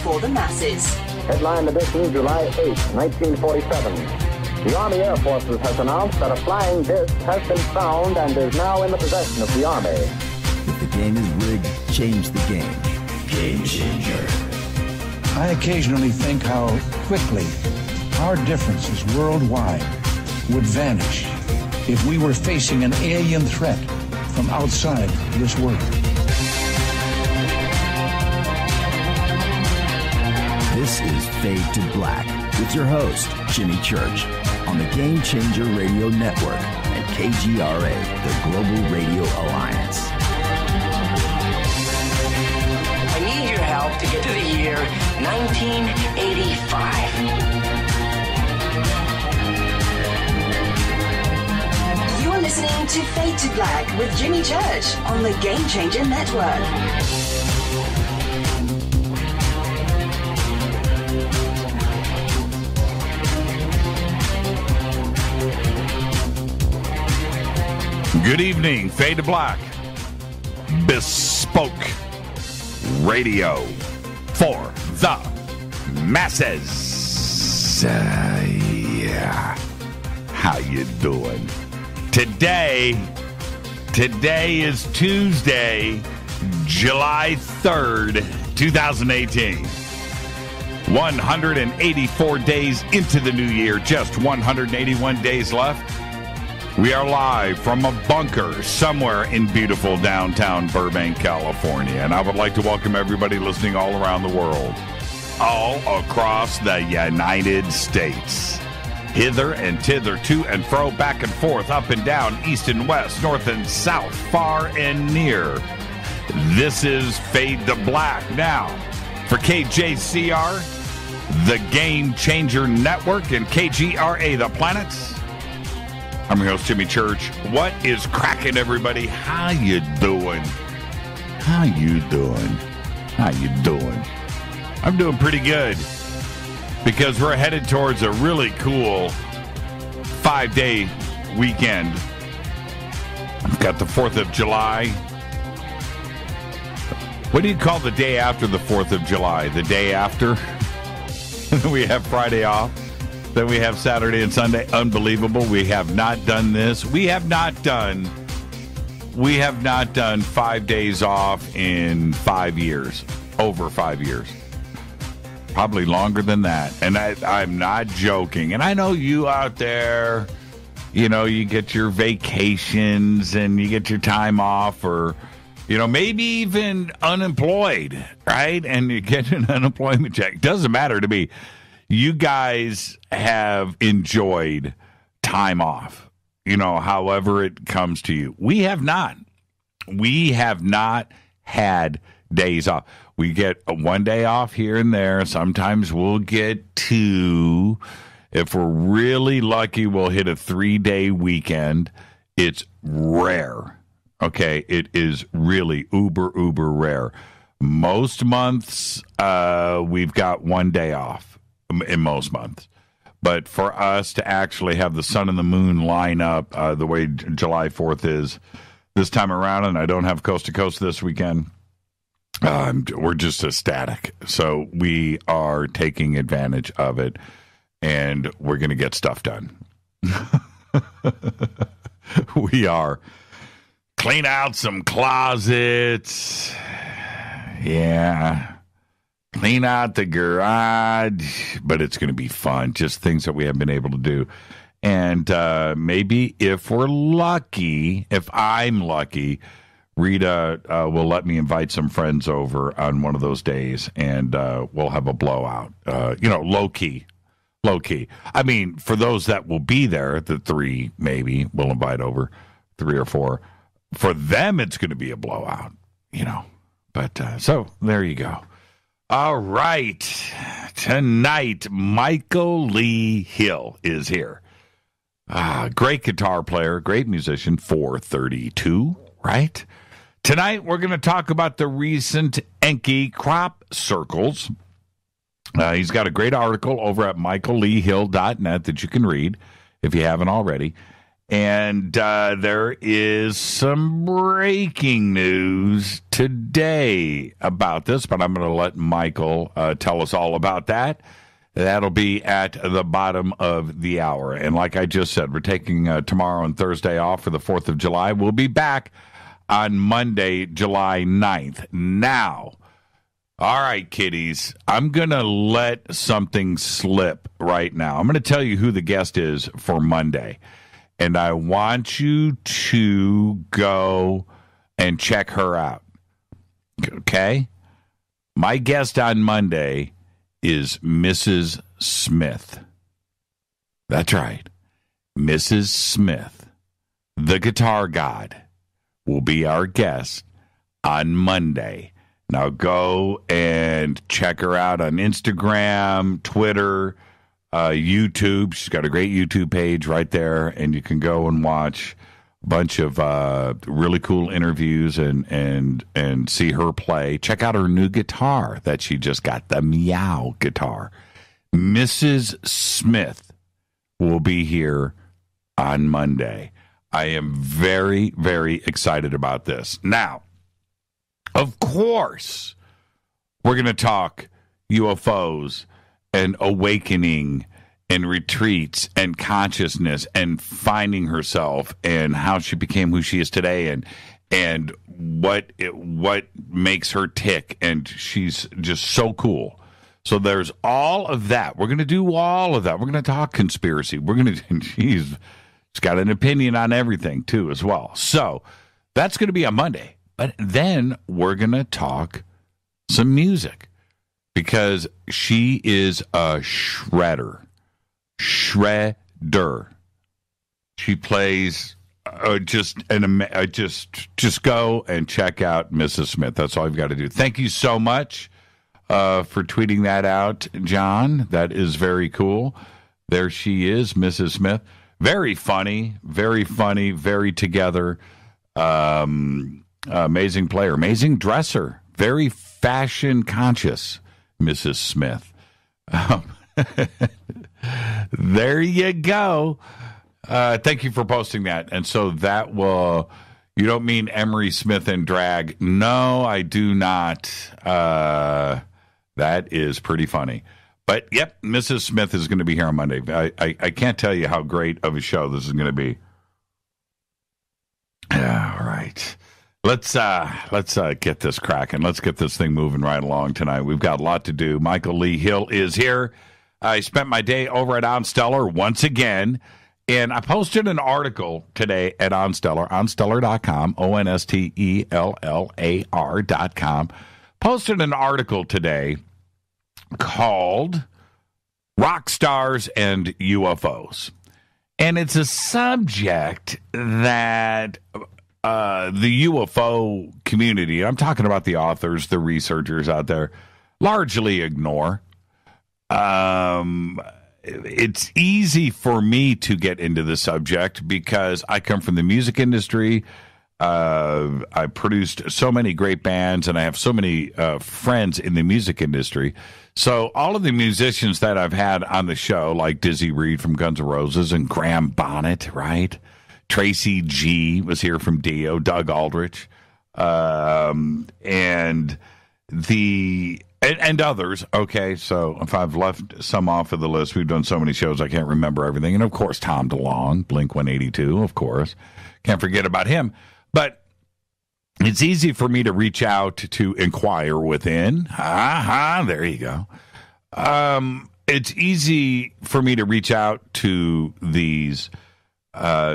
for the masses. Headline edition, July 8, 1947. The Army Air Forces has announced that a flying disc has been found and is now in the possession of the Army. If the game is rigged, change the game. Game changer. I occasionally think how quickly our differences worldwide would vanish if we were facing an alien threat from outside this world. This is Fade to Black with your host, Jimmy Church, on the Game Changer Radio Network and KGRA, the Global Radio Alliance. I need your help to get to the year 1985. You are listening to Fade to Black with Jimmy Church on the Game Changer Network. Good evening, Fade to Black. Bespoke radio for the masses. Yeah. How you doing? Today is Tuesday, July 3rd, 2018. 184 days into the new year, just 181 days left. We are live from a bunker somewhere in beautiful downtown Burbank, California. And I would like to welcome everybody listening all around the world, all across the United States. Hither and thither, to and fro, back and forth, up and down, east and west, north and south, far and near. This is Fade to Black. Now, for KJCR, the Game Changer Network, and KGRA, the Planets, I'm your host, Jimmy Church. What is cracking, everybody? How you doing? How you doing? How you doing? I'm doing pretty good because we're headed towards a really cool 5-day weekend. I've got the 4th of July. What do you call the day after the 4th of July? The day after? We have Friday off. Then we have Saturday and Sunday. Unbelievable. We have not done this. We have not done 5 days off in 5 years. Over 5 years. Probably longer than that. And I'm not joking. And I know you out there, you know, you get your vacations and you get your time off, or, you know, maybe even unemployed, right? And you get an unemployment check. Doesn't matter to me. You guys have enjoyed time off, you know, however it comes to you. We have not. We have not had days off. We get one day off here and there. Sometimes we'll get two. If we're really lucky, we'll hit a 3-day weekend. It's rare. Okay, it is really uber rare. Most months, we've got 1 day off. In most months. But for us to actually have the sun and the moon line up the way July 4th is this time around, and I don't have coast to coast this weekend, we're just ecstatic. So we are taking advantage of it, and we're going to get stuff done. We are. Clean out some closets. Yeah. Clean out the garage, but it's going to be fun. Just things that we haven't been able to do. And maybe if we're lucky, if I'm lucky, Rita will let me invite some friends over on one of those days, and we'll have a blowout. Low key. I mean, for those that will be there, the 3 maybe we'll invite over, 3 or 4. For them, it's going to be a blowout, you know. But so there you go. All right. Tonight, Michael Lee Hill is here. Great guitar player, great musician, 432, right? Tonight, we're going to talk about the recent Enki crop circles. He's got a great article over at michaelleehill.net that you can read if you haven't already. And there is some breaking news today about this, but I'm going to let Michael tell us all about that. That'll be at the bottom of the hour. And like I just said, we're taking tomorrow and Thursday off for the 4th of July. We'll be back on Monday, July 9th. Now, all right, kiddies, I'm going to let something slip right now. I'm going to tell you who the guest is for Monday. And I want you to go and check her out. Okay? My guest on Monday is Mrs. Smith. That's right. Mrs. Smith, the guitar god, will be our guest on Monday. Now go and check her out on Instagram, Twitter, YouTube. She's got a great YouTube page right there, and you can go and watch a bunch of really cool interviews and see her play. Check out her new guitar that she just got, the Meow guitar. Mrs. Smith will be here on Monday. I am very, very excited about this. Now, of course, we're going to talk UFOs and awakening and retreats and consciousness and finding herself and how she became who she is today and what makes her tick. And she's just so cool. So there's all of that. We're going to do all of that. We're going to talk conspiracy. She's got an opinion on everything too as well. So that's going to be on Monday. But then we're going to talk some music because she is a shredder. She plays just go and check out Mrs. Smith. That's all you've got to do. Thank you so much for tweeting that out, John. That is very cool. There she is, Mrs. Smith. Very funny, very together. Amazing player, amazing dresser, very fashion conscious, Mrs. Smith. There you go. Thank you for posting that. And so that will, you don't mean Emery Smith and drag. No, I do not. That is pretty funny. But, yep, Mrs. Smith is going to be here on Monday. I can't tell you how great of a show this is going to be. All right. Let's get this cracking. Let's get this thing moving right along tonight. We've got a lot to do. Michael Lee Hill is here. I spent my day over at OnStellar once again, and I posted an article today at OnStellar, onstellar.com, OnStellar.com. Posted an article today called Rock Stars and UFOs. And it's a subject that the UFO community, I'm talking about the authors, the researchers out there, largely ignore. It's easy for me to get into the subject because I come from the music industry. I produced so many great bands, and I have so many friends in the music industry. So all of the musicians that I've had on the show, like Dizzy Reed from Guns N' Roses and Graham Bonnet, right? Tracy G was here from Dio, Doug Aldrich, and others. Okay, so if I've left some off of the list, we've done so many shows I can't remember everything. And of course, Tom DeLonge, Blink 182, of course. Can't forget about him. But it's easy for me to reach out to inquire within. There you go. It's easy for me to reach out to these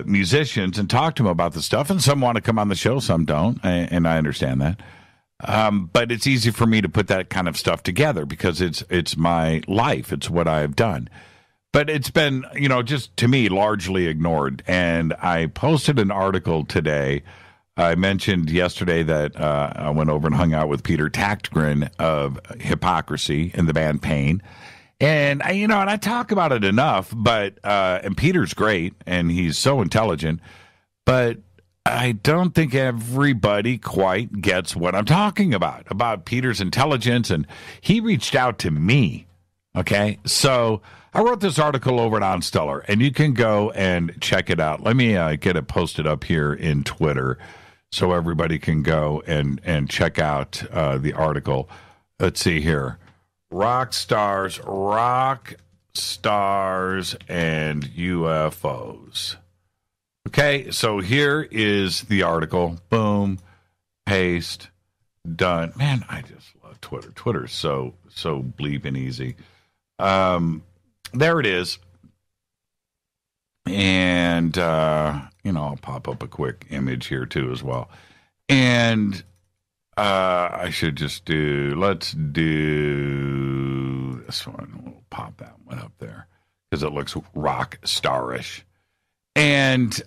musicians and talk to them about the stuff. And some want to come on the show, some don't. And I understand that. But it's easy for me to put that kind of stuff together because it's my life. It's what I've done. But it's been, just to me, largely ignored. And I posted an article today. I mentioned yesterday that I went over and hung out with Peter Tachtgren of Hypocrisy in the band Pain. And I talk about it enough, but and Peter's great and he's so intelligent, but I don't think everybody quite gets what I'm talking about Peter's intelligence. And he reached out to me Okay, so I wrote this article over at OnStellar, and you can go and check it out. Let me get it posted up here in Twitter so everybody can go and check out the article. Let's see here. Rock stars, and UFOs. Okay, so here is the article. Boom, paste, done. Man, I just love Twitter. Twitter's so bleeping easy. There it is. And, I'll pop up a quick image here too as well. And I should just let's do this one. We'll pop that one up there because it looks rock starish. And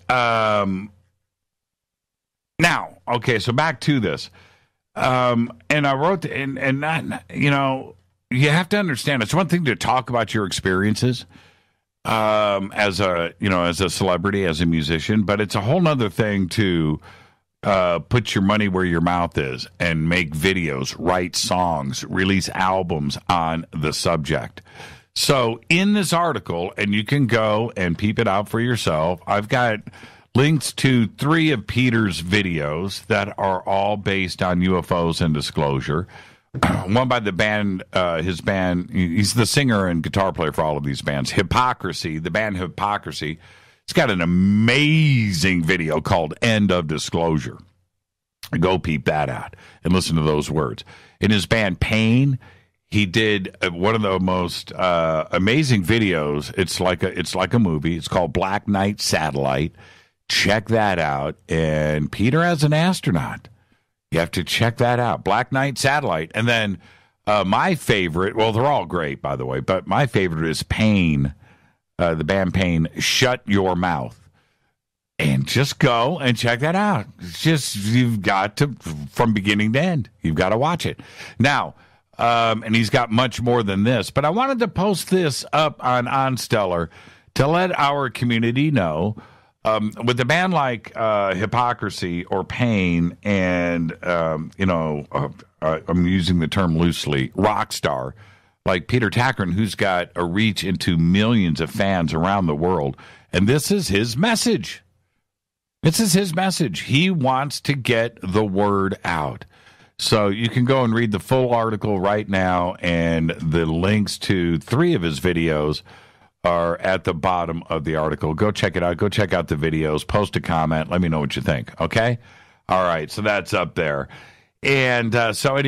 now, okay, so back to this. And I wrote, and not, you have to understand, it's one thing to talk about your experiences as a celebrity, as a musician, but it's a whole nother thing to put your money where your mouth is and make videos, write songs, release albums on the subject. So in this article, and you can go and peep it out for yourself, I've got links to 3 of Peter's videos that are all based on UFOs and disclosure. One by the band, his band, he's the singer and guitar player for all of these bands. Hypocrisy, the band Hypocrisy. It's got an amazing video called End of Disclosure. Go peep that out and listen to those words. In his band Pain, he did one of the most amazing videos. It's like a movie. It's called Black Knight Satellite. Check that out. And Peter as an astronaut. You have to check that out. Black Knight Satellite. And then my favorite, well, they're all great, by the way, but my favorite is Pain, the band Pain, Shut Your Mouth. And just go and check that out. It's just, you've got to, from beginning to end, you've got to watch it. Now, and he's got much more than this, but I wanted to post this up on OnStellar to let our community know. With a band like Hypocrisy or Pain and, I'm using the term loosely, rock star, like Peter Tackern, who's got a reach into millions of fans around the world. And this is his message. This is his message. He wants to get the word out. So you can go and read the full article right now, and the links to 3 of his videos are at the bottom of the article. Go check it out. Go check out the videos. Post a comment. Let me know what you think. Okay? All right. So that's up there. And so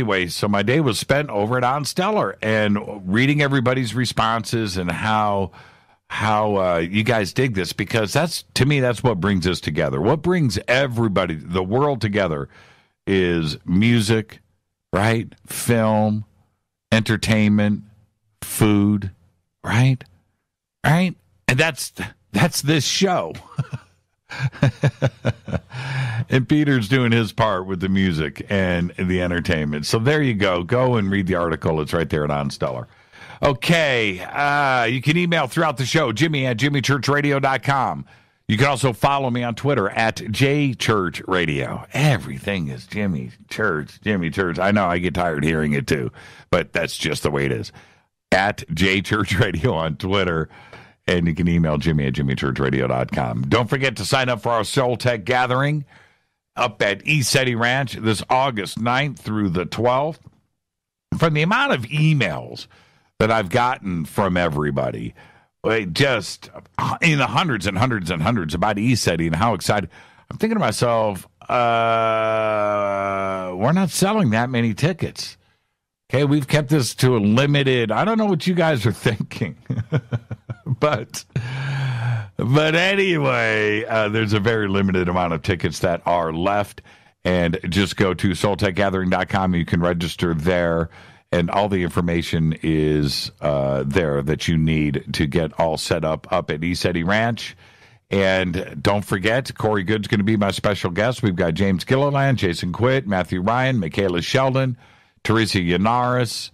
my day was spent over at OnStellar and reading everybody's responses and how you guys dig this, because to me, that's what brings us together. What brings everybody, the world together, is music, right? Film, entertainment, food, right? Right? And that's this show. And Peter's doing his part with the music and the entertainment. So there you go. Go and read the article. It's right there at OnStellar. Okay. You can email throughout the show, Jimmy@jimmychurchradio.com. You can also follow me on Twitter at JChurchRadio. Everything is Jimmy Church. I know I get tired hearing it too, but that's just the way it is. At JChurchRadio on Twitter. And you can email Jimmy@jimmychurchradio.com. Don't forget to sign up for our Soul Tech Gathering up at ECETI Ranch this August 9th through the 12th. From the amount of emails that I've gotten from everybody, just in the hundreds and hundreds and hundreds about ECETI and how excited. I'm thinking to myself, we're not selling that many tickets. Okay, we've kept this to a limited, I don't know what you guys are thinking. But anyway, there's a very limited amount of tickets that are left. And just go to soultechgathering.com. You can register there. And all the information is there that you need to get all set up at ECETI Ranch. And don't forget, Corey Good's going to be my special guest. We've got James Gilliland, Jason Quitt, Matthew Ryan, Michaela Sheldon, Teresa Yanaris,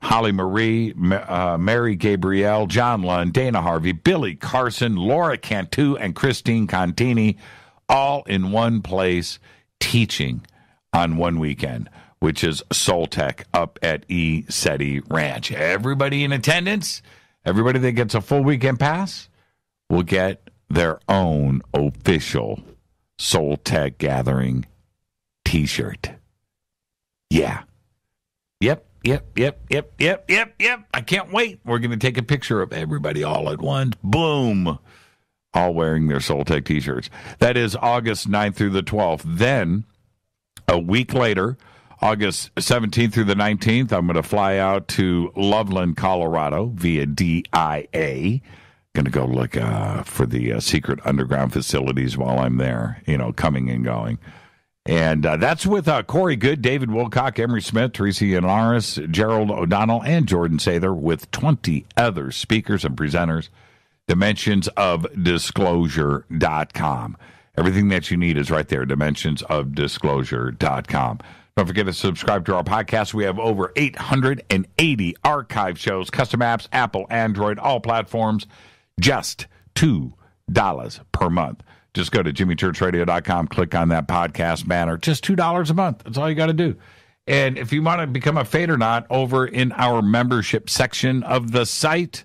Holly Marie, Mary Gabrielle, John Lund, Dana Harvey, Billy Carson, Laura Cantu, and Christine Contini, all in one place, teaching on one weekend. which is Soul Tech up at E-Seti Ranch. Everybody in attendance, everybody that gets a full weekend pass will get their own official Soul Tech Gathering T-shirt. Yeah. Yep. I can't wait. We're going to take a picture of everybody all at once. Boom. All wearing their Soul Tech T-shirts. That is August 9th through the 12th. Then, a week later, August 17th through the 19th, I'm going to fly out to Loveland, Colorado via DIA. Going to go look for the secret underground facilities while I'm there, coming and going. And that's with Corey Good, David Wilcock, Emery Smith, Teresa Yanaris, Gerald O'Donnell, and Jordan Sather with 20 other speakers and presenters. DimensionsofDisclosure.com. Everything that you need is right there, DimensionsofDisclosure.com. Don't forget to subscribe to our podcast. We have over 880 archive shows, custom apps, Apple, Android, all platforms, just $2 per month. Just go to jimmychurchradio.com, click on that podcast banner. Just $2 a month. That's all you got to do. And if you want to become a Fadernaut over in our membership section of the site,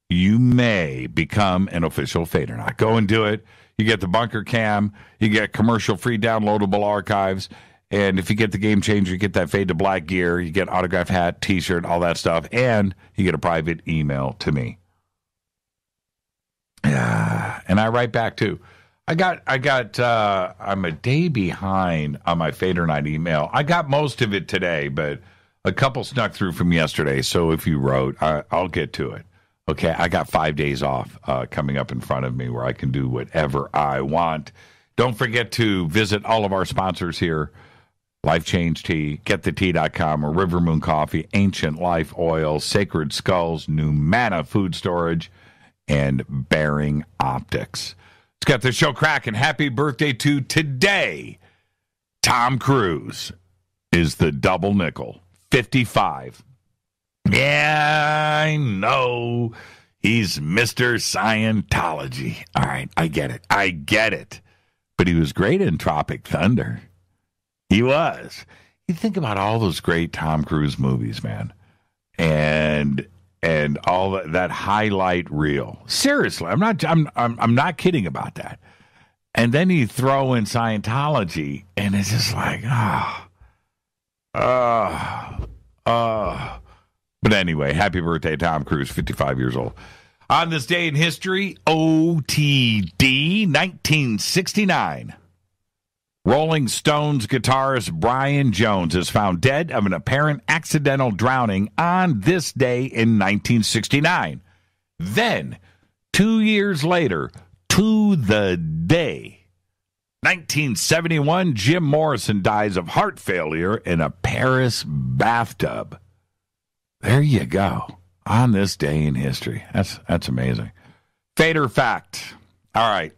you may become an official Fadernaut. Go and do it. You get the bunker cam. You get commercial-free downloadable archives. And if you get the Game Changer, you get that Fade to Black gear. You get autograph hat, T-shirt, all that stuff. And you get a private email to me. And I write back, too. I'm a day behind on my Fadernaut email. I got most of it today, but a couple snuck through from yesterday. So if you wrote, I'll get to it. Okay, I got 5 days off coming up in front of me where I can do whatever I want. Don't forget to visit all of our sponsors here. Life Change Tea, GetTheTea.com, River Moon Coffee, Ancient Life Oil, Sacred Skulls, Numana Food Storage, and Bearing Optics. Let's get the show cracking. Happy birthday to today. Tom Cruise is the double nickel, 55. Yeah, I know. He's Mr. Scientology. All right, I get it. But he was great in Tropic Thunder. He was. You think about all those great Tom Cruise movies, man. And all that highlight reel. Seriously, I'm not kidding about that. And then you throw in Scientology, and it's just like, But anyway, happy birthday, Tom Cruise, 55 years old. On this day in history, OTD, 1969. Rolling Stones guitarist Brian Jones is found dead of an apparent accidental drowning on this day in 1969. Then, 2 years later, to the day, 1971, Jim Morrison dies of heart failure in a Paris bathtub. There you go. On this day in history. That's amazing. Fader fact. All right.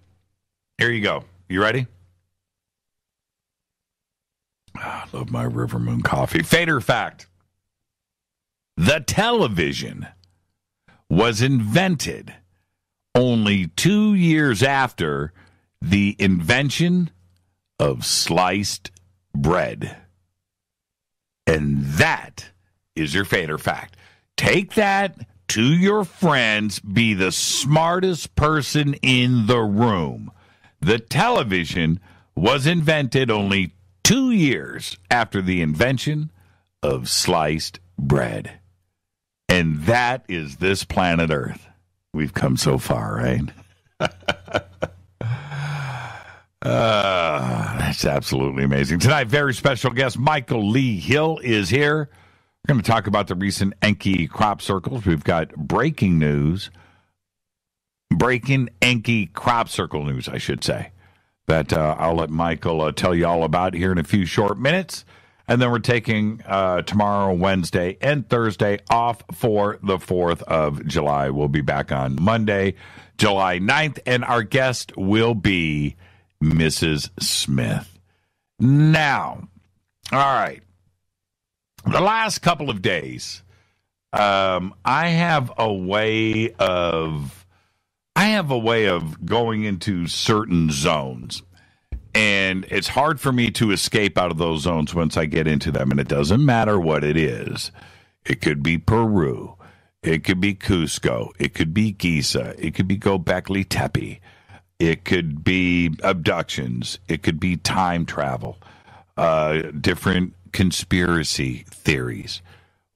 Here you go. You ready? I love my River Moon coffee. Fader fact. The television was invented only 2 years after the invention of sliced bread. And that is your Fader fact. Take that to your friends. Be the smartest person in the room. The television was invented only 2 years after the invention of sliced bread. And that is this planet Earth. We've come so far, right? That's absolutely amazing. Tonight, very special guest Michael Lee Hill is here. We're going to talk about the recent Enki crop circles. We've got breaking news. Breaking Enki crop circle news, I should say. That I'll let Michael tell you all about here in a few short minutes. And then we're taking tomorrow, Wednesday, and Thursday off for the 4th of July. We'll be back on Monday, July 9th, and our guest will be Mrs. Smith. Now, all right. The last couple of days, I have a way of going into certain zones. And it's hard for me to escape out of those zones once I get into them. And it doesn't matter what it is. It could be Peru. It could be Cusco. It could be Giza. It could be Göbekli Tepe. It could be abductions. It could be time travel. Different conspiracy theories.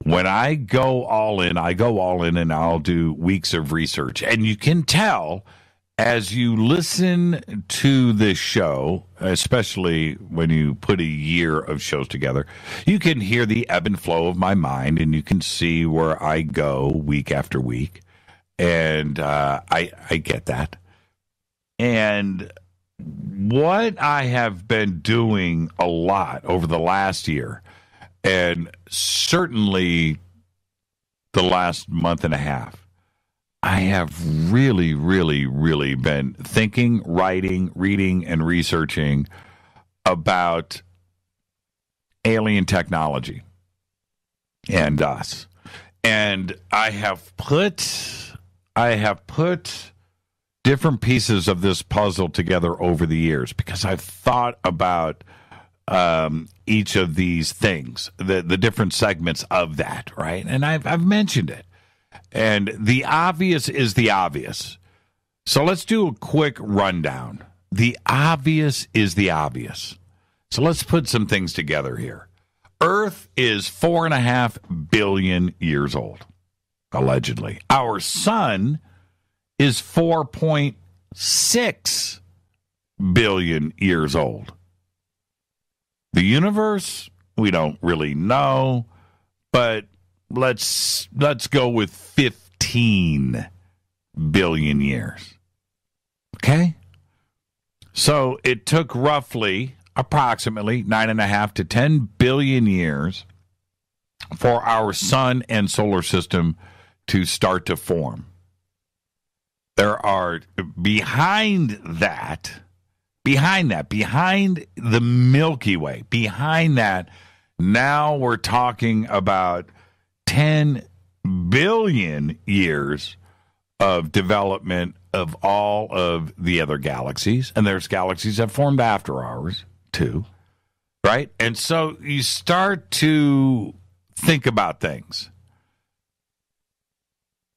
When I go all in, and I'll do weeks of research. And you can tell as you listen to this show, especially when you put a year of shows together, you can hear the ebb and flow of my mind, and you can see where I go week after week. And I get that. And what I have been doing a lot over the last year, and certainly the last month and a half, I have really, really, really been thinking, writing, reading, and researching about alien technology and us. And I have put different pieces of this puzzle together over the years because I've thought about each of these things, the different segments of that, right? And I've mentioned it. And the obvious is the obvious. So let's do a quick rundown. The obvious is the obvious. So let's put some things together here. Earth is 4.5 billion years old, allegedly. Our sun is 4.6 billion years old. The universe, we don't really know, but let's go with 15 billion years. Okay? So it took approximately 9.5 to 10 billion years for our sun and solar system to start to form. There are behind the Milky Way, behind that, now we're talking about 10 billion years of development of all of the other galaxies. And there's galaxies that formed after ours, too. Right? And so you start to think about things.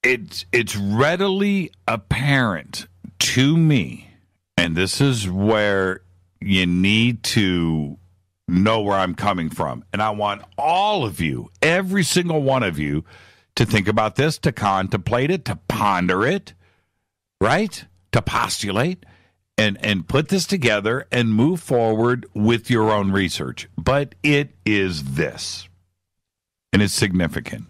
It's readily apparent to me, and this is where you need to know where I'm coming from. And I want all of you, every single one of you, to think about this, to contemplate it, to ponder it, right? To postulate and put this together and move forward with your own research. But it is this, and it's significant.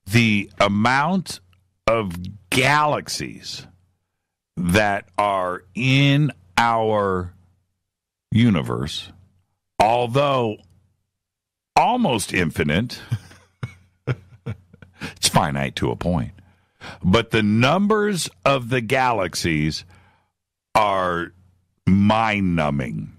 The amount of galaxies that are in our universe, although almost infinite, it's finite to a point. But the numbers of the galaxies are mind-numbing.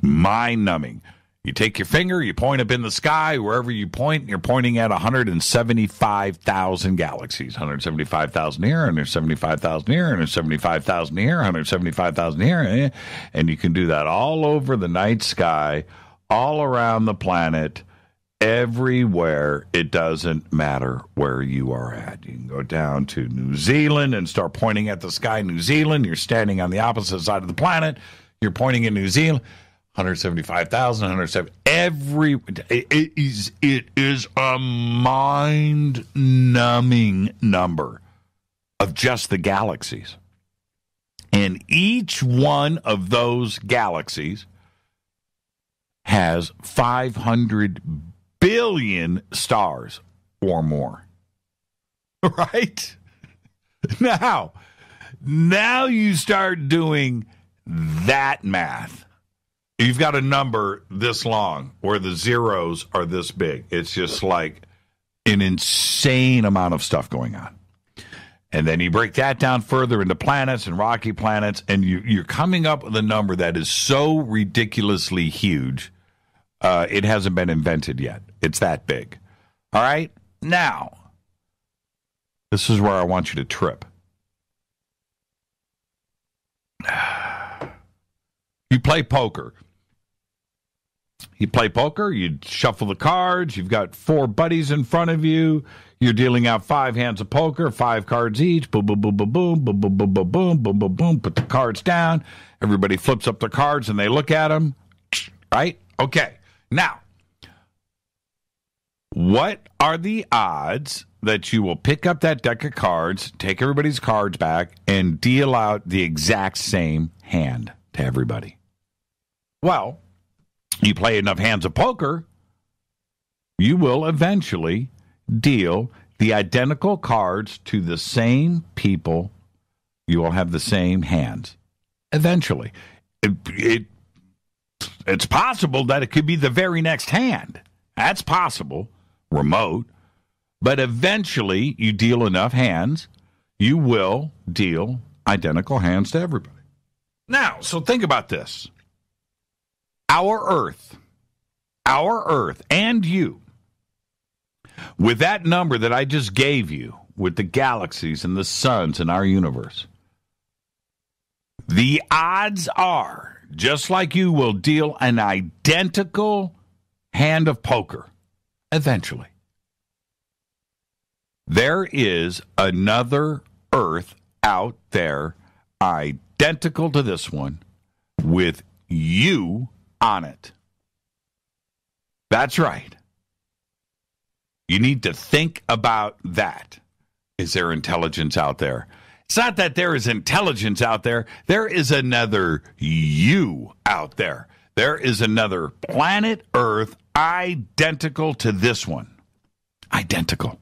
Mind-numbing. You take your finger, you point up in the sky, wherever you point, you're pointing at 175,000 galaxies. 175,000 here, 175,000 here, 175,000 here, 175,000 here. And you can do that all over the night sky, all around the planet, everywhere. It doesn't matter where you are at. You can go down to New Zealand and start pointing at the sky in New Zealand. You're standing on the opposite side of the planet. You're pointing in New Zealand. 175,000, 170. It is a mind-numbing number of just the galaxies. And each one of those galaxies has 500 billion stars or more. Right? Now you start doing that math. You've got a number this long where the zeros are this big. It's just like an insane amount of stuff going on. And then you break that down further into planets and rocky planets, and you're coming up with a number that is so ridiculously huge, it hasn't been invented yet. It's that big. All right? Now, this is where I want you to trip. You play poker. You play poker, you shuffle the cards, you've got 4 buddies in front of you, you're dealing out 5 hands of poker, 5 cards each, boom, boom, boom, boom, boom, boom, boom, boom, boom, boom, boom, boom, boom, put the cards down, everybody flips up the cards and they look at them, right? Okay, now, what are the odds that you will pick up that deck of cards, take everybody's cards back, and deal out the exact same hand to everybody? Well, you play enough hands of poker, you will eventually deal the identical cards to the same people. You will have the same hands. Eventually. It's possible that it could be the very next hand. That's possible. Remote. But eventually, you deal enough hands, you will deal identical hands to everybody. Now, so think about this. Our Earth, and you, with that number that I just gave you, with the galaxies and the suns in our universe, the odds are, just like you will deal an identical hand of poker, eventually. There is another Earth out there identical to this one with you on it. That's right. You need to think about that. Is there intelligence out there? It's not that there is intelligence out there. There is another you out there. There is another planet Earth identical to this one. Identical.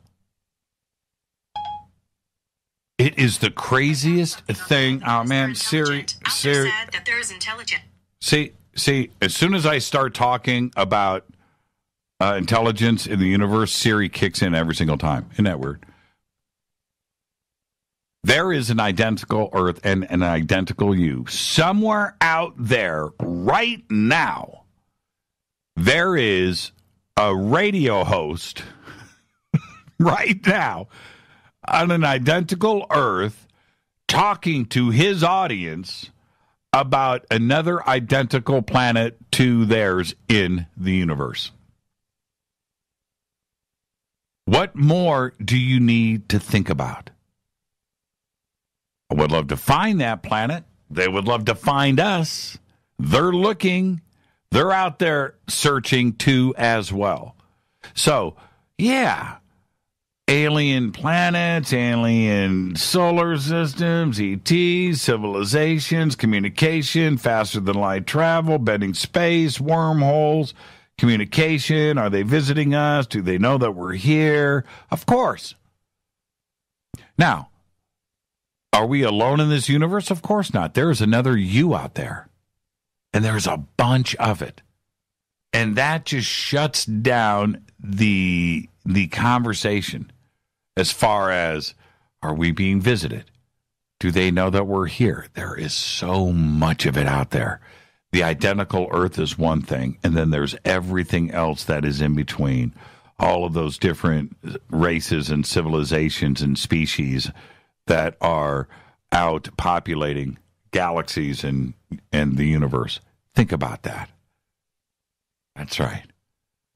It is the craziest thing. Oh, man, Siri. Said that there is intelligence. See, as soon as I start talking about intelligence in the universe, Siri kicks in every single time. Isn't that weird? There is an identical Earth and an identical you. Somewhere out there right now, there is a radio host right now on an identical Earth talking to his audience about another identical planet to theirs in the universe. What more do you need to think about? I would love to find that planet. They would love to find us. They're looking. They're out there searching too as well. So, yeah, alien planets, alien solar systems, ETs, civilizations, communication, faster than light travel, bending space, wormholes, communication. Are they visiting us? Do they know that we're here? Of course. Now, are we alone in this universe? Of course not. There is another you out there, and there's a bunch of it. And that just shuts down the conversation as far as, are we being visited? Do they know that we're here? There is so much of it out there. The identical Earth is one thing, and then there's everything else that is in between. All of those different races and civilizations and species that are out populating galaxies and the universe. Think about that. That's right.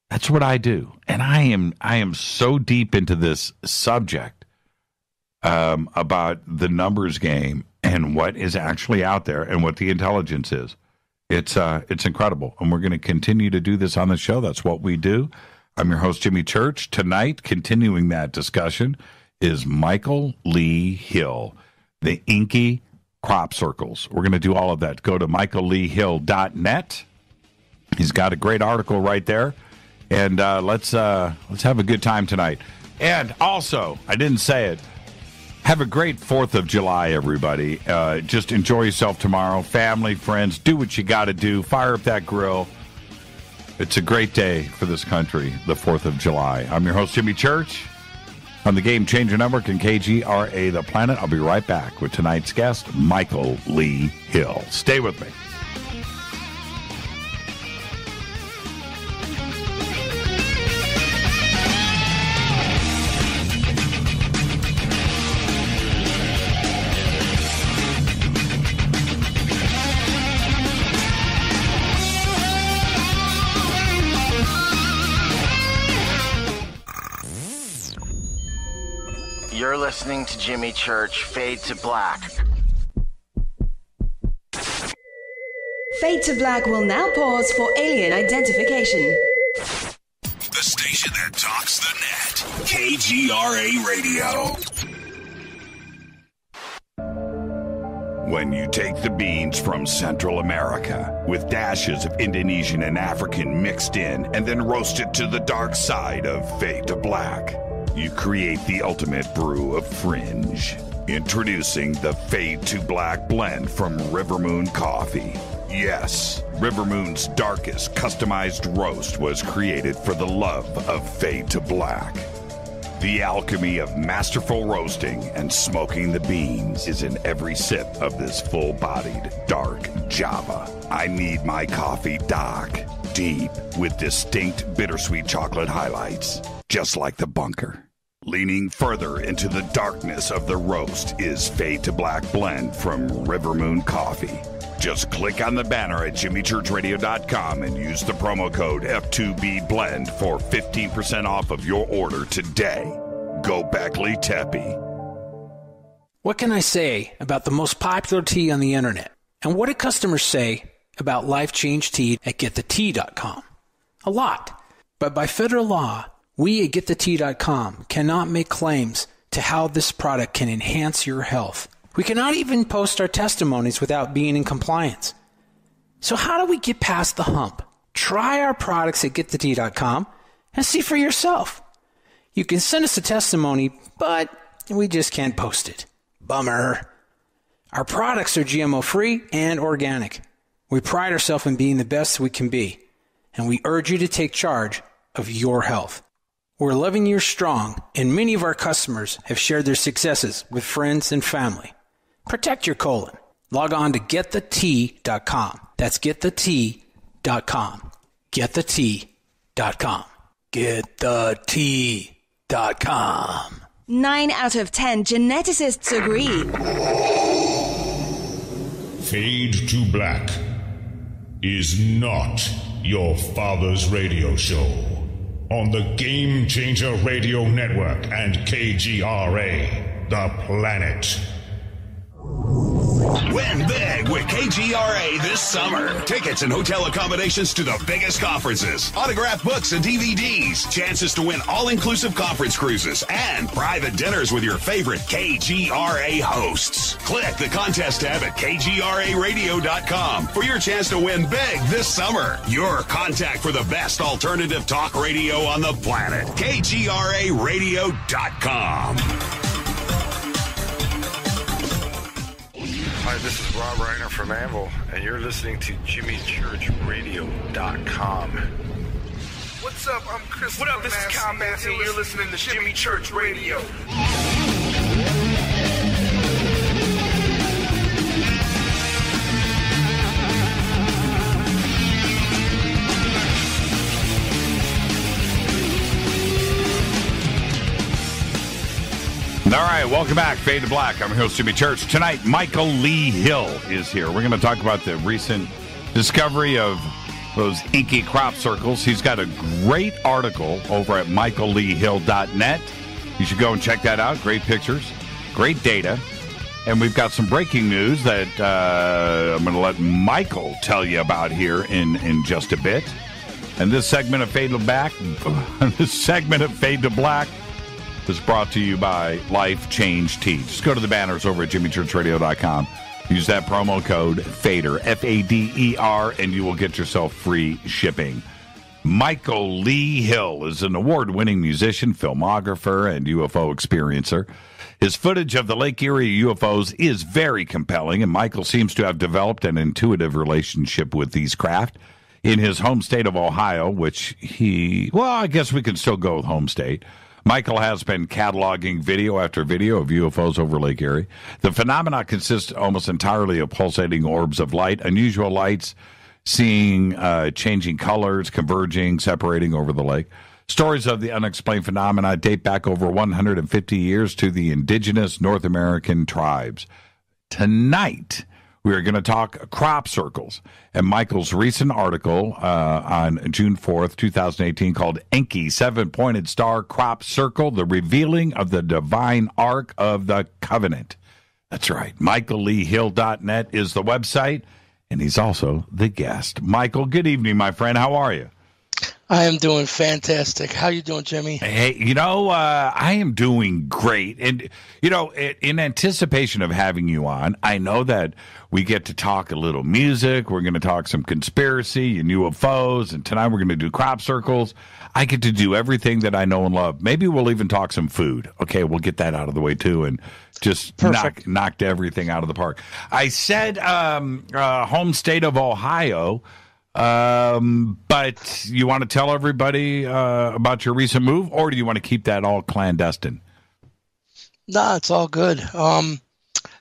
That's what I do. And I am so deep into this subject about the numbers game and what is actually out there and what the intelligence is. It's incredible. And we're going to continue to do this on the show. That's what we do. I'm your host, Jimmy Church. Tonight, continuing that discussion, is Michael Lee Hill, the Enki crop circles. We're going to do all of that. Go to michaelleehill.net. He's got a great article right there. And let's have a good time tonight. And also, I didn't say it, have a great 4th of July, everybody. Just enjoy yourself tomorrow. Family, friends, do what you got to do. Fire up that grill. It's a great day for this country, the 4th of July. I'm your host, Jimmy Church, on the Game Changer Network and KGRA The Planet. I'll be right back with tonight's guest, Michael Lee Hill. Stay with me. listening to Jimmy Church, Fade to Black. Fade to Black will now pause for alien identification. The station that talks the net. KGRA Radio. When you take the beans from Central America with dashes of Indonesian and African mixed in and then roast it to the dark side of Fade to Black, you create the ultimate brew of fringe. Introducing the Fade to Black blend from River Moon Coffee. Yes, River Moon's darkest customized roast was created for the love of Fade to Black. The alchemy of masterful roasting and smoking the beans is in every sip of this full-bodied, dark Java. I need my coffee dark, deep, with distinct bittersweet chocolate highlights, just like the bunker. Leaning further into the darkness of the roast is Fade to Black blend from River Moon Coffee. Just click on the banner at jimmychurchradio.com and use the promo code F2BBLEND for 15% off of your order today. Go Beckley Teppy. What can I say about the most popular tea on the internet? And what do customers say about Life Change Tea at getthetea.com? A lot. But by federal law, we at getthetea.com cannot make claims to how this product can enhance your health. We cannot even post our testimonies without being in compliance. So how do we get past the hump? Try our products at getthetea.com and see for yourself. You can send us a testimony, but we just can't post it. Bummer. Our products are GMO-free and organic. We pride ourselves in being the best we can be, and we urge you to take charge of your health. We're 11 years strong, and many of our customers have shared their successes with friends and family. Protect your colon. Log on to getthetea.com. That's getthetea.com. Getthetea.com. Getthetea.com. 9 out of 10 geneticists agree. Fade to Black is not your father's radio show on the Game Changer Radio Network and KGRA, the planet. Win big with KGRA this summer. Tickets and hotel accommodations to the biggest conferences, autographed books and DVDs, chances to win all-inclusive conference cruises, and private dinners with your favorite KGRA hosts. Click the contest tab at kgraradio.com for your chance to win big this summer. Your contact for the best alternative talk radio on the planet. kgraradio.com. Hi, this is Rob Reiner from Anvil, and you're listening to JimmyChurchRadio.com. What's up? I'm Chris. What up? This is Kyle Massey, and you're listening to Jimmy Church Radio. All right, welcome back. Fade to Black. I'm your host, Jimmy Church. Tonight, Michael Lee Hill is here. We're going to talk about the recent discovery of those Enki crop circles. He's got a great article over at michaelleehill.net. You should go and check that out. Great pictures, great data. And we've got some breaking news that I'm going to let Michael tell you about here in just a bit. And this segment of Fade to Black, is brought to you by Life Change Tea. Just go to the banners over at jimmychurchradio.com. Use that promo code FADER, F-A-D-E-R, and you will get yourself free shipping. Michael Lee Hill is an award-winning musician, filmographer, and UFO experiencer. His footage of the Lake Erie UFOs is very compelling, and Michael seems to have developed an intuitive relationship with these craft. In his home state of Ohio, which I guess we can still go with home state, Michael has been cataloging video after video of UFOs over Lake Erie. The phenomena consists almost entirely of pulsating orbs of light, unusual lights, seeing changing colors, converging, separating over the lake. Stories of the unexplained phenomena date back over 150 years to the indigenous North American tribes. Tonight, We are going to talk crop circles. And Michael's recent article on June 4th, 2018, called Enki, 7-Pointed Star Crop Circle, the Revealing of the Divine Ark of the Covenant. That's right. MichaelLeeHill.net is the website, and he's also the guest. Michael, good evening, my friend. How are you? I am doing fantastic. How you doing, Jimmy? Hey, I am doing great. And, in anticipation of having you on, I know that we get to talk a little music. We're going to talk some conspiracy and UFOs. And tonight we're going to do crop circles. I get to do everything that I know and love. Maybe we'll even talk some food. Okay, we'll get that out of the way, too, and just knocked everything out of the park. I said home state of Ohio. But you want to tell everybody about your recent move, or do you want to keep that all clandestine? Nah, it's all good.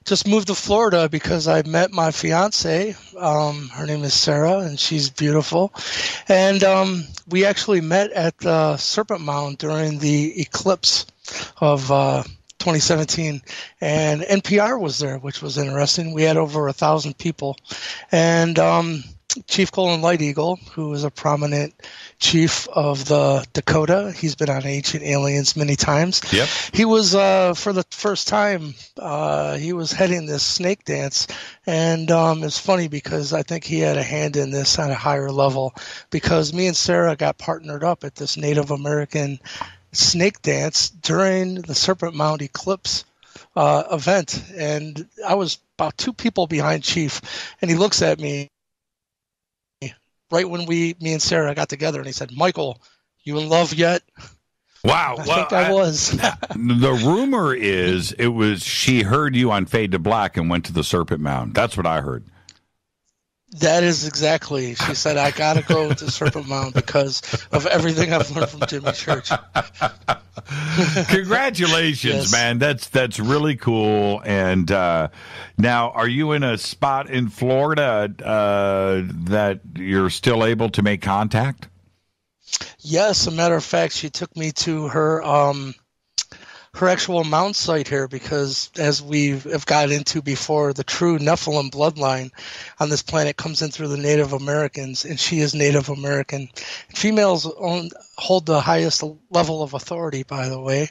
Just moved to Florida because I met my fiance. Her name is Sarah, and she's beautiful. And we actually met at the Serpent Mound during the eclipse of 2017, and NPR was there, which was interesting. We had over 1,000 people, and Chief Colin Light Eagle, who is a prominent chief of the Dakota. He's been on Ancient Aliens many times. Yep. He was, for the first time, he was heading this snake dance. And it's funny because I think he had a hand in this at a higher level, because me and Sarah got partnered up at this Native American snake dance during the Serpent Mound eclipse event. And I was about 2 people behind Chief, and he looks at me right when me and Sarah got together, and he said, "Michael, you in love yet?" Wow. I think I was. The rumor is she heard you on Fade to Black and went to the Serpent Mound. That's what I heard. That is exactly. She said, "I got to go to Serpent Mound because of everything I've learned from Jimmy Church." Congratulations, Yes. man. That's really cool. And now, are you in a spot in Florida that you're still able to make contact? Yes, as a matter of fact, she took me to her actual mound site here, because as we have got into before, the true Nephilim bloodline on this planet comes in through the Native Americans, and she is Native American. Females hold the highest level of authority, by the way.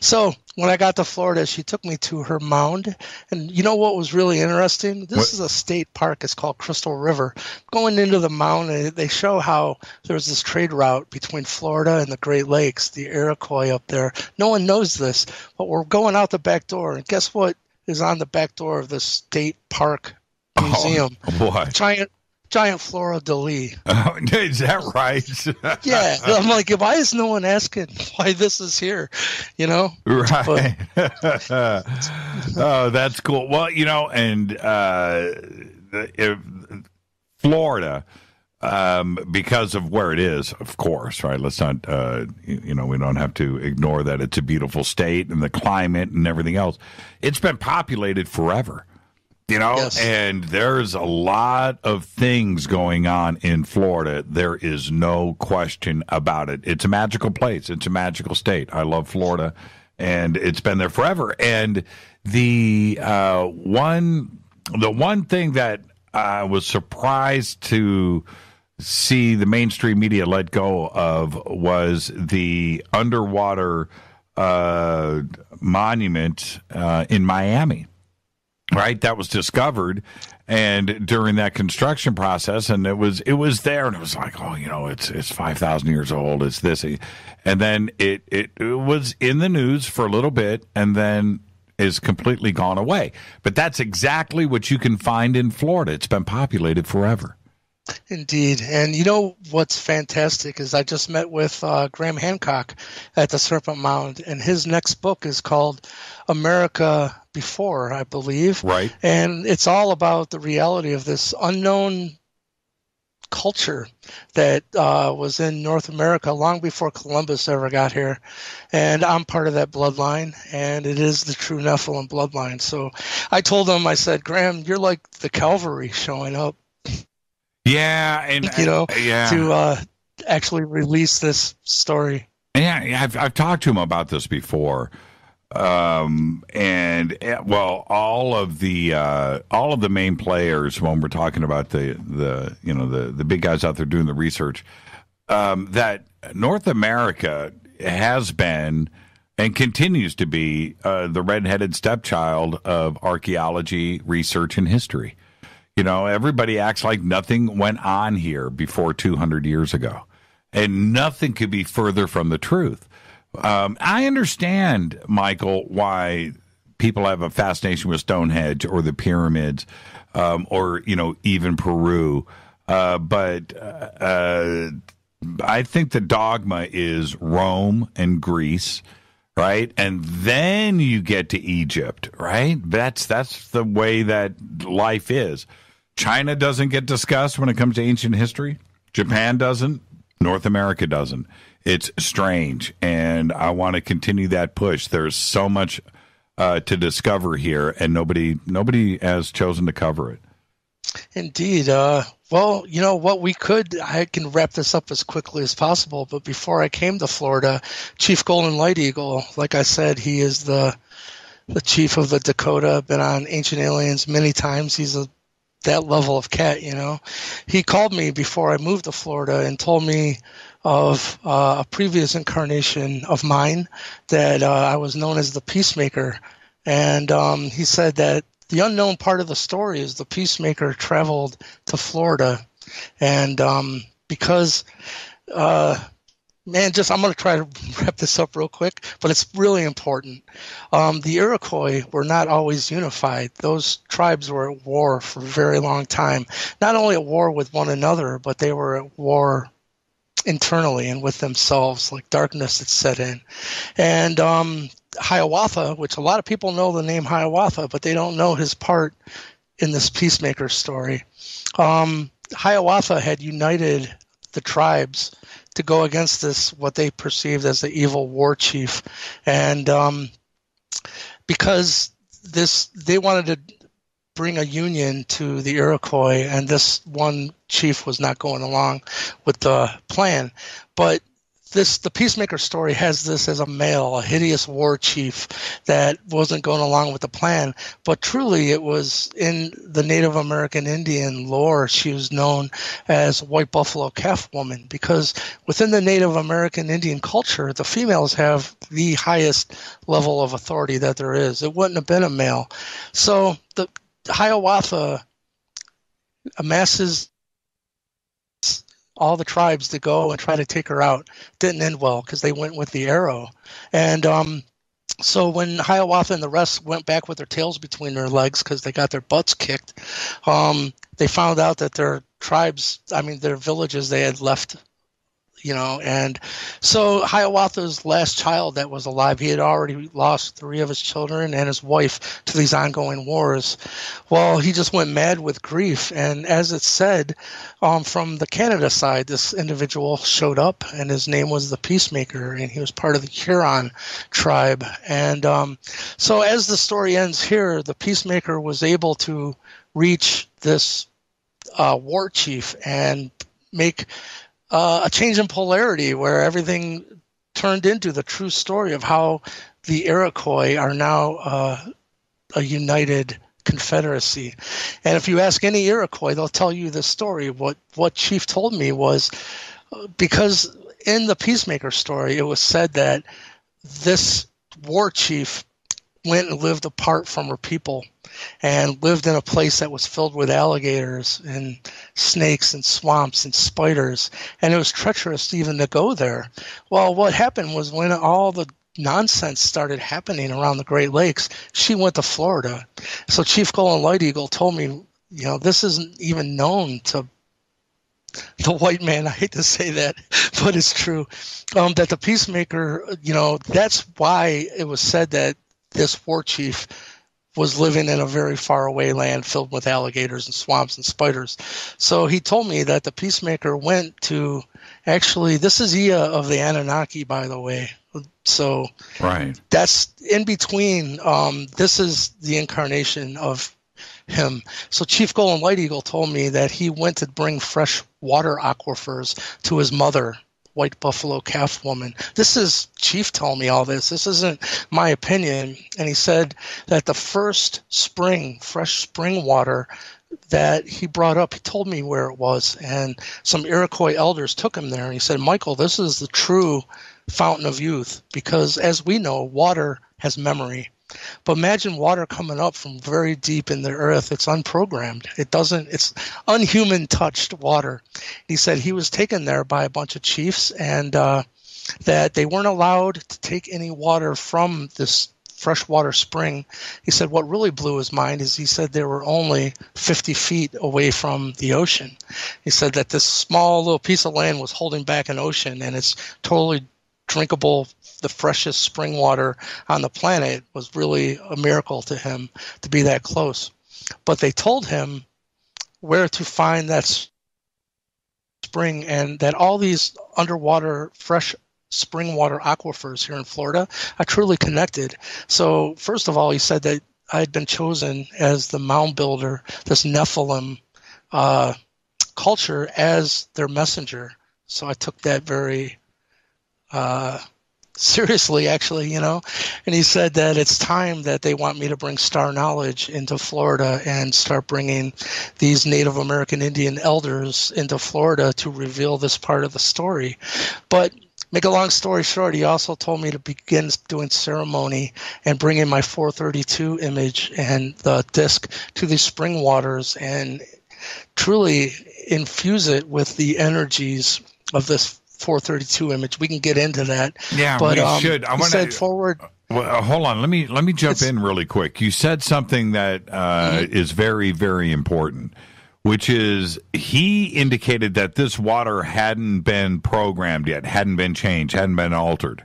So when I got to Florida, she took me to her mound. And you know what was really interesting? This is a state park. It's called Crystal River. Going into the mound, they show how there's this trade route between Florida and the Great Lakes, the Iroquois up there. No one knows this, but we're going out the back door. And guess what is on the back door of the state park museum? Oh, what? Giant Flora de Lis. Oh, is that right? Yeah. I'm like, why is no one asking why this is here? Right. Oh, that's cool. Well, and Florida, because of where it is, of course, right? Let's not, we don't have to ignore that it's a beautiful state and the climate and everything else. It's been populated forever. Yes. And there's a lot of things going on in Florida. There is no question about it. It's a magical place. It's a magical state. I love Florida, and it's been there forever. And the one thing that I was surprised to see the mainstream media let go of was the underwater monument in Miami. Right, that was discovered, and during that construction process, and it was there, and it was like, it's 5,000 years old. It's this, and then it was in the news for a little bit, and then is completely gone away. But that's exactly what you can find in Florida. It's been populated forever. Indeed. And you know what's fantastic is I just met with Graham Hancock at the Serpent Mound, and his next book is called America Before, I believe. Right. And it's all about the reality of this unknown culture that was in North America long before Columbus ever got here. And I'm part of that bloodline, and it is the true Nephilim bloodline. So I told him, I said, Graham, you're like the cavalry showing up. Yeah, and to actually release this story. Yeah, I've talked to him about this before. And well, all of the main players, when we're talking about the big guys out there doing the research, that North America has been and continues to be the redheaded stepchild of archaeology, research, and history. Everybody acts like nothing went on here before 200 years ago, and nothing could be further from the truth. I understand, Michael, why people have a fascination with Stonehenge or the pyramids, or even Peru, but I think the dogma is Rome and Greece. Right, and then you get to Egypt. Right, that's the way that life is. China doesn't get discussed when it comes to ancient history. Japan doesn't. North America doesn't. It's strange, and I want to continue that push. There's so much to discover here, and nobody has chosen to cover it. Indeed. Well, I can wrap this up as quickly as possible, but before I came to Florida, Chief Golden Light Eagle, like I said, he is the chief of the Dakota, been on Ancient Aliens many times. He's that level of cat, He called me before I moved to Florida and told me of a previous incarnation of mine that I was known as the Peacemaker. And he said that the unknown part of the story is the Peacemaker traveled to Florida. And because, I'm going to try to wrap this up real quick, but it's really important. The Iroquois were not always unified. Those tribes were at war for a very long time. Not only at war with one another, but they were at war internally and with themselves, like darkness had set in. And Hiawatha, which a lot of people know the name Hiawatha, but they don't know his part in this Peacemaker story. Hiawatha had united the tribes to go against this, what they perceived as the evil war chief. And because they wanted to bring a union to the Iroquois, and this one chief was not going along with the plan. But the Peacemaker story has this as a hideous war chief that wasn't going along with the plan. But truly, it was in the Native American Indian lore, she was known as White Buffalo Calf Woman, because within the Native American Indian culture, the females have the highest level of authority that there is. It wouldn't have been a male. So the Hiawatha amasses all the tribes to go and try to take her out. Didn't end well because they went with the arrow. And so when Hiawatha and the rest went back with their tails between their legs because they got their butts kicked, they found out that their their villages they had left, and so Hiawatha's last child that was alive, he had already lost 3 of his children and his wife to these ongoing wars. Well, he just went mad with grief, and as it said, from the Canada side, this individual showed up, and his name was the Peacemaker, and he was part of the Huron tribe. And so as the story ends here, the Peacemaker was able to reach this war chief and make a change in polarity where everything turned into the true story of how the Iroquois are now a united confederacy. And if you ask any Iroquois, they'll tell you this story. What Chief told me was, because in the Peacemaker story, it was said that this war chief went and lived apart from her people and lived in a place that was filled with alligators and snakes and swamps and spiders, and it was treacherous even to go there. Well, what happened was when all the nonsense started happening around the Great Lakes, she went to Florida. So Chief Golden Light Eagle told me, this isn't even known to the white man. I hate to say that, but it's true, that the Peacemaker, that's why it was said that this war chief was living in a very far away land filled with alligators and swamps and spiders. So he told me that the Peacemaker went to, actually, this is Ea of the Anunnaki, by the way. So right, that's in between. This is the incarnation of him. So Chief Golden Light Eagle told me that he went to bring fresh water aquifers to his mother white buffalo calf woman. This is Chief telling me all this. This isn't my opinion. And he said that the first fresh spring water that he brought up, he told me where it was, and some Iroquois elders took him there, and he said, Michael, this is the true fountain of youth, because as we know, water has memory. But imagine water coming up from very deep in the earth. It's unprogrammed. It's unhuman touched water. He said he was taken there by a bunch of chiefs, and that they weren't allowed to take any water from this freshwater spring. He said what really blew his mind is he said they were only 50 feet away from the ocean. He said that this small little piece of land was holding back an ocean, and it's totally drinkable. The freshest spring water on the planet was really a miracle to him to be that close. But they told him where to find that spring, and that all these underwater fresh spring water aquifers here in Florida are truly connected. So first of all, he said that I had been chosen as the mound builder, this Nephilim culture, as their messenger. So I took that very seriously, actually, and he said that it's time that they want me to bring star knowledge into Florida and start bringing these Native American Indian elders into Florida to reveal this part of the story. But make a long story short, he also told me to begin doing ceremony and bring in my 432 image and the disc to these spring waters and truly infuse it with the energies of this 432 image. We can get into that. Yeah, but, we should. I want to forward. Well, hold on. Let me jump in really quick. You said something that is very, very important, which is he indicated that this water hadn't been programmed yet, hadn't been changed, hadn't been altered.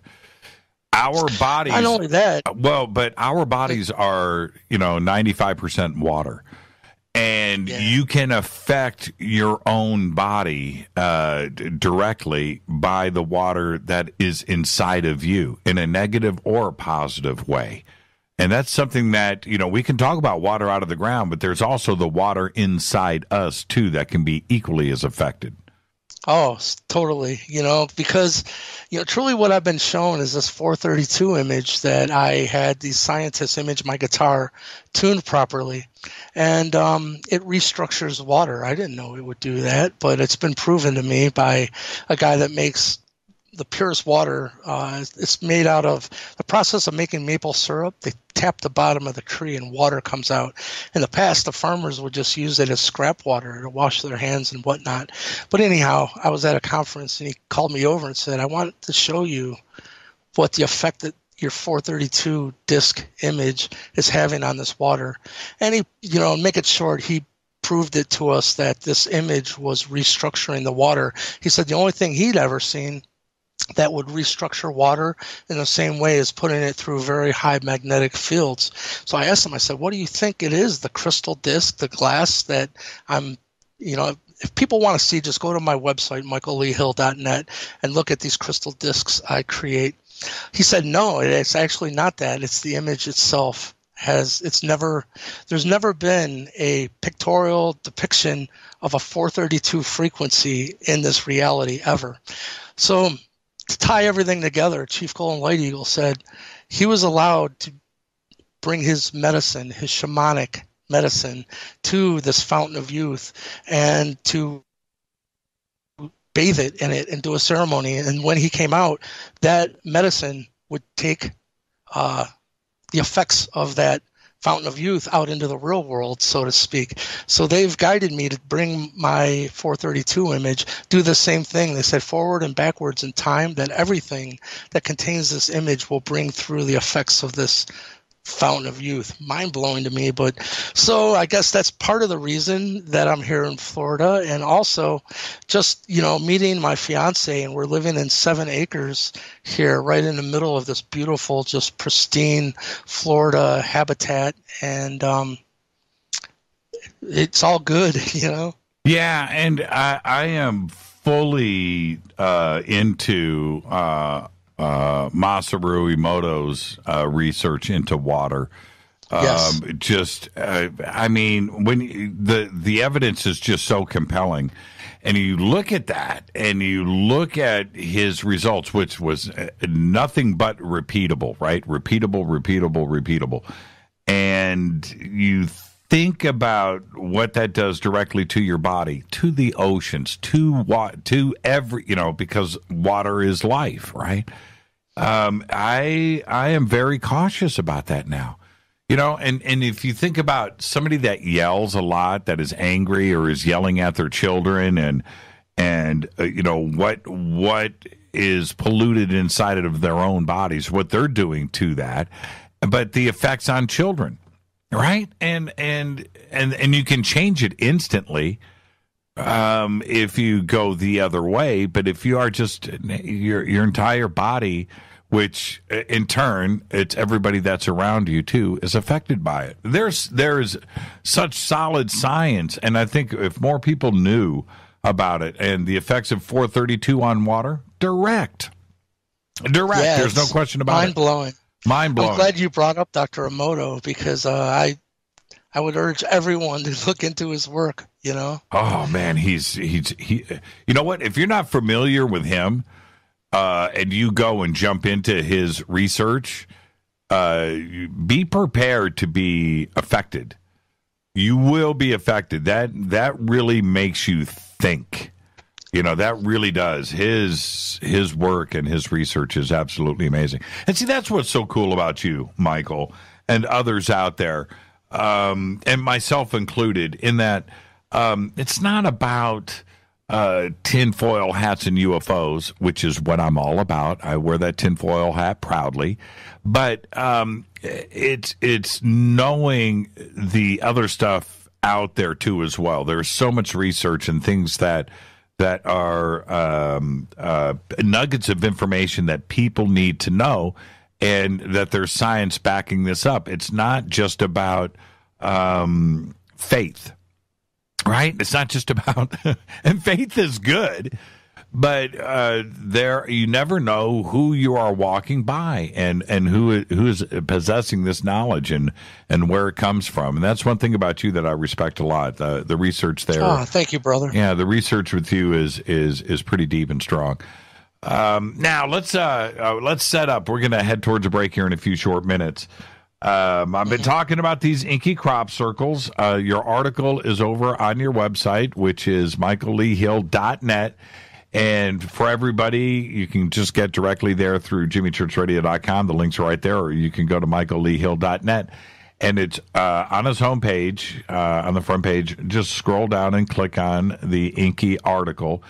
Our bodies. Not only that. Well, but our bodies are 95% water. And you can affect your own body directly by the water that is inside of you in a negative or a positive way. And that's something that, we can talk about water out of the ground, but there's also the water inside us, too, that can be equally as affected. Oh, totally. Because, truly what I've been shown is this 432 image that I had these scientists image my guitar tuned properly. And it restructures water. I didn't know it would do that, but it's been proven to me by a guy that makes the purest water. It's made out of the process of making maple syrup. They tap the bottom of the tree and water comes out. In the past, the farmers would just use it as scrap water to wash their hands and whatnot. But anyhow, I was at a conference and he called me over and said, I want to show you what the effect that your 432 disc image is having on this water. And he, make it short, he proved it to us that this image was restructuring the water. He said the only thing he'd ever seen that would restructure water in the same way as putting it through very high magnetic fields. So I asked him, I said, what do you think it is, the crystal disc, the glass that I'm, if people want to see, just go to my website, michaelleehill.net, and look at these crystal discs I create. He said, no, it's actually not that. It's the image itself. There's never been a pictorial depiction of a 432 frequency in this reality ever. So to tie everything together, Chief Golden Light Eagle said he was allowed to bring his medicine, his shamanic medicine, to this fountain of youth and to bathe it in it and do a ceremony. And when he came out, that medicine would take the effects of that fountain of youth out into the real world, so to speak. So they've guided me to bring my 432 image, do the same thing. They said forward and backwards in time, that everything that contains this image will bring through the effects of this fountain of youth. Mind-blowing to me. But so I guess that's part of the reason that I'm here in Florida, and also just meeting my fiance, and we're living in 7 acres here right in the middle of this beautiful, just pristine Florida habitat, and it's all good. Yeah, and I am fully into Masaru Emoto's research into water. Yes. When the evidence is just so compelling. And you look at that, and you look at his results, which was nothing but repeatable, right? Repeatable. And you think about what that does directly to your body, to the oceans, to every, because water is life, right? I am very cautious about that now. And if you think about somebody that yells a lot, that is angry or is yelling at their children, and what is polluted inside of their own bodies, what they're doing to that, but the effects on children, right? And you can change it instantly if you go the other way. But if you are just your entire body, which in turn, it's everybody that's around you too, is affected by it. There's such solid science, and I think if more people knew about it and the effects of 432 on water, direct. Yeah, there's no question about it. Mind blowing. I'm glad you brought up Dr. Emoto, because I would urge everyone to look into his work. Oh man, he's you know what? If you're not familiar with him, and you go and jump into his research, be prepared to be affected. You will be affected. That really makes you think. That really does. His work and his research is absolutely amazing. And see, that's what's so cool about you, Michael, and others out there, and myself included, in that it's not about tinfoil hats and UFOs, which is what I'm all about. I wear that tinfoil hat proudly, but it's knowing the other stuff out there too as well. There's so much research and things that are nuggets of information that people need to know, and that there's science backing this up. It's not just about faith. Right? It's not just about, and faith is good, but you never know who you are walking by, and who is possessing this knowledge, and where it comes from. And that's one thing about you that I respect a lot. The research there. Oh, thank you, brother. Yeah, the research with you is pretty deep and strong. Now let's set up. We're going to head towards a break here in a few short minutes. I've been talking about these Enki crop circles. Your article is over on your website, which is michaelleehill.net. And for everybody, you can just get directly there through jimmychurchradio.com. The links are right there, or you can go to michaelleehill.net. And it's on his homepage, on the front page. Just scroll down and click on the Enki article.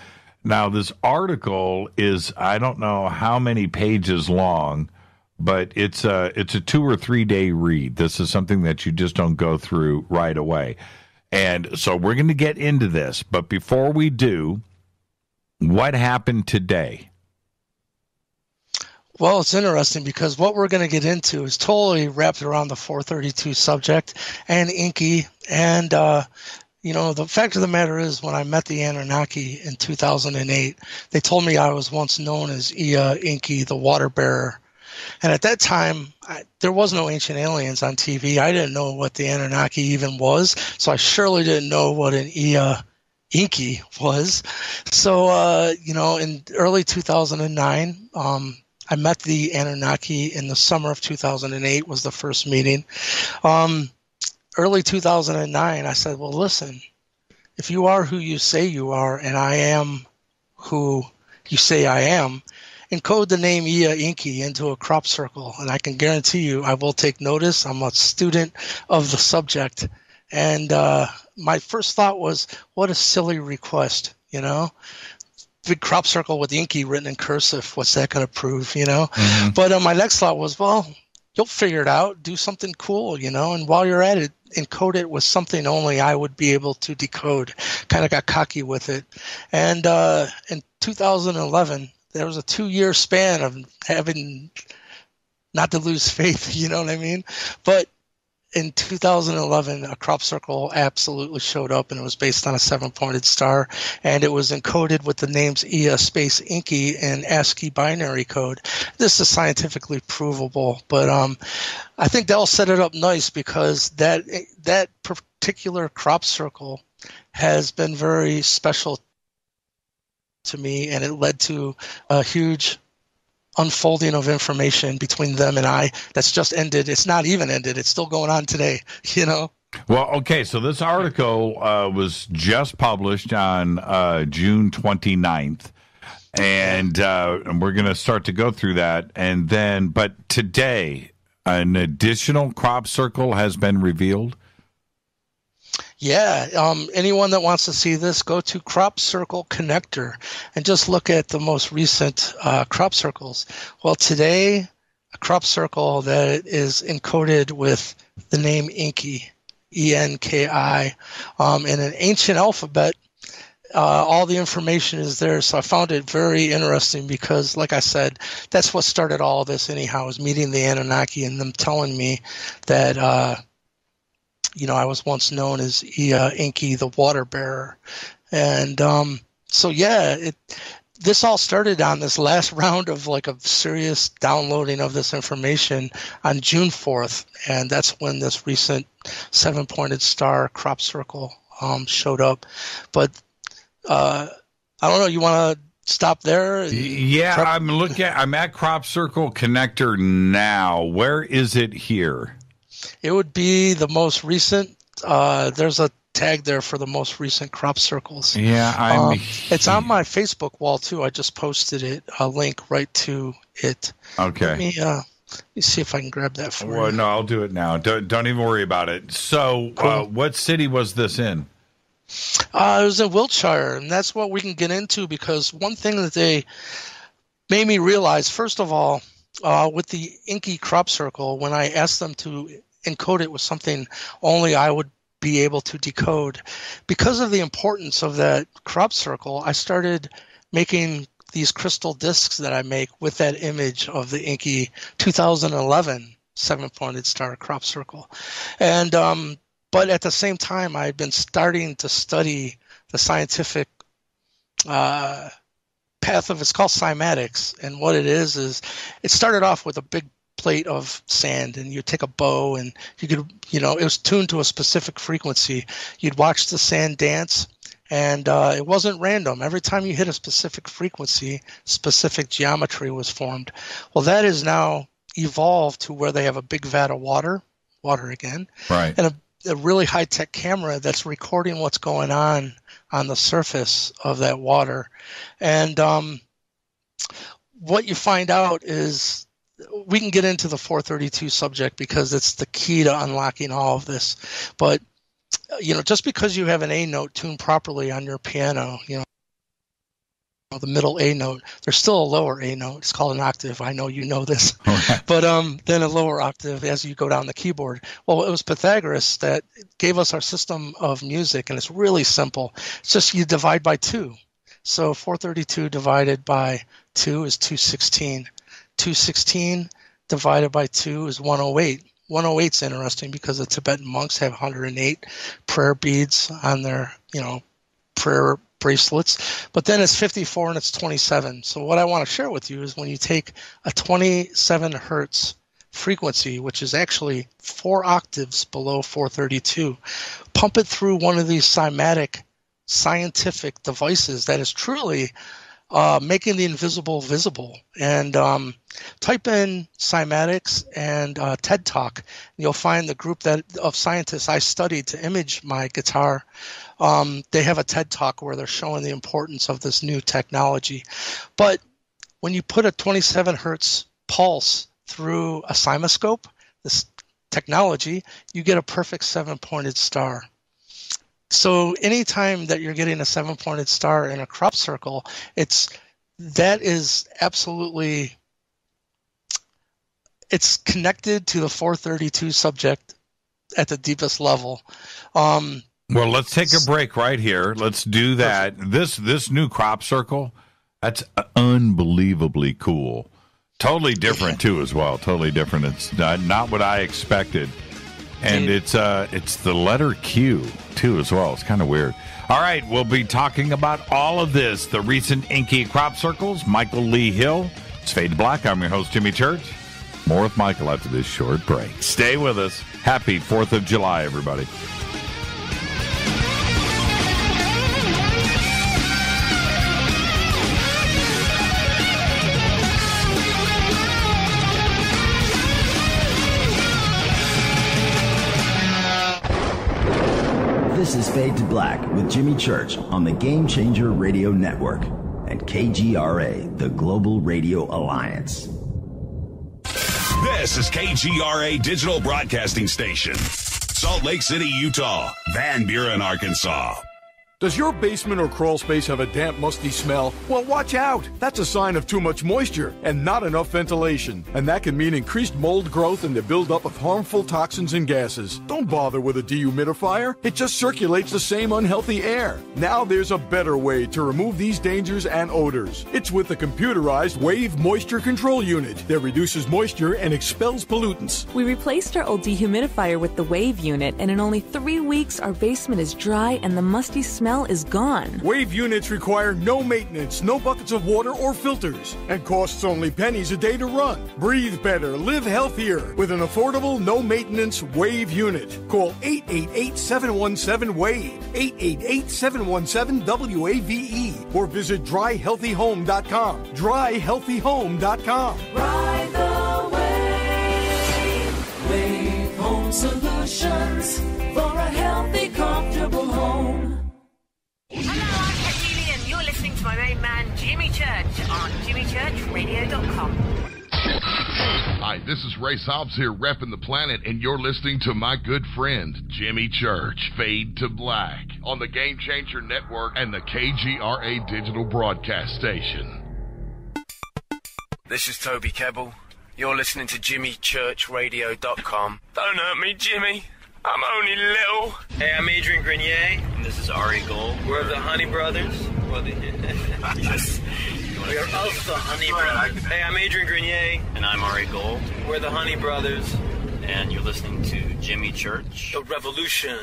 Now, this article is, I don't know how many pages long, but it's a 2 or 3 day read. This is something that you just don't go through right away. And so we're going to get into this. But before we do, what happened today? Well, it's interesting because what we're going to get into is totally wrapped around the 432 subject and Enki. And, the fact of the matter is, when I met the Anunnaki in 2008, they told me I was once known as Enki, the water bearer. And at that time, there was no Ancient Aliens on TV. I didn't know what the Anunnaki even was, so I surely didn't know what an Enki was. So, in early 2009, I met the Anunnaki in the summer of 2008 was the first meeting. Early 2009, I said, well, listen, if you are who you say you are, and I am who you say I am, encode the name Enki into a crop circle, and I can guarantee you I will take notice. I'm a student of the subject. And my first thought was, what a silly request, Big crop circle with Enki written in cursive. What's that going to prove, Mm-hmm. But my next thought was, well, you'll figure it out. Do something cool, and while you're at it, encode it with something only I would be able to decode. Kind of got cocky with it. And in 2011, there was a 2-year span of having not to lose faith, you know what I mean? But in 2011, a crop circle absolutely showed up, and it was based on a 7-pointed star, and it was encoded with the names Ea space Enki in ASCII binary code. This is scientifically provable, but I think they'll set it up nice, because that particular crop circle has been very special to me, and it led to a huge unfolding of information between them and I that's just ended. It's not even ended. It's still going on today, you know? Well, okay, so this article was just published on June 29th, and we're going to start to go through that. And then, but today, an additional crop circle has been revealed. Yeah, anyone that wants to see this, go to Crop Circle Connector and just look at the most recent crop circles. Well, today, a crop circle that is encoded with the name Enki, E-N-K-I, in an ancient alphabet. All the information is there, so I found it very interesting because, like I said, that's what started all of this anyhow, is meeting the Anunnaki and them telling me that, I was once known as Enki, the water bearer. And this all started on this last round of like a serious downloading of this information on June 4th, and that's when this recent 7-pointed star crop circle showed up. But I don't know, you want to stop there? Yeah, I'm at Crop Circle Connector now. Where is it here? It would be the most recent. There's a tag there for the most recent crop circles. Yeah, it's on my Facebook wall too. I just posted it, a link right to it. Okay. Let me see if I can grab that for you. Well, no, I'll do it now. Don't even worry about it. So, cool. What city was this in? It was in Wiltshire, and that's what we can get into, because one thing that they made me realize, first of all, with the Enki crop circle, when I asked them to encode it with something only I would be able to decode, because of the importance of that crop circle, I started making these crystal discs that I make with that image of the Enki 2011 7-pointed star crop circle. And but at the same time, I had been starting to study the scientific path of, it's called cymatics, and what it is it started off with a big plate of sand, and you take a bow, and you could, it was tuned to a specific frequency. You'd watch the sand dance, and it wasn't random. Every time you hit a specific frequency, specific geometry was formed. Well, that is now evolved to where they have a big vat of water again, right, and a really high-tech camera that's recording what's going on the surface of that water. And what you find out is, we can get into the 432 subject because it's the key to unlocking all of this. But, just because you have an A note tuned properly on your piano, the middle A note, there's still a lower A note. It's called an octave. I know you know this. Okay. But then a lower octave as you go down the keyboard. Well, it was Pythagoras that gave us our system of music, and it's really simple. It's just you divide by 2. So 432 divided by 2 is 216. 216 divided by 2 is 108. 108 is interesting because the Tibetan monks have 108 prayer beads on their, prayer bracelets. But then it's 54 and it's 27. So what I want to share with you is when you take a 27 hertz frequency, which is actually 4 octaves below 432, pump it through one of these cymatic scientific devices that is truly making the invisible visible. And type in cymatics and TED Talk. You'll find the group of scientists I studied to image my guitar. They have a TED Talk where they're showing the importance of this new technology. But when you put a 27 hertz pulse through a cymoscope, this technology, you get a perfect 7-pointed star. So anytime that you're getting a 7-pointed star in a crop circle, that is absolutely, it's connected to the 432 subject at the deepest level. Well, let's take a break right here. Let's do that. This new crop circle, that's unbelievably cool. Totally different too, as well. Totally different. It's not what I expected. And it's the letter Q, too, as well. It's kind of weird. All right, we'll be talking about all of this, the recent Enki crop circles, Michael Lee Hill. It's Fade to Black. I'm your host, Jimmy Church. More with Michael after this short break. Stay with us. Happy 4th of July, everybody. This is Fade to Black with Jimmy Church on the Game Changer Radio Network and KGRA, the Global Radio Alliance. This is KGRA Digital Broadcasting Station, Salt Lake City, Utah, Van Buren, Arkansas. Does your basement or crawl space have a damp, musty smell? Well, watch out. That's a sign of too much moisture and not enough ventilation. And that can mean increased mold growth and the buildup of harmful toxins and gases. Don't bother with a dehumidifier. It just circulates the same unhealthy air. Now there's a better way to remove these dangers and odors. It's with the computerized Wave Moisture Control Unit that reduces moisture and expels pollutants. We replaced our old dehumidifier with the Wave unit, and in only 3 weeks, our basement is dry and the musty smell is gone. Wave units require no maintenance, no buckets of water or filters, and costs only pennies a day to run. Breathe better, live healthier with an affordable, no-maintenance Wave unit. Call 888-717-WAVE, 888-717-WAVE, or visit dryhealthyhome.com. Dryhealthyhome.com. Ride the wave. Wave Home Solutions for a healthy, comfortable home. Hello, I'm Katie, and you're listening to my main man, Jimmy Church, on jimmychurchradio.com. Hi, this is Ray Hobbs here, repping the planet, and you're listening to my good friend, Jimmy Church, Fade to Black, on the Game Changer Network and the KGRA Digital Broadcast Station. This is Toby Kebbell. You're listening to jimmychurchradio.com. Don't hurt me, Jimmy. I'm only little. Hey, I'm Adrian Grenier. And this is Ari Gold. We're the Honey Brothers. Yes. We are of the Honey Brothers. Hey, I'm Adrian Grenier. And I'm Ari Gold. We're the Honey Brothers. And you're listening to Jimmy Church. The Revolution.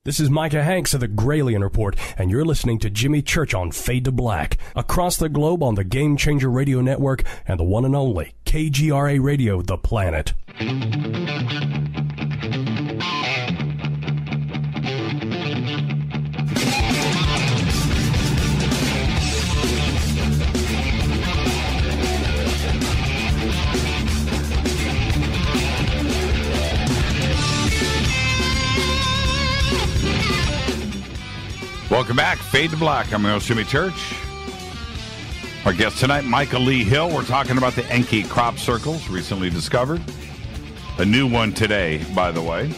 This is Micah Hanks of the Gralien Report, and you're listening to Jimmy Church on Fade to Black, across the globe on the Game Changer Radio Network and the one and only KGRA Radio, The Planet. Welcome back, Fade to Black. I'm your host, Jimmy Church. Our guest tonight, Michael Lee Hill. We're talking about the Enki crop circles, recently discovered. A new one today, by the way.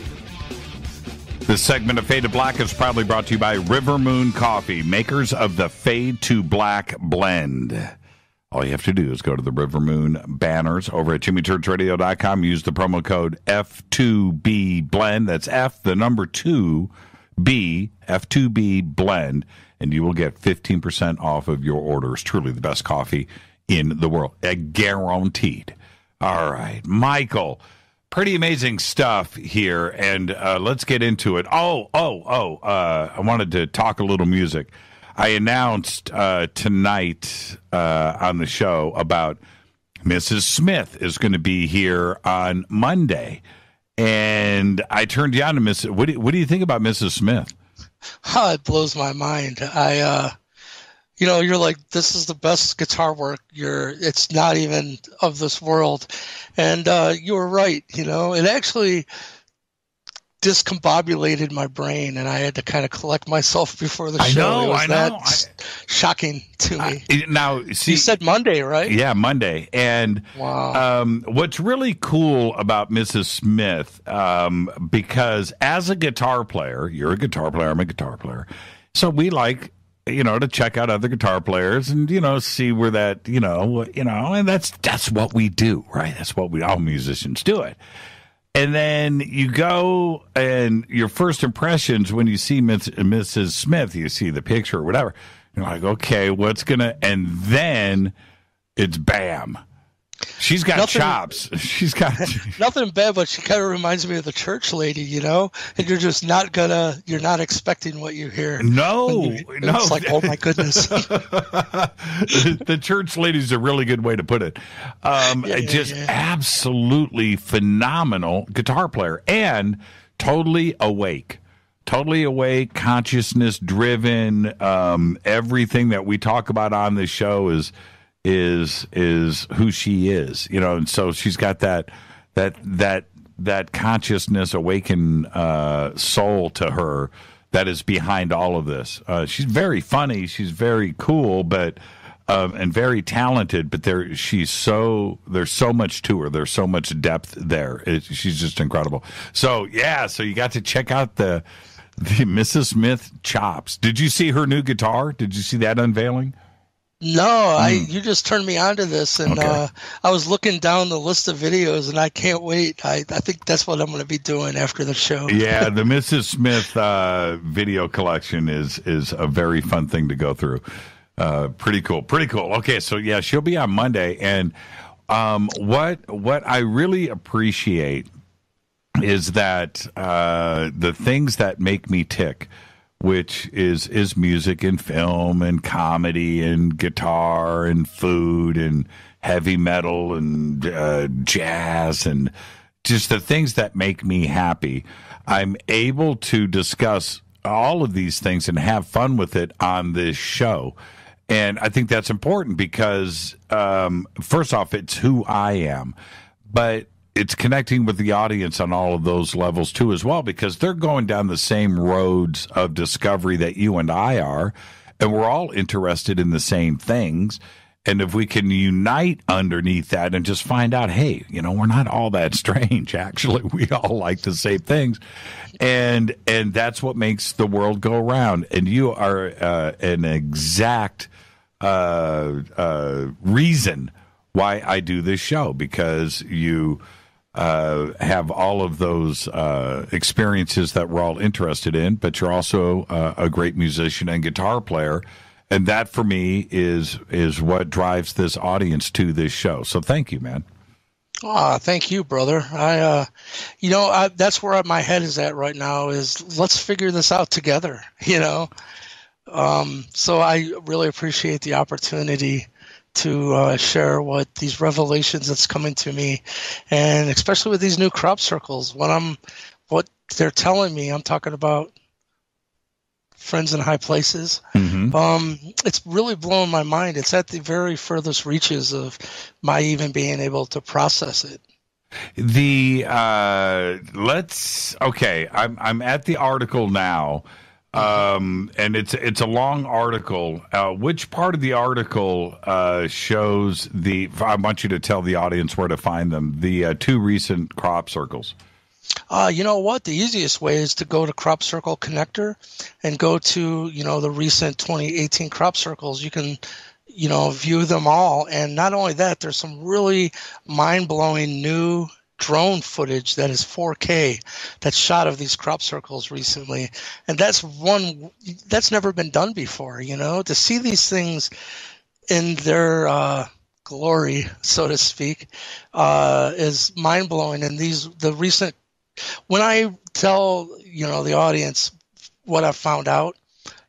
This segment of Fade to Black is proudly brought to you by River Moon Coffee, makers of the Fade to Black blend. All you have to do is go to the River Moon banners over at jimmychurchradio.com. Use the promo code F2B blend. That's F, the number 2, B, F2B blend, and you will get 15% off of your orders. Truly the best coffee in the world. Guaranteed. All right, Michael, pretty amazing stuff here, and let's get into it. I wanted to talk a little music. I announced tonight on the show about Mrs. Smith is going to be here on Monday. And I turned you on to Mrs. What do you think about Mrs. Smith? Oh, it blows my mind. You're like, this is the best guitar work. It's not even of this world. And you were right. It actually discombobulated my brain, and I had to kind of collect myself before the show. I know. Shocking to me. Now, see, you said Monday, right? Yeah, Monday. And wow. What's really cool about Mrs. Smith, because as a guitar player, you're a guitar player, I'm a guitar player, so we like, to check out other guitar players and, see where that, and that's what we do, right? That's what all musicians do it. And then you go, and your first impressions when you see Mrs. Smith, you see the picture or whatever, you're like, okay, and then it's bam. She's got chops. She's got nothing bad, but she kind of reminds me of the church lady, and you're just you're not expecting what you hear. No. It's like, oh my goodness. The church lady's a really good way to put it. Absolutely phenomenal guitar player and totally awake, consciousness driven. Everything that we talk about on this show is who she is, and so she's got that consciousness, awakened soul to her that is behind all of this. She's very funny. She's very cool, but and very talented. But there's so much to her. There's so much depth there. She's just incredible. So yeah, so you got to check out the Mrs. Smith chops. Did you see her new guitar? Did you see that unveiling? No, you just turned me on to this, and I was looking down the list of videos, and I can't wait. I think that's what I'm going to be doing after the show. Yeah, the Mrs. Smith video collection is a very fun thing to go through. Pretty cool. Okay, so yeah, she'll be on Monday, and what I really appreciate is that the things that make me tick, which is music and film and comedy and guitar and food and heavy metal and jazz and just the things that make me happy. I'm able to discuss all of these things and have fun with it on this show. And I think that's important because, first off, it's who I am. But it's connecting with the audience on all of those levels too as well, because they're going down the same roads of discovery that you and I are, and we're all interested in the same things. And if we can unite underneath that and just find out, hey, we're not all that strange. Actually, we all like the same things. And that's what makes the world go around. And you are an exact reason why I do this show, because you have all of those experiences that we're all interested in, but you're also a great musician and guitar player. And that, for me, is what drives this audience to this show. So thank you, man. Thank you, brother. That's where my head is at right now, is let's figure this out together, So I really appreciate the opportunity to share what these revelations that's coming to me, and especially with these new crop circles. What they're telling me, I'm talking about friends in high places. Mm-hmm. It's really blowing my mind. It's at the very furthest reaches of my even being able to process it. I'm at the article now. And it's a long article. Which part of the article shows I want you to tell the audience where to find them, the two recent crop circles. You know what? The easiest way is to go to Crop Circle Connector and go to, the recent 2018 crop circles. You can, view them all. And not only that, there's some really mind-blowing new drone footage that is 4K that's shot of these crop circles recently. And that's one that's never been done before, to see these things in their glory, so to speak, is mind-blowing. And when I tell, the audience what I've found out,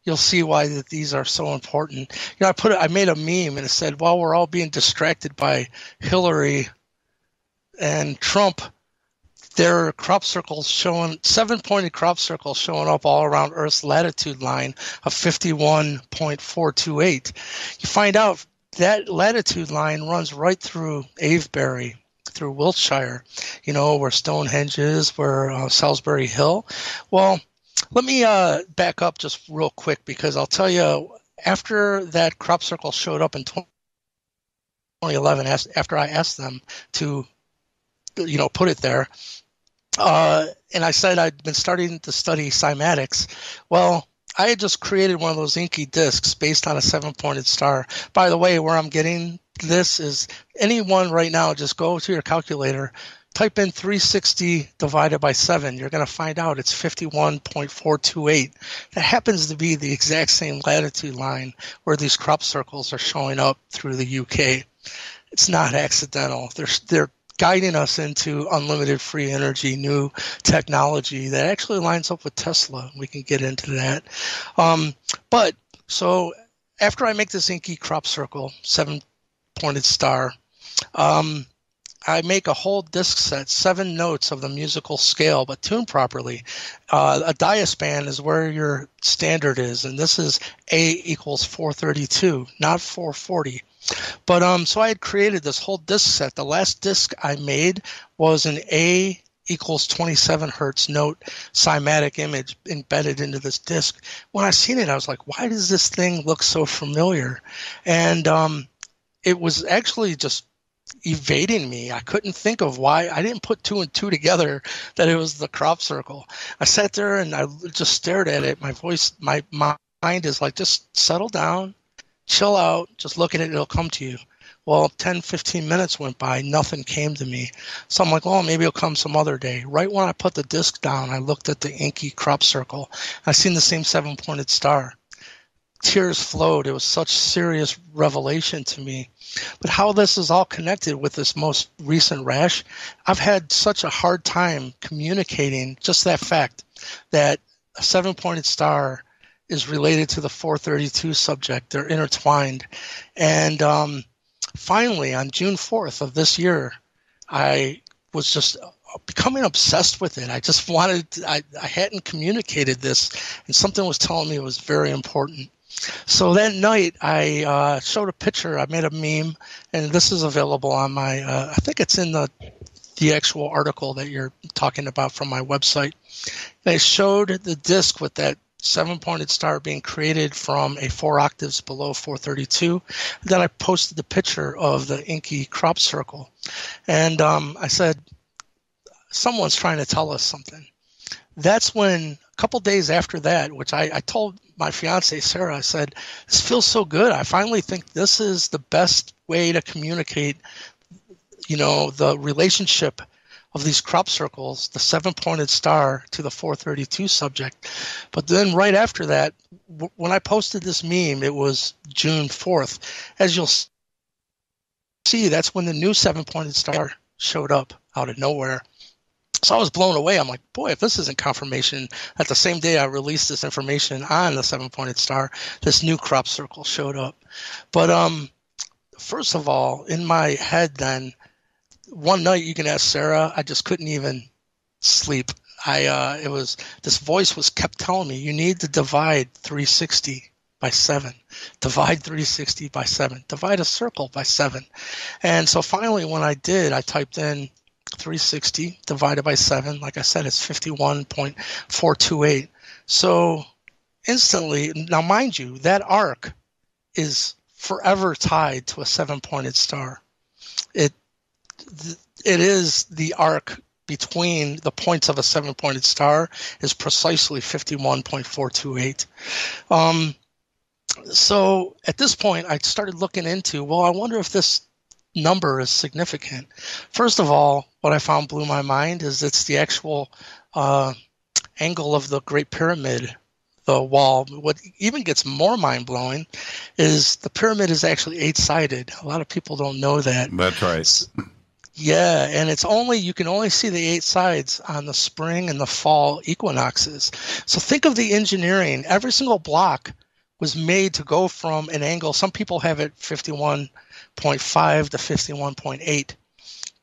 you'll see why that these are so important. I made a meme and it said, while we're all being distracted by Hillary and Trump, there are crop circles showing 7-pointed crop circles showing up all around Earth's latitude line of 51.428. You find out that latitude line runs right through Avebury, through Wiltshire, where Stonehenge is, where Salisbury Hill. Well, let me back up just real quick, because I'll tell you, after that crop circle showed up in 2011, after I asked them to put it there. And I said I'd been starting to study cymatics. Well, I had just created one of those Enki discs based on a 7-pointed star. By the way, where I'm getting this is anyone right now, just go to your calculator, type in 360 divided by 7. You're going to find out it's 51.428. That happens to be the exact same latitude line where these crop circles are showing up through the UK. It's not accidental. They're guiding us into unlimited free energy, new technology that actually lines up with Tesla. We can get into that. So after I make this Enki crop circle, 7-pointed star, I make a whole disc set, 7 notes of the musical scale, but tuned properly. A diaspan is where your standard is, and this is A equals 432, not 440. But so I had created this whole disc set. The last disc I made was an A equals 27 hertz note cymatic image embedded into this disc. When I seen it, I was like, why does this thing look so familiar? And it was actually just evading me. I couldn't think of why. I didn't put 2 and 2 together that it was the crop circle. I sat there and I just stared at it. My mind is like, just settle down, chill out, just look at it, it'll come to you. Well, 10, 15 minutes went by, nothing came to me. So I'm like, maybe it'll come some other day. Right when I put the disc down, I looked at the Enki crop circle. I seen the same 7-pointed star. Tears flowed. It was such serious revelation to me. But how this is all connected with this most recent rash, I've had such a hard time communicating just that fact that a 7-pointed star is related to the 432 subject. They're intertwined. And finally, on June 4th of this year, I was just becoming obsessed with it. I just wanted, I hadn't communicated this, and something was telling me it was very important. So that night, I showed a picture. I made a meme, and this is available on my, I think it's in the actual article that you're talking about from my website. And I showed the disc with that 7-pointed star being created from a 4 octaves below 432. Then I posted the picture of the Enki crop circle. And I said, someone's trying to tell us something. That's when, a couple days after that, which I told my fiance, Sarah, I said, this feels so good. I finally think this is the best way to communicate, the relationship of these crop circles, the 7-pointed star to the 432 subject. But then right after that, when I posted this meme, it was June 4th. As you'll see, that's when the new 7-pointed star showed up out of nowhere. So I was blown away. I'm like, boy, if this isn't confirmation, that the same day I released this information on the 7-pointed star, this new crop circle showed up. But first of all, in my head then, one night, you can ask Sarah, I just couldn't even sleep. This voice kept telling me, you need to divide 360 by 7. Divide 360 by 7. Divide a circle by 7. And so finally, when I did, I typed in 360 divided by 7. Like I said, it's 51.428. So instantly, now mind you, that arc is forever tied to a 7-pointed star. It is the arc between the points of a 7-pointed star is precisely 51.428. So at this point, I started looking into, I wonder if this number is significant. First of all, what I found blew my mind is it's the actual angle of the Great Pyramid, the wall. What even gets more mind-blowing is the pyramid is actually 8-sided. A lot of people don't know that. That's right. Yeah, and you can only see the 8 sides on the spring and the fall equinoxes. So think of the engineering. Every single block was made to go from an angle. Some people have it 51.5 to 51.8.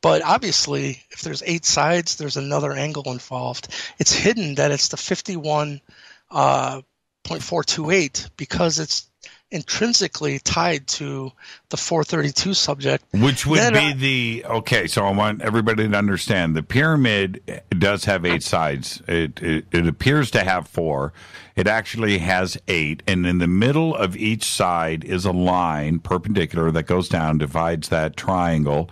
But obviously, if there's 8 sides, there's another angle involved. It's hidden that it's the 51.428 because it's intrinsically tied to the 432 subject. Which would be so I want everybody to understand, the pyramid does have 8 sides. It appears to have 4. It actually has 8, and in the middle of each side is a line perpendicular that goes down, divides that triangle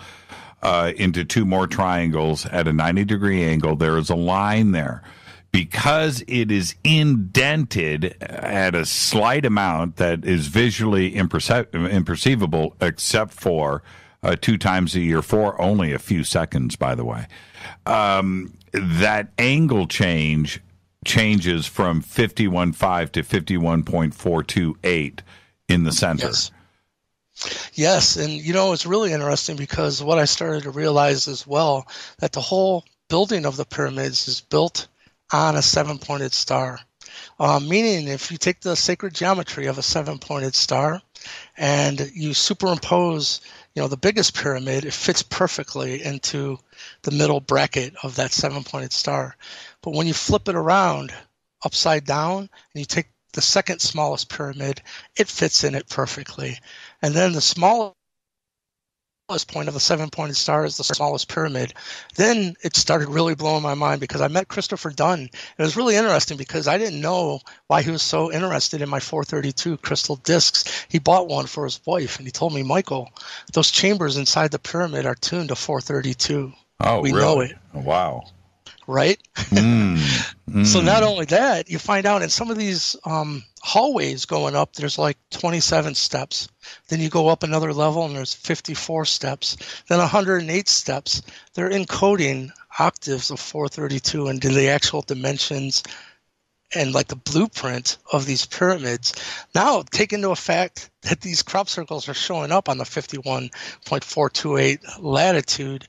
into 2 more triangles at a 90-degree angle. There is a line there. Because it is indented at a slight amount that is visually imperceivable, except for 2 times a year for only a few seconds, by the way, that angle changes from 51.5 to 51.428 in the center. Yes, and it's really interesting because what I started to realize as well, that the whole building of the pyramids is built on a 7-pointed star, meaning if you take the sacred geometry of a 7-pointed star and you superimpose, the biggest pyramid, it fits perfectly into the middle bracket of that 7-pointed star. But when you flip it around upside down and you take the second smallest pyramid, it fits in it perfectly. And then the smallest point of the 7-pointed star is the smallest pyramid. Then it started really blowing my mind because I met Christopher Dunn. It was really interesting because I didn't know why he was so interested in my 432 crystal discs. He bought one for his wife, and he told me, Michael, those chambers inside the pyramid are tuned to 432. Oh, we really? know it. Wow. Right? So not only that, you find out in some of these hallways going up, there's like 27 steps. Then you go up another level and there's 54 steps. Then 108 steps. They're encoding octaves of 432 into the actual dimensions and like the blueprint of these pyramids. Now, take into effect that these crop circles are showing up on the 51.428 latitude.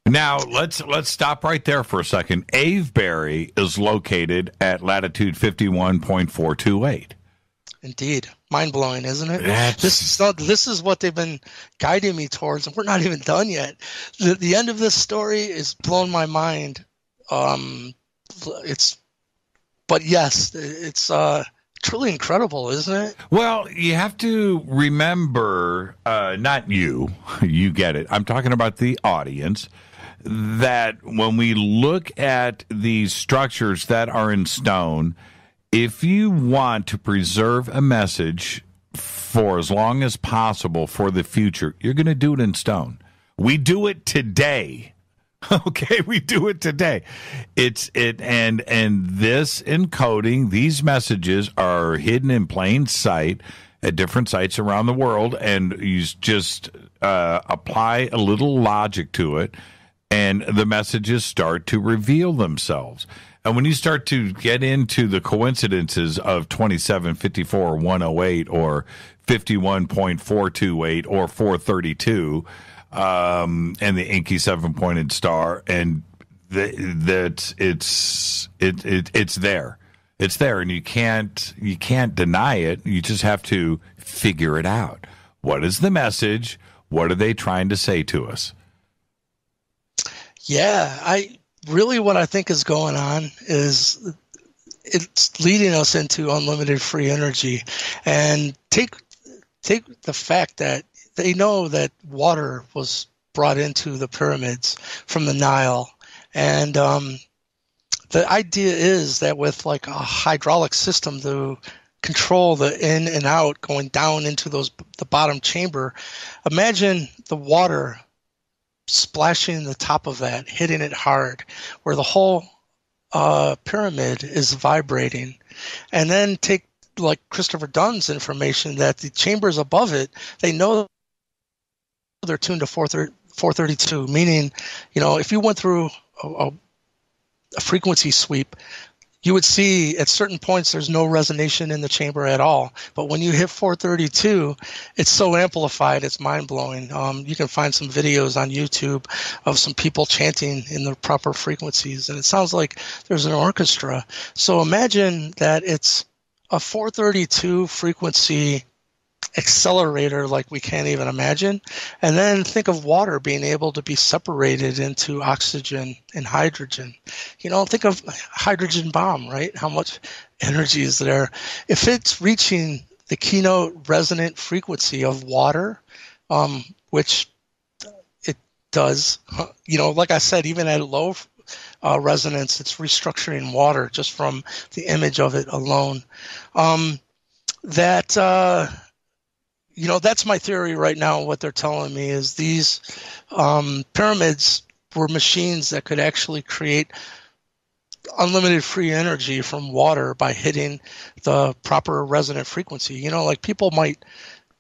Now, let's stop right there for a second. Avebury is located at latitude 51.428. Indeed. Mind-blowing, isn't it? This is what they've been guiding me towards, and we're not even done yet. The end of this story is blown my mind. It's truly incredible, isn't it? Well, you have to remember, not you get it. I'm talking about the audience, that when we look at these structures that are in stone, if you want to preserve a message for as long as possible for the future, you're going to do it in stone. We do it today. Okay, we do it today. And this encoding, these messages are hidden in plain sight at different sites around the world, and you just apply a little logic to it, and the messages start to reveal themselves. And when you start to get into the coincidences of 2754, 108, or 51.428, or 432, and the Enki 7-pointed star, and it's there. It's there, and you can't deny it. You just have to figure it out. What is the message? What are they trying to say to us? Yeah, what I think is going on is it's leading us into unlimited free energy. And take the fact that they know that water was brought into the pyramids from the Nile. And the idea is that with like a hydraulic system to control the in and out going down into the bottom chamber, imagine the water splashing the top of that, hitting it hard, where the whole pyramid is vibrating. And then take like Christopher Dunn's information that the chambers above it, they know they're tuned to 432, meaning, if you went through a frequency sweep, you would see at certain points there's no resonation in the chamber at all. But when you hit 432, it's so amplified, it's mind-blowing. You can find some videos on YouTube of some people chanting in the proper frequencies, and it sounds like there's an orchestra. So imagine that it's a 432 frequency accelerator like we can't even imagine. And then think of water being able to be separated into oxygen and hydrogen. Think of hydrogen bomb, right? How much energy is there? If it's reaching the keynote resonant frequency of water, which it does, like I said, even at low resonance, it's restructuring water just from the image of it alone. That's my theory right now. What they're telling me is these pyramids were machines that could actually create unlimited free energy from water by hitting the proper resonant frequency.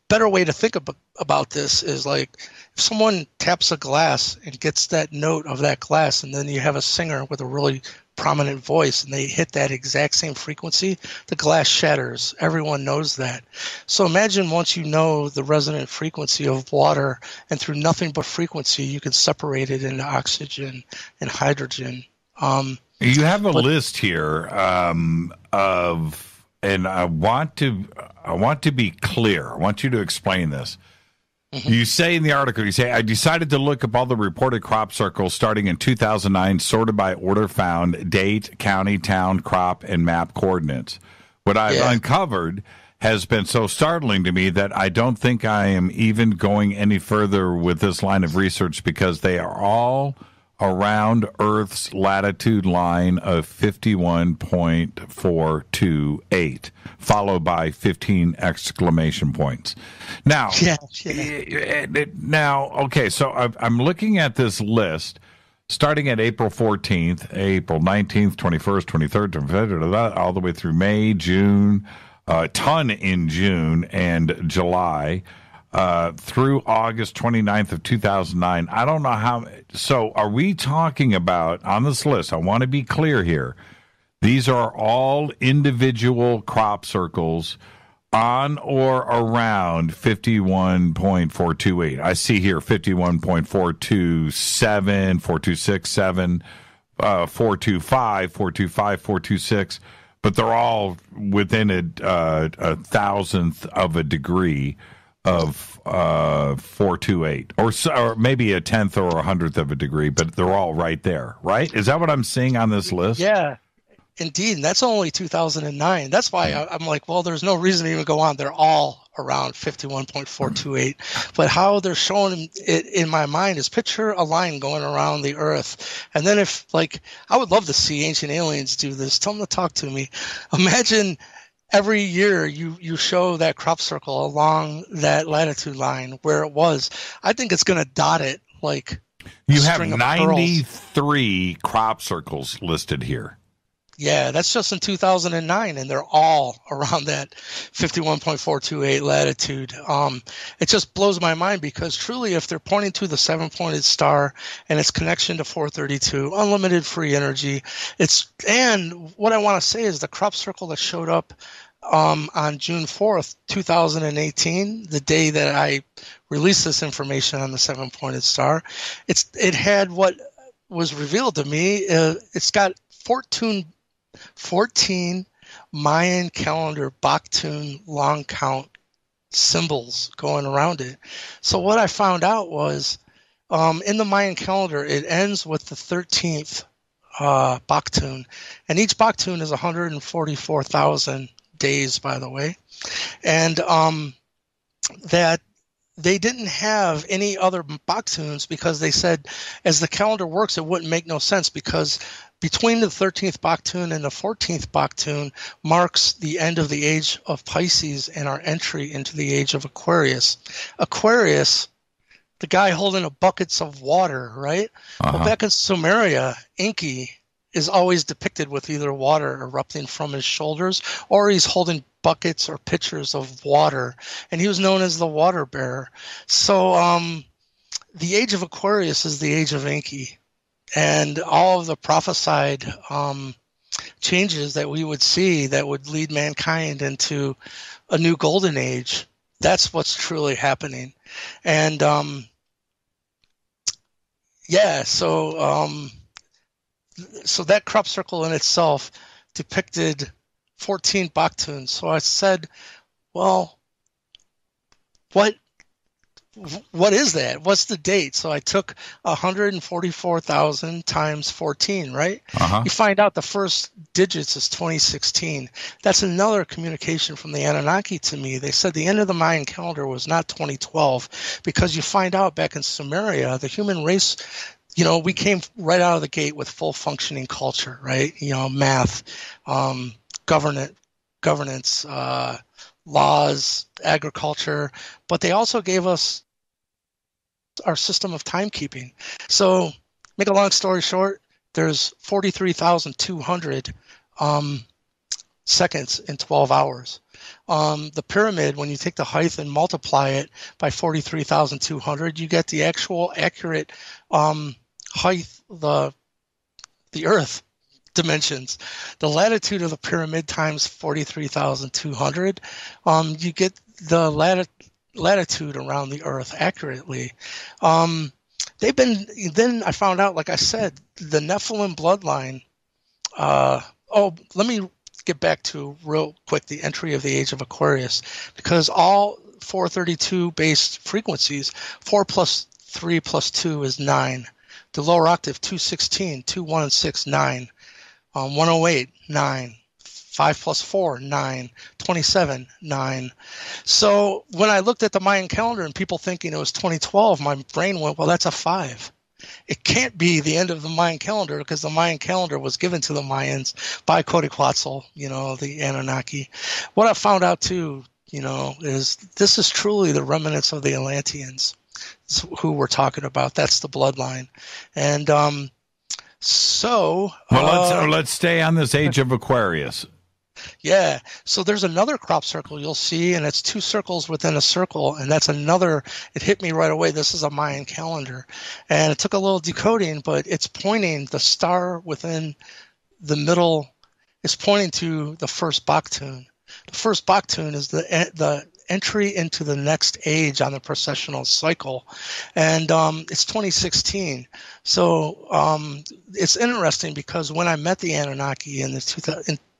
Better way to think about this is like if someone taps a glass and gets that note of that glass, and then you have a singer with a really prominent voice and they hit that exact same frequency, the glass shatters. Everyone knows that. So imagine once you know the resonant frequency of water, and through nothing but frequency, you can separate it into oxygen and hydrogen. You have a list here of, and I want to be clear. I want you to explain this. You say in the article, I decided to look up all the reported crop circles starting in 2009, sorted by order found, date, county, town, crop, and map coordinates. What I've uncovered has been so startling to me that I don't think I am even going any further with this line of research, because they are all around Earth's latitude line of 51.428, followed by 15 exclamation points. Now, okay, so I'm looking at this list starting at April 14th, April 19th, 21st, 23rd, 25th, all the way through May, June, a ton in June and July, through August 29th of 2009. I don't know how. So are we talking about, on this list, I want to be clear here, these are all individual crop circles on or around 51.428. I see here 51.427, 4267, 425, 425, 426, but they're all within a thousandth of a degree of 428, or maybe a tenth or a hundredth of a degree, but they're all right there, right? Is that what I'm seeing on this list? Yeah, indeed. And that's only 2009. That's why I'm like, well, there's no reason to even go on. They're all around 51.428. But how they're showing it in my mind is, picture a line going around the Earth. And then if, like, I would love to see ancient aliens do this. Tell them to talk to me. Imagine every year you show that crop circle along that latitude line where it was. I think it's going to dot it like you have 93 crop circles listed here. Yeah, that's just in 2009, and they're all around that 51.428 latitude. It just blows my mind, because truly, if they're pointing to the seven-pointed star and its connection to 432, unlimited free energy, and what I want to say is the crop circle that showed up on June 4th, 2018, the day that I released this information on the seven-pointed star, it had what was revealed to me. It's got 14 Mayan calendar Baktun long count symbols going around it. So what I found out was, in the Mayan calendar, it ends with the 13th Baktun, and each Baktun is 144,000 days, by the way, and that they didn't have any other Baktuns, because they said, as the calendar works, it wouldn't make no sense, because between the 13th Baktun and the 14th Baktun marks the end of the age of Pisces and our entry into the age of Aquarius. Aquarius, the guy holding buckets of water, right? Well, back in Sumeria, Enki is always depicted with either water erupting from his shoulders, or he's holding buckets or pitchers of water, and he was known as the water bearer. So the age of Aquarius is the age of Enki. And all of the prophesied changes that we would see that would lead mankind into a new golden age, that's what's truly happening. And so that crop circle in itself depicted 14 Baktuns. So I said, well, what is that? What's the date? So I took 144,000 times 14, right? You find out the first digits is 2016. That's another communication from the Anunnaki to me. They said the end of the Mayan calendar was not 2012, because you find out back in Sumeria, the human race, we came right out of the gate with full functioning culture, right? Math, governance, laws, agriculture, but they also gave us our system of timekeeping. So, make a long story short, there's 43,200 seconds in 12 hours. The pyramid, when you take the height and multiply it by 43,200, you get the actual accurate height, the Earth dimensions. The latitude of the pyramid times 43,200, you get the latitude around the Earth accurately. Then I found out, like I said, the Nephilim bloodline. Let me get back to real quick the entry of the age of Aquarius, because all 432 based frequencies, 4 plus 3 plus 2 is 9. The lower octave, 216, 2, 1, and 6, 9. 108, 9. 5 plus 4, 9. 27, 9. So when I looked at the Mayan calendar and people thinking it was 2012, my brain went, well, that's a 5. It can't be the end of the Mayan calendar because the Mayan calendar was given to the Mayans by Quetzalcoatl, the Anunnaki. What I found out too, is this is truly the remnants of the Atlanteans who we're talking about. That's the bloodline. And let's stay on this age of Aquarius. Yeah. So there's another crop circle you'll see, and it's 2 circles within a circle, and that's another. It hit me right away. This is a Mayan calendar, and it took a little decoding, but it's pointing the star within the middle is pointing to the first Baktun. The first Baktun is the entry into the next age on the precessional cycle, and it's 2016. So it's interesting because when I met the Anunnaki in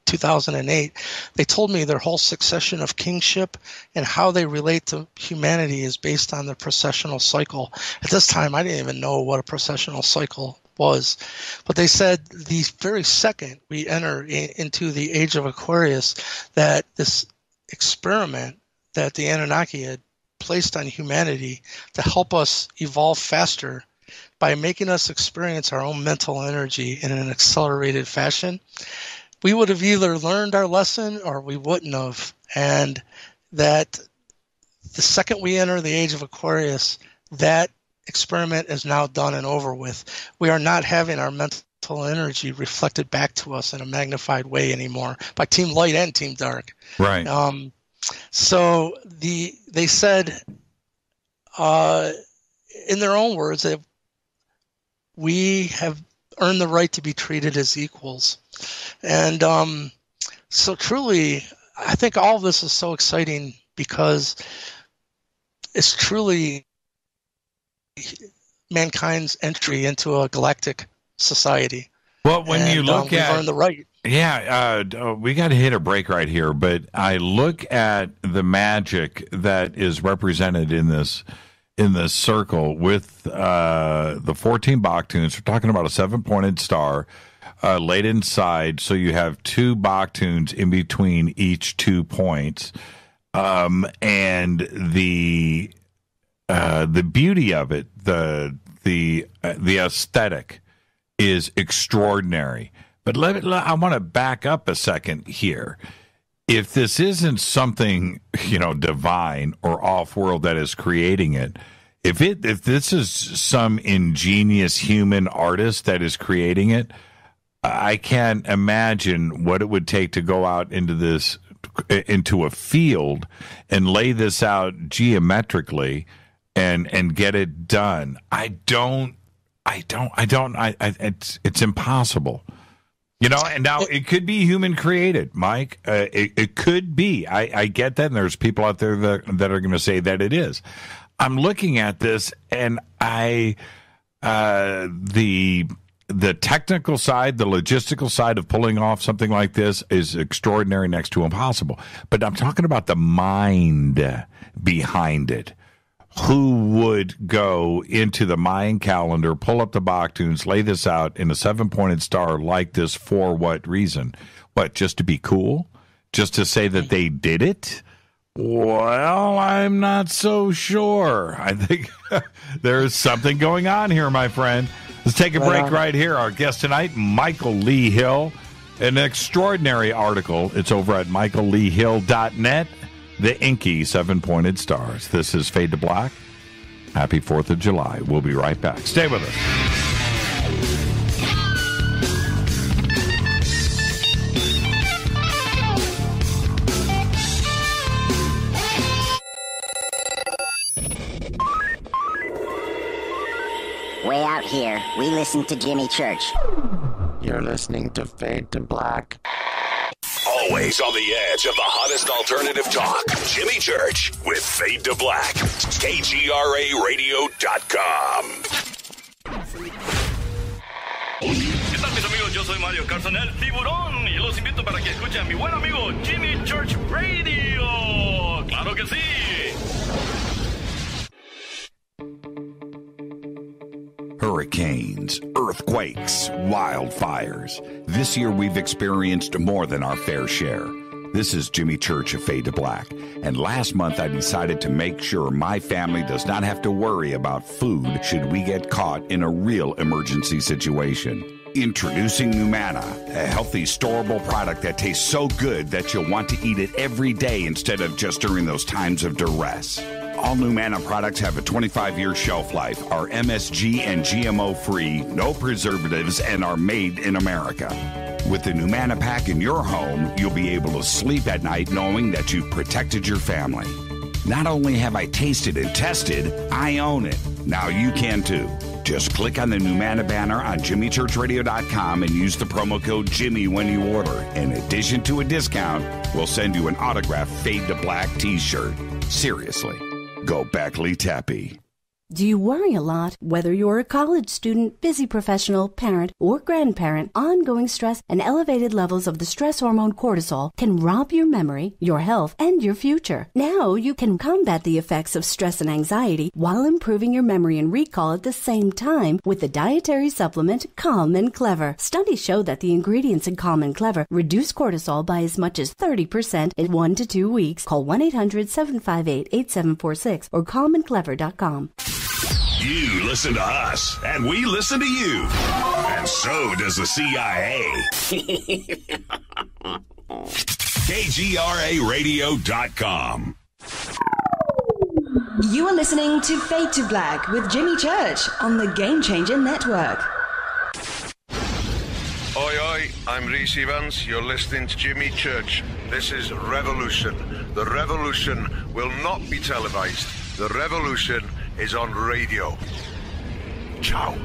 2008, they told me their whole succession of kingship and how they relate to humanity is based on the precessional cycle. At this time, I didn't even know what a precessional cycle was, but they said the very second we enter into the age of Aquarius, that this experiment that the Anunnaki had placed on humanity to help us evolve faster by making us experience our own mental energy in an accelerated fashion, we would have either learned our lesson or we wouldn't have. And that the second we enter the age of Aquarius, that experiment is now done and over with. We are not having our mental energy reflected back to us in a magnified way anymore by Team Light and Team Dark. Right. So they said, in their own words, that we have earned the right to be treated as equals. And so truly, I think all of this is so exciting because it's truly mankind's entry into a galactic society. Well, when you look we've at earned the right. Yeah, we got to hit a break right here, but I look at the magic that is represented in this circle with the 14 Baktuns. We're talking about a 7-pointed star laid inside, so you have 2 Baktuns in between each 2 points, and the beauty of it, the aesthetic is extraordinary. But I want to back up a second here. If this isn't something, divine or off-world that is creating it, if this is some ingenious human artist that is creating it, I can't imagine what it would take to go out into a field and lay this out geometrically and get it done. It's impossible. And now it could be human created, Mike. It could be. I get that, and there's people out there that are going to say that it is. I'm looking at this, and the technical side, the logistical side of pulling off something like this is extraordinary, next to impossible. But I'm talking about the mind behind it. Who would go into the Mayan calendar, pull up the Baktuns, lay this out in a 7-pointed star like this for what reason? What, just to be cool? Just to say that they did it? Well, I'm not so sure. I think there's something going on here, my friend. Let's take a break right here. Our guest tonight, Michael Lee Hill. An extraordinary article. It's over at michaelleehill.net. The Enki 7-pointed stars. This is Fade to Black. Happy 4th of July. We'll be right back. Stay with us. Way out here, we listen to Jimmy Church. You're listening to Fade to Black. Always on the edge of the hottest alternative talk. Jimmy Church with Fade to Black. KGRARadio.com. ¿Qué tal, mis amigos? Yo soy Mario Carson, el tiburón, y los invito para que escuchen a mi buen amigo Jimmy Church Radio. ¡Claro que sí! Hurricanes, earthquakes, wildfires. This year we've experienced more than our fair share. This is Jimmy Church of Fade to Black, and last month I decided to make sure my family does not have to worry about food should we get caught in a real emergency situation. Introducing Numana, a healthy, storable product that tastes so good that you'll want to eat it every day instead of just during those times of duress. All Numana products have a 25-year shelf life, are MSG and GMO-free, no preservatives, and are made in America. With the Numana pack in your home, you'll be able to sleep at night knowing that you've protected your family. Not only have I tasted and tested, I own it. Now you can too. Just click on the Numana banner on JimmyChurchRadio.com and use the promo code Jimmy when you order. In addition to a discount, we'll send you an autographed Fade to Black t-shirt. Seriously, go Beckley Tappy. Do you worry a lot? Whether you're a college student, busy professional, parent, or grandparent, ongoing stress and elevated levels of the stress hormone cortisol can rob your memory, your health, and your future. Now you can combat the effects of stress and anxiety while improving your memory and recall at the same time with the dietary supplement Calm and Clever. Studies show that the ingredients in Calm and Clever reduce cortisol by as much as 30% in 1 to 2 weeks. Call 1-800-758-8746 or calmandclever.com. You listen to us, and we listen to you. And so does the CIA. KGRARadio.com. You are listening to Fade to Black with Jimmy Church on the Game Changer Network. Oi, oi, I'm Reese Evans. You're listening to Jimmy Church. This is Revolution. The revolution will not be televised. The revolution is on radio. Ciao.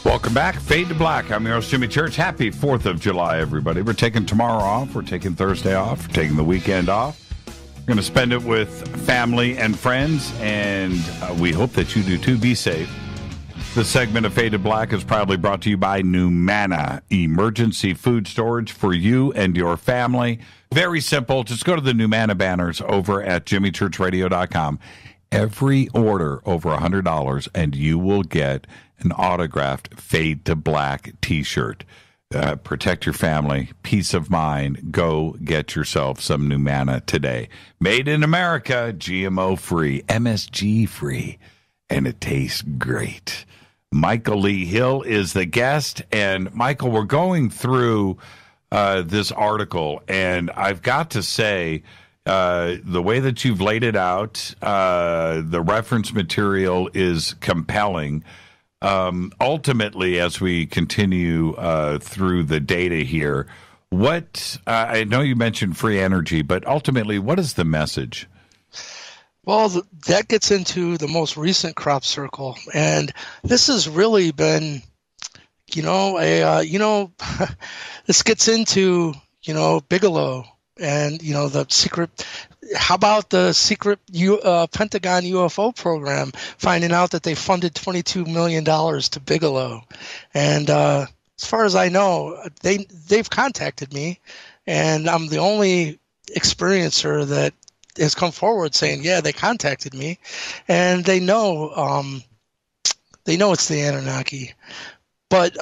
Welcome back. Fade to Black. I'm your host, Jimmy Church. Happy 4th of July, everybody. We're taking tomorrow off. We're taking Thursday off. We're taking the weekend off. We're going to spend it with family and friends, and we hope that you do too. Be safe. This segment of Fade to Black is proudly brought to you by Numana, emergency food storage for you and your family. Very simple. Just go to the Numana banners over at JimmyChurchRadio.com. Every order over $100, and you will get an autographed Fade to Black t-shirt. Protect your family, peace of mind. Go get yourself some Numana today. Made in America, GMO-free, MSG-free, and it tastes great. Michael Lee Hill is the guest, and Michael, we're going through this article, and I've got to say, the way that you've laid it out, the reference material is compelling. Ultimately, as we continue through the data here, what I know you mentioned free energy, but ultimately, what is the message? Well, that gets into the most recent crop circle, and this has really been, this gets into, Bigelow and, the secret. How about the secret Pentagon UFO program, finding out that they funded $22 million to Bigelow? And as far as I know, they've contacted me, and I'm the only experiencer that has come forward saying, yeah, they contacted me, and they know it's the Anunnaki. But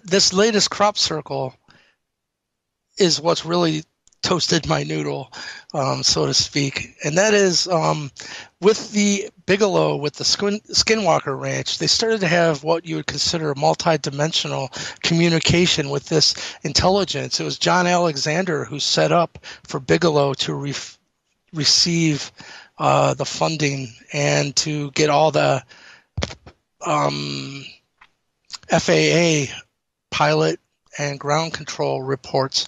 this latest crop circle is what's really toasted my noodle, so to speak. And that is with the Bigelow, with the Skinwalker Ranch, they started to have what you would consider a multi-dimensional communication with this intelligence. It was John Alexander who set up for Bigelow to receive the funding and to get all the FAA pilot and ground control reports.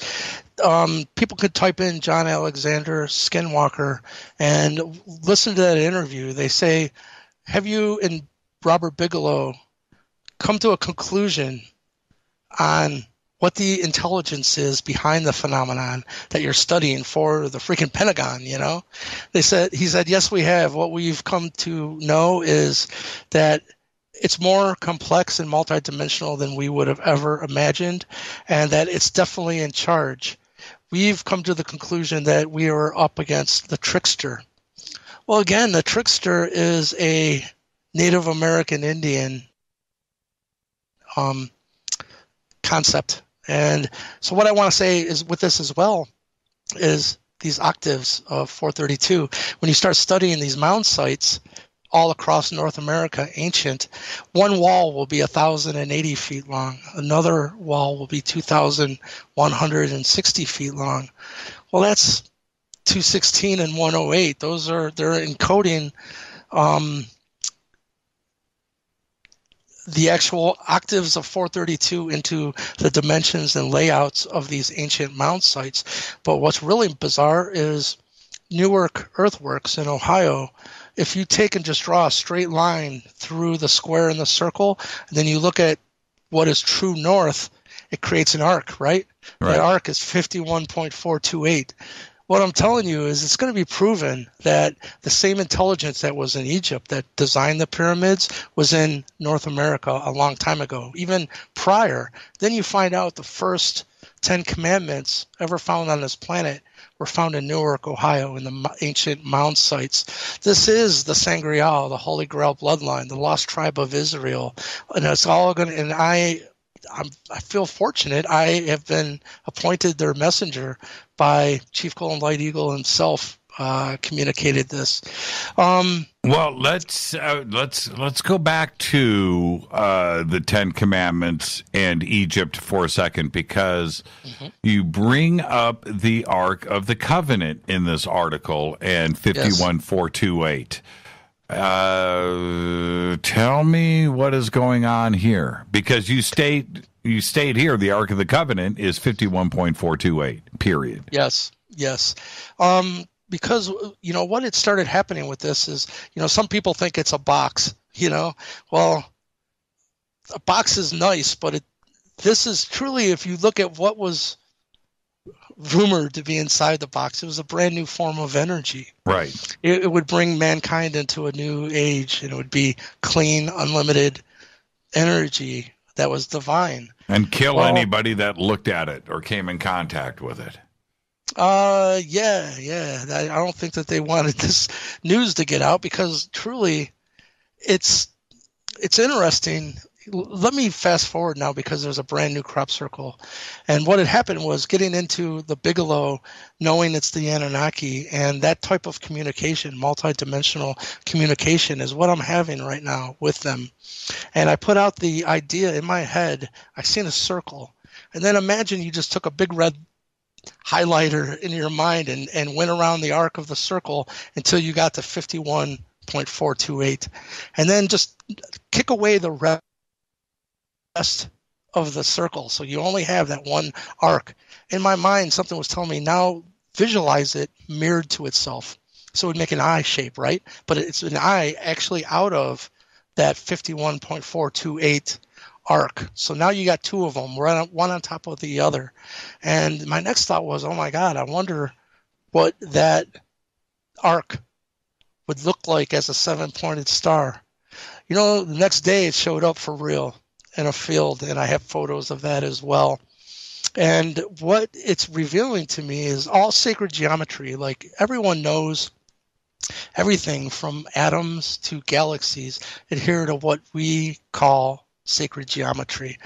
People could type in John Alexander Skinwalker and listen to that interview. They say, have you and Robert Bigelow come to a conclusion on what the intelligence is behind the phenomenon that you're studying for the freaking Pentagon, you know? He said, yes, we have. What we've come to know is that it's more complex and multidimensional than we would have ever imagined, and that it's definitely in charge. We've come to the conclusion that we are up against the trickster. Well, again, the trickster is a Native American Indian concept. And so what I want to say is with this as well is these octaves of 432. When you start studying these mound sites all across North America, ancient, one wall will be 1,080 feet long. Another wall will be 2,160 feet long. Well, that's 216 and 108. They're encoding the actual octaves of 432 into the dimensions and layouts of these ancient mound sites. But what's really bizarre is Newark Earthworks in Ohio. If you take and just draw a straight line through the square and the circle, and then you look at what is true north, it creates an arc, right? That arc is 51.428. What I'm telling you is it's going to be proven that the same intelligence that was in Egypt that designed the pyramids was in North America a long time ago, even prior. Then you find out the first 10 commandments ever found on this planet were found in Newark, Ohio, in the ancient mound sites. This is the Sangreal, the Holy Grail bloodline, the lost tribe of Israel. And it's all going to, and I feel fortunate. I have been appointed their messenger by Chief Golden Light Eagle himself. Communicated this. Well, let's go back to the 10 Commandments and Egypt for a second, because you bring up the Ark of the Covenant in this article and 51428. Tell me what is going on here, because you state here the Ark of the Covenant is 51.428. Period. Yes. Because, you know, what had started happening with this is, you know, some people think it's a box, you know. Well, a box is nice, but this is truly, if you look at what was rumored to be inside the box, it was a brand new form of energy. Right. It would bring mankind into a new age, and it would be clean, unlimited energy that was divine. And kill anybody that looked at it or came in contact with it. Yeah. I don't think that they wanted this news to get out, because truly it's interesting. Let me fast forward now, because there's a brand new crop circle. And what had happened was getting into the Bigelow, knowing it's the Anunnaki, and that type of communication, multidimensional communication, is what I'm having right now with them. And I put out the idea in my head. I seen a circle. And then imagine you just took a big red highlighter in your mind and went around the arc of the circle until you got to 51.428, and then just kick away the rest of the circle, so you only have that one arc. In my mind, something was telling me, now visualize it mirrored to itself, so it would make an eye shape, right? But it's an eye actually out of that 51.428 arc. So now you got two of them, one on top of the other. And my next thought was, oh my God, I wonder what that arc would look like as a 7-pointed star. You know, the next day it showed up for real in a field, and I have photos of that as well. And what it's revealing to me is all sacred geometry. Like, everyone knows everything from atoms to galaxies adhere to what we call sacred geometry.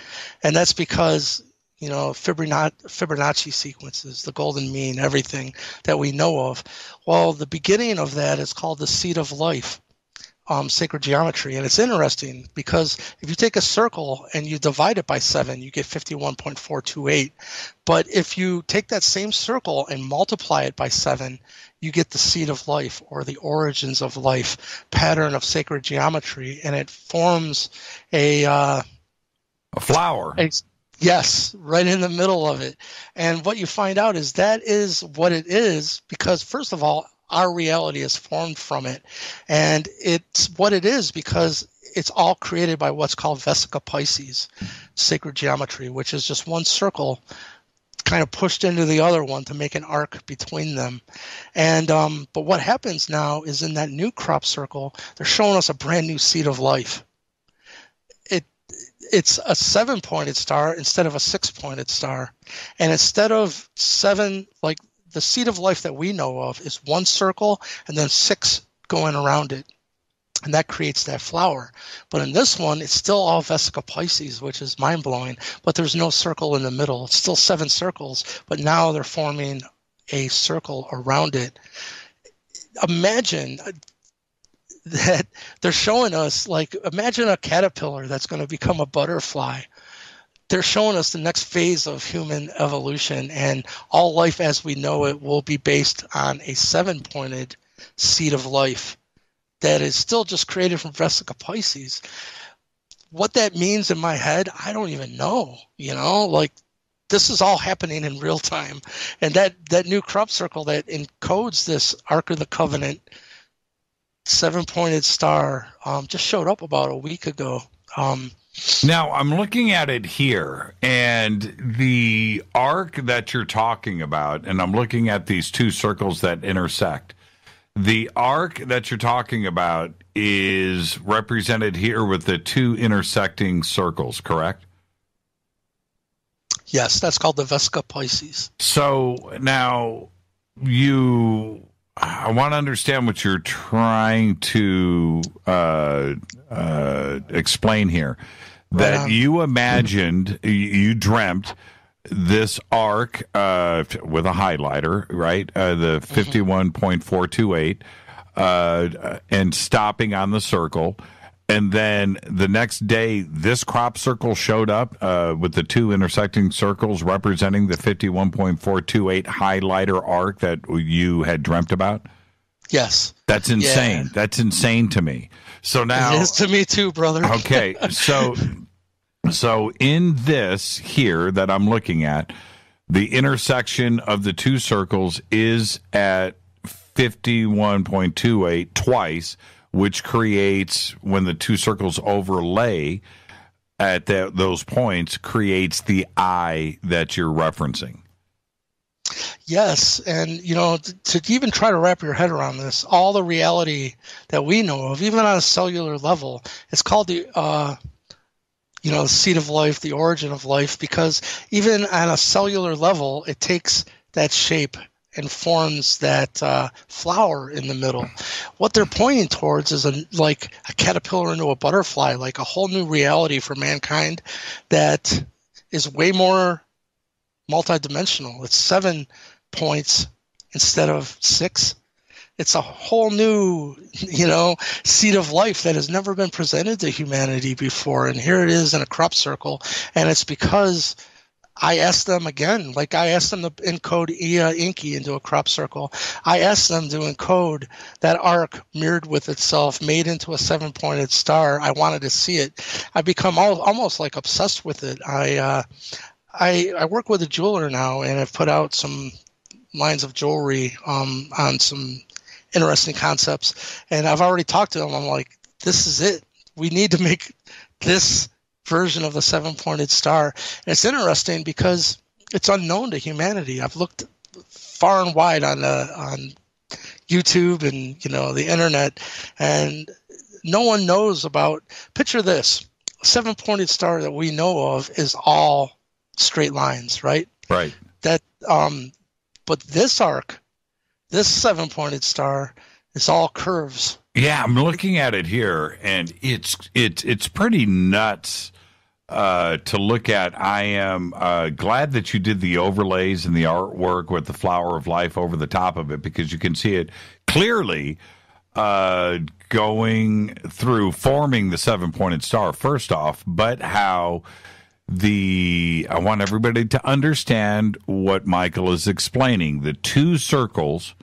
And that's because, you know, Fibonacci sequences, the golden mean, everything that we know of. Well, the beginning of that is called the seed of life, sacred geometry. And it's interesting because if you take a circle and you divide it by 7, you get 51.428. But if you take that same circle and multiply it by 7, you get the seed of life, or the origins of life pattern of sacred geometry, and it forms a flower. Yes, right in the middle of it. And what you find out is that is what it is because, first of all, our reality is formed from it. And it's what it is because it's all created by what's called Vesica Pisces, sacred geometry, which is just one circle kind of pushed into the other one to make an arc between them. And but what happens now is in that new crop circle, they're showing us a brand new seed of life. It's a 7-pointed star instead of a 6-pointed star. And instead of 7, like the seed of life that we know of is one circle and then 6 going around it. And that creates that flower. But in this one, it's still all Vesica Pisces, which is mind-blowing. But there's no circle in the middle. It's still 7 circles, but now they're forming a circle around it. Imagine that they're showing us, like, imagine a caterpillar that's going to become a butterfly. They're showing us the next phase of human evolution, and all life as we know it will be based on a 7-pointed seed of life that is still just created from Vesica Pisces. What that means in my head, I don't even know, like this is all happening in real time. And that new crop circle that encodes this Ark of the Covenant 7-pointed star just showed up about a week ago. Now, I'm looking at it here, and the arc that you're talking about, and I'm looking at these 2 circles that intersect. The arc that you're talking about is represented here with the 2 intersecting circles, correct? Yes, that's called the Vesica Pisces. So now I want to understand what you're trying to explain here. That you imagined, you dreamt this arc with a highlighter, right? The 51.428, and stopping on the circle. And then the next day, this crop circle showed up with the 2 intersecting circles representing the 51.428 highlighter arc that you had dreamt about? Yes. That's insane. Yeah. That's insane to me. So now... It is to me too, brother. Okay, so in this here that I'm looking at, the intersection of the 2 circles is at 51.28 twice, which creates, when the 2 circles overlay at those points, creates the eye that you're referencing. Yes, and to even try to wrap your head around this, all the reality that we know of, even on a cellular level, it's called the the seed of life, the origin of life, because even on a cellular level, it takes that shape and forms that flower in the middle. What they're pointing towards is like a caterpillar into a butterfly, like a whole new reality for mankind that is way more multidimensional. It's 7 points instead of 6. It's a whole new, seed of life that has never been presented to humanity before. And here it is in a crop circle. And it's because I asked them again, like I asked them to encode Enki into a crop circle. I asked them to encode that arc mirrored with itself, made into a 7-pointed star. I wanted to see it. I become almost like obsessed with it. I work with a jeweler now, and I've put out some lines of jewelry on some interesting concepts. And I've already talked to them. I'm like, this is it. We need to make this version of the 7-pointed star. And it's interesting because it's unknown to humanity. I've looked far and wide on YouTube and the internet, and no one knows about. Picture this: a 7-pointed star that we know of is all straight lines, right? Right. But this arc, this 7-pointed star, is all curves. Yeah, I'm looking at it here, and it's pretty nuts to look at. I am glad that you did the overlays and the artwork with the flower of life over the top of it, because you can see it clearly going through, forming the 7-pointed star, first off, but how I want everybody to understand what Michael is explaining. The 2 circles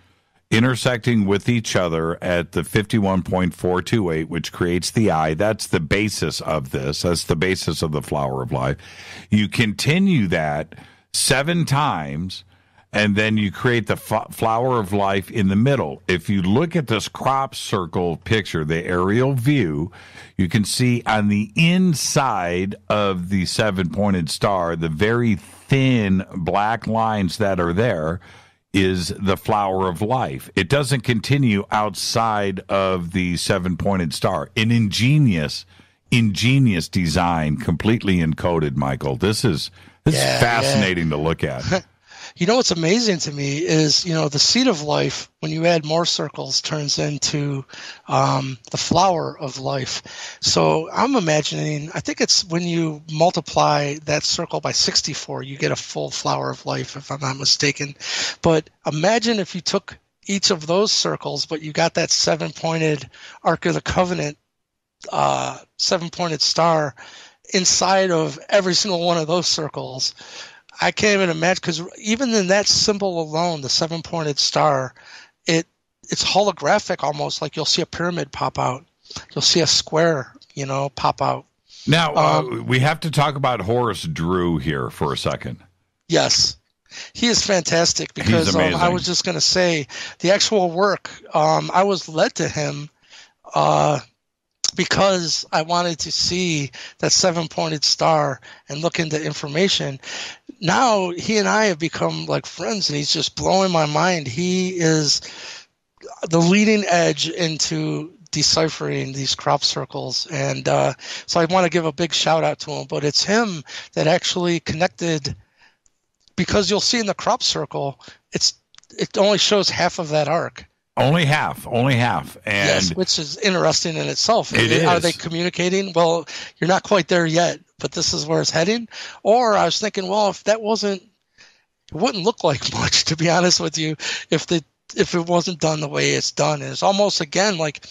intersecting with each other at the 51.428, which creates the eye. That's the basis of this. That's the basis of the flower of life. You continue that 7 times, and then you create the flower of life in the middle. If you look at this crop circle picture, the aerial view, you can see on the inside of the 7-pointed star, the very thin black lines that are there is the flower of life. It doesn't continue outside of the 7-pointed star. An ingenious design, completely encoded, Michael. This is fascinating to look at. You know what's amazing to me is, the seed of life, when you add more circles, turns into the flower of life. So I'm imagining, I think it's when you multiply that circle by 64, you get a full flower of life, if I'm not mistaken. But imagine if you took each of those circles, but you got that 7-pointed Ark of the Covenant, 7-pointed star inside of every single one of those circles. I can't even imagine, because even in that symbol alone, the 7-pointed star, it's holographic almost. Like you'll see a pyramid pop out, you'll see a square, pop out. Now we have to talk about Horace Drew here for a second. Yes, he is fantastic, because I was just going to say the actual work. I was led to him because I wanted to see that 7-pointed star and look into information. Now he and I have become like friends, and he's just blowing my mind. He is the leading edge into deciphering these crop circles. And so I want to give a big shout out to him, but it's him that actually connected, because you'll see in the crop circle, it only shows half of that arc. Only half. And yes, which is interesting in itself. It Are is. they communicating? Well, you're not quite there yet, but this is where it's heading. Or I was thinking, well, if that wasn't, it wouldn't look like much, to be honest with you, if it wasn't done the way it's done. And it's almost, again, like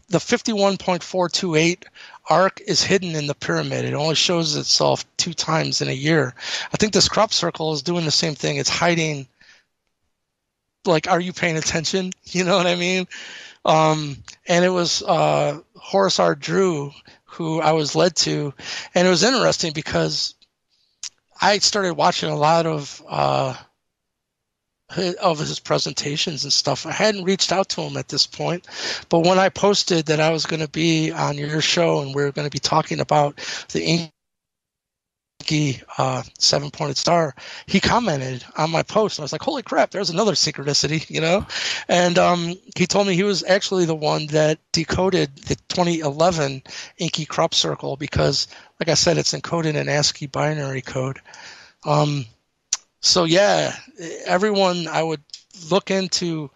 the 51.428 arc is hidden in the pyramid. It only shows itself 2 times in a year. I think this crop circle is doing the same thing. It's hiding. Like, are you paying attention? You know what I mean? And it was Horace R. Drew who I was led to. And it was interesting because I started watching a lot of his presentations and stuff. I hadn't reached out to him at this point. But when I posted that I was going to be on your show and we were going to be talking about the Enki 7-pointed star, he commented on my post, and I was like, holy crap, there's another synchronicity, and he told me he was actually the one that decoded the 2011 Enki crop circle, because like I said, it's encoded in ASCII binary code. So yeah, everyone, I would look into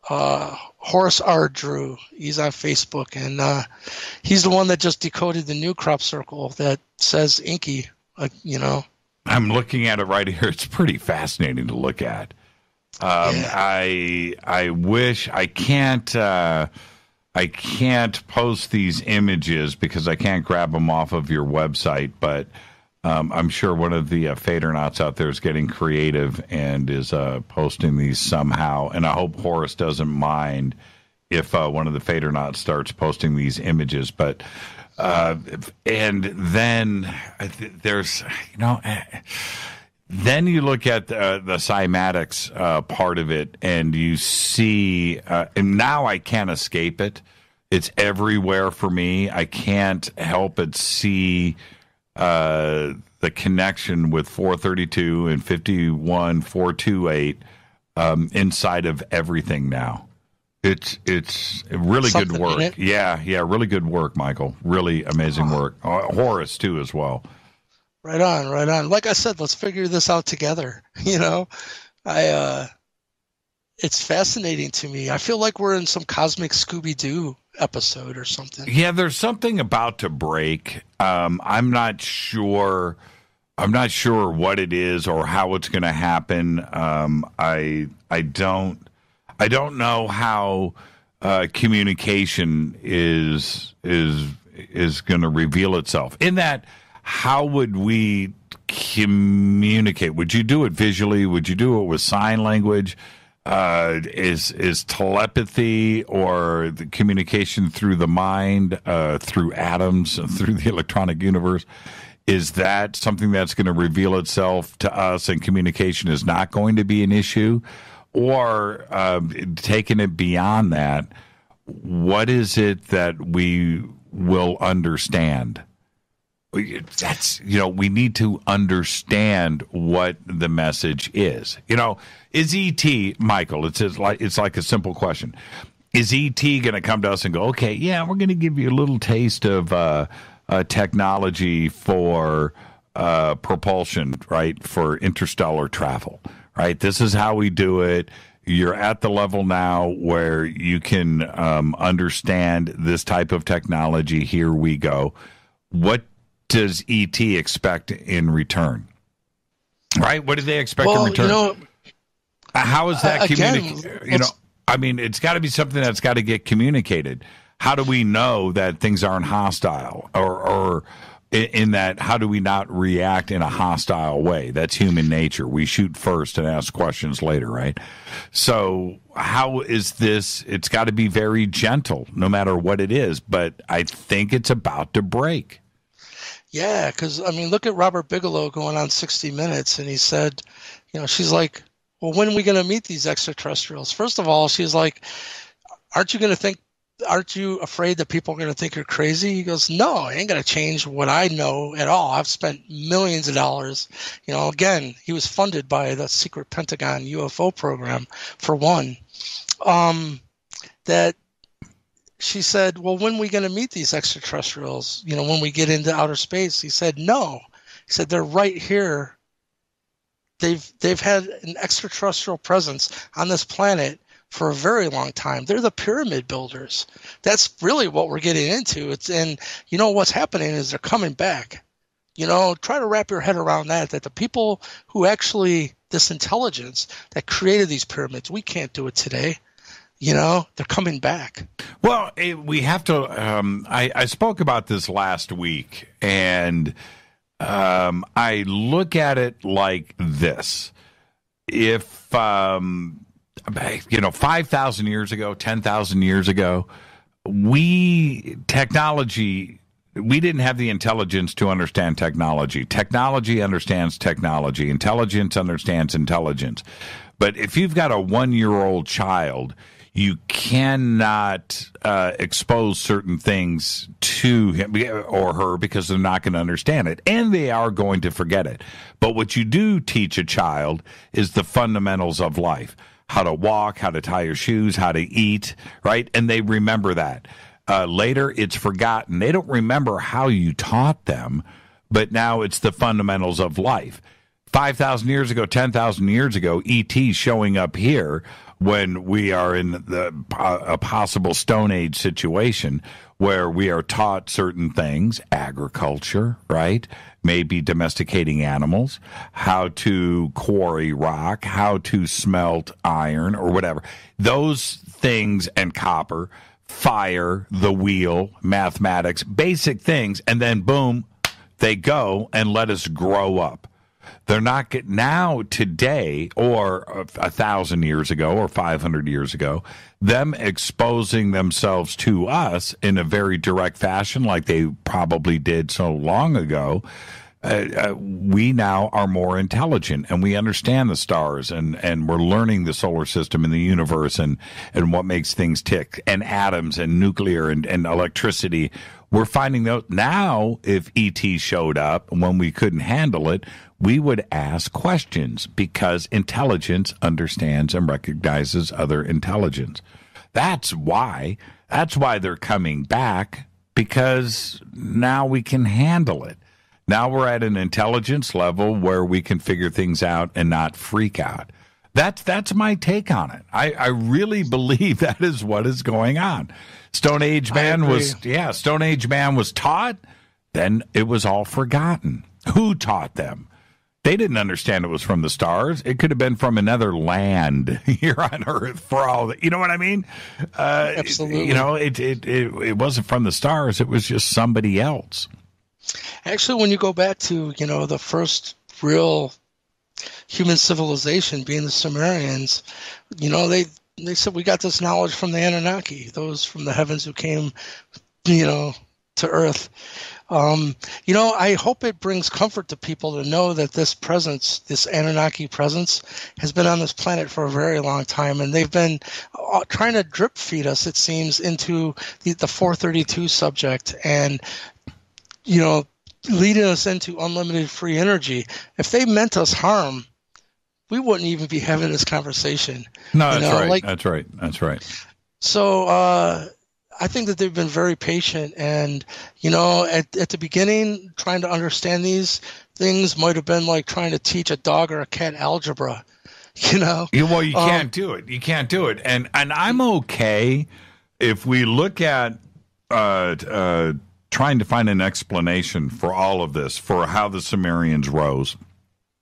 Horace R. Drew. He's on Facebook, and he's the one that just decoded the new crop circle that says Enki. I'm looking at it right here. It's pretty fascinating to look at. I wish I can't post these images because I can't grab them off of your website, but I'm sure one of the Fadernauts out there is getting creative and is posting these somehow. And I hope Horace doesn't mind if one of the Fadernauts starts posting these images. But and then there's, then you look at the cymatics part of it, and you see, and now I can't escape it. It's everywhere for me. I can't help but see the connection with 432 and 51.428 inside of everything now. It's really good work. Yeah, really good work, Michael. Really amazing work. Horace too as well. Right on. Like I said, let's figure this out together. It's fascinating to me. I feel like we're in some cosmic Scooby-Doo episode or something. Yeah, there's something about to break. I'm not sure what it is or how it's going to happen. I don't know how communication is going to reveal itself. In that, how would we communicate? Would you do it visually? Would you do it with sign language? is telepathy or the communication through the mind, through atoms, through the electronic universe? Is that something that's going to reveal itself to us and communication is not going to be an issue? Or taking it beyond that, what is it that we will understand? That's, we need to understand what the message is. Is E.T., Michael, it's like a simple question. Is E.T. going to come to us and go, okay, yeah, we're going to give you a little taste of technology for propulsion, right, for interstellar travel, right? This is how we do it. You're at the level now where you can understand this type of technology. Here we go. What does E.T. expect in return? Right? What do they expect in return? How is that communicated? It's got to be something that's got to get communicated. How do we know that things aren't hostile? Or in that, how do we not react in a hostile way? That's human nature. We shoot first and ask questions later, right? So how is this? It's got to be very gentle, no matter what it is. But I think it's about to break. Yeah, because, look at Robert Bigelow going on 60 Minutes, and he said, she's like, well, when are we going to meet these extraterrestrials? First of all, she's like, aren't you afraid that people are going to think you're crazy? He goes, no, I ain't going to change what I know at all. I've spent millions of dollars. Again, he was funded by the secret Pentagon UFO program, for one. That she said, well, when are we going to meet these extraterrestrials? When we get into outer space? He said, no. He said, they're right here. They've had an extraterrestrial presence on this planet for a very long time. They're the pyramid builders. That's really what we're getting into. What's happening is they're coming back. Try to wrap your head around that the people who actually, this intelligence that created these pyramids, we can't do it today. They're coming back. Well, we have to, I spoke about this last week, and I look at it like this. If, 5,000 years ago, 10,000 years ago, we didn't have the intelligence to understand technology. Technology understands technology. Intelligence understands intelligence. But if you've got a 1-year-old child, you cannot expose certain things to him or her because they're not going to understand it, and they are going to forget it. But what you do teach a child is the fundamentals of life. How to walk, how to tie your shoes, how to eat, right? And they remember that. Later, it's forgotten. They don't remember how you taught them, but now it's the fundamentals of life. 5,000 years ago, 10,000 years ago, E.T. showing up here when we are in a possible Stone Age situation where we are taught certain things, agriculture, right? Maybe domesticating animals, how to quarry rock, how to smelt iron or whatever. Those things, and copper, fire, the wheel, mathematics, basic things, and then boom, they go and let us grow up. They're not now today, or 1,000 years ago or 500 years ago, them exposing themselves to us in a very direct fashion like they probably did so long ago. We now are more intelligent, and we understand the stars, and we're learning the solar system and the universe and what makes things tick, and atoms and nuclear and electricity. We're finding out now, if ET showed up when we couldn't handle it, we would ask questions because intelligence understands and recognizes other intelligence. That's why they're coming back, because now we can handle it. Now we're at an intelligence level where we can figure things out and not freak out. That's my take on it. I really believe that is what is going on. Stone Age Man was taught, then it was all forgotten. Who taught them? They didn't understand it was from the stars. It could have been from another land here on Earth for all that. You know what I mean? Absolutely. It wasn't from the stars. It was just somebody else. Actually, when you go back to, the first real human civilization, being the Sumerians, they said we got this knowledge from the Anunnaki, those from the heavens who came, to Earth. I hope it brings comfort to people to know that this presence, this Anunnaki presence, has been on this planet for a very long time, and they've been trying to drip feed us, it seems, into the 432 subject, and leading us into unlimited free energy. If they meant us harm, we wouldn't even be having this conversation. No, that's right. That's right. So I think that they've been very patient, and at the beginning, trying to understand these things might have been like trying to teach a dog or a cat algebra. Well, you can't do it. You can't do it, and I'm okay if we look at trying to find an explanation for all of this, for how the Sumerians rose,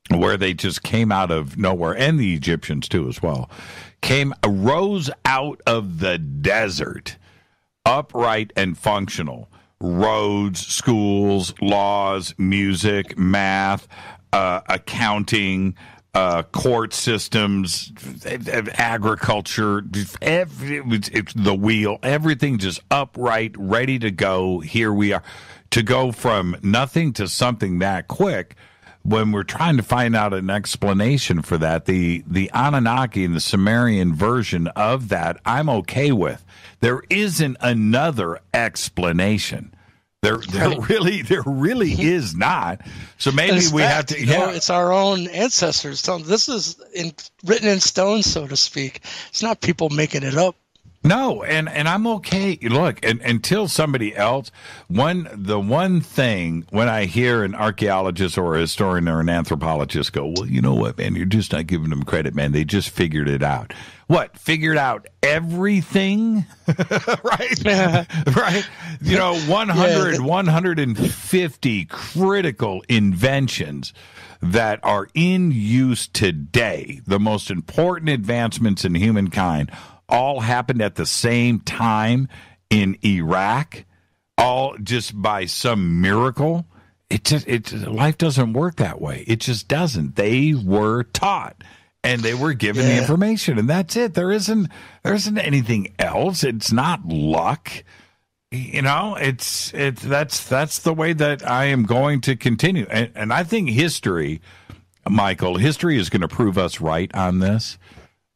where they just came out of nowhere, and the Egyptians too as well, rose out of the desert, upright and functional. Roads, schools, laws, music, math, accounting, court systems, agriculture, the wheel, everything just upright, ready to go. Here we are. To go from nothing to something that quick, when we're trying to find out an explanation for that, the Anunnaki and the Sumerian version of that, I'm okay with. There isn't another explanation. There really is not. So maybe we have to. It's our own ancestors. This is written in stone, so to speak. It's not people making it up. No, and I'm okay. Look, until somebody else, the one thing when I hear an archaeologist or a historian or an anthropologist go, well, you know what, man, you're just not giving them credit, man. They just figured it out. What? Figured out everything? Right? Right? 150 critical inventions that are in use today, the most important advancements in humankind, all happened at the same time in Iraq, all just by some miracle. Life doesn't work that way. It just doesn't. They were taught, and they were given the information, and that's it. There isn't anything else. It's not luck. That's the way that I am going to continue. And I think history is going to prove us right on this.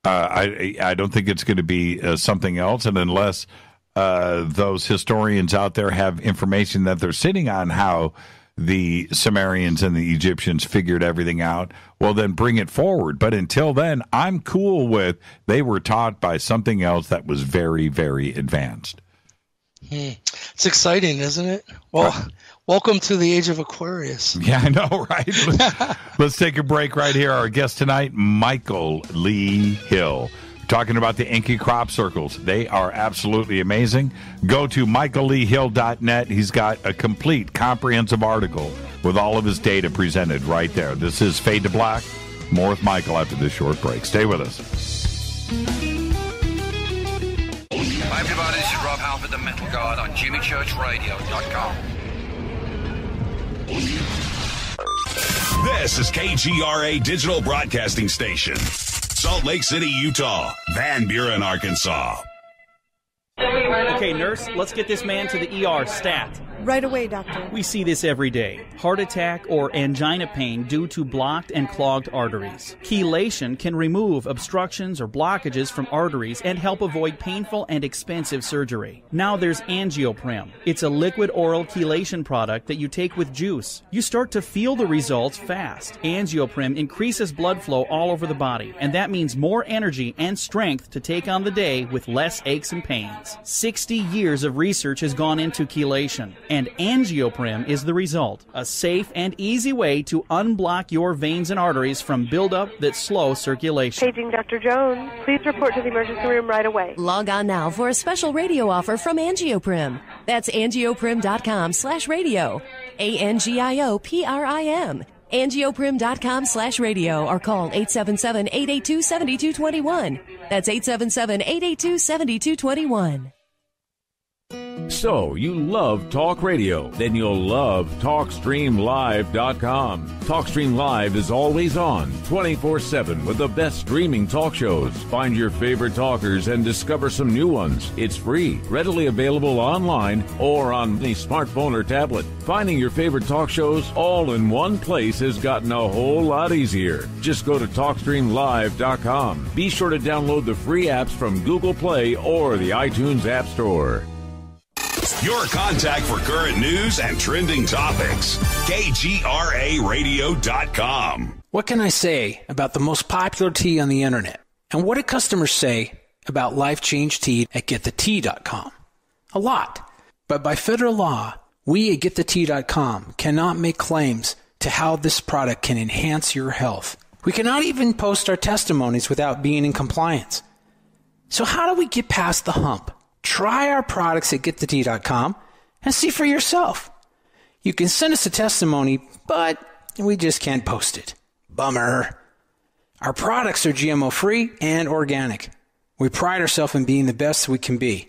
I don't think it's going to be something else, and unless those historians out there have information that they're sitting on how the Sumerians and the Egyptians figured everything out, well, then bring it forward. But until then, I'm cool with they were taught by something else that was very, very advanced. It's exciting, isn't it? Well, welcome to the age of Aquarius. Yeah, I know, right? Let's take a break right here. Our guest tonight, Michael Lee Hill. We're talking about the Enki crop circles. They are absolutely amazing. Go to michaelleehill.net. He's got a complete, comprehensive article with all of his data presented right there. This is Fade to Black. More with Michael after this short break. Stay with us. Hi everybody, this is Rob Halford, the Metal Guard on JimmyChurchRadio.com. This is KGRA Digital Broadcasting Station. Salt Lake City, Utah. Van Buren, Arkansas. Okay, nurse, let's get this man to the ER stat. Right away, doctor. We see this every day. Heart attack or angina pain due to blocked and clogged arteries. Chelation can remove obstructions or blockages from arteries and help avoid painful and expensive surgery. Now there's Angioprim. It's a liquid oral chelation product that you take with juice. You start to feel the results fast. Angioprim increases blood flow all over the body, and that means more energy and strength to take on the day with less aches and pains. 60 years of research has gone into chelation, and Angioprim is the result. A safe and easy way to unblock your veins and arteries from buildup that slow circulation. Paging Dr. Jones. Please report to the emergency room right away. Log on now for a special radio offer from Angioprim. That's angioprim.com/radio. ANGIOPRIM. Angioprim.com/radio or call 877-882-7221. That's 877-882-7221. So, you love talk radio? Then you'll love TalkStreamLive.com. TalkStream Live is always on, 24/7, with the best streaming talk shows. Find your favorite talkers and discover some new ones. It's free, readily available online or on the smartphone or tablet. Finding your favorite talk shows all in one place has gotten a whole lot easier. Just go to TalkStreamLive.com. Be sure to download the free apps from Google Play or the iTunes App Store. Your contact for current news and trending topics. KGRARadio.com. What can I say about the most popular tea on the internet? And what do customers say about Life Change Tea at GetTheTea.com? A lot. But by federal law, we at GetTheTea.com cannot make claims to how this product can enhance your health. We cannot even post our testimonies without being in compliance. So how do we get past the hump? Try our products at GetTheTea.com and see for yourself. You can send us a testimony, but we just can't post it. Bummer. Our products are GMO-free and organic. We pride ourselves in being the best we can be,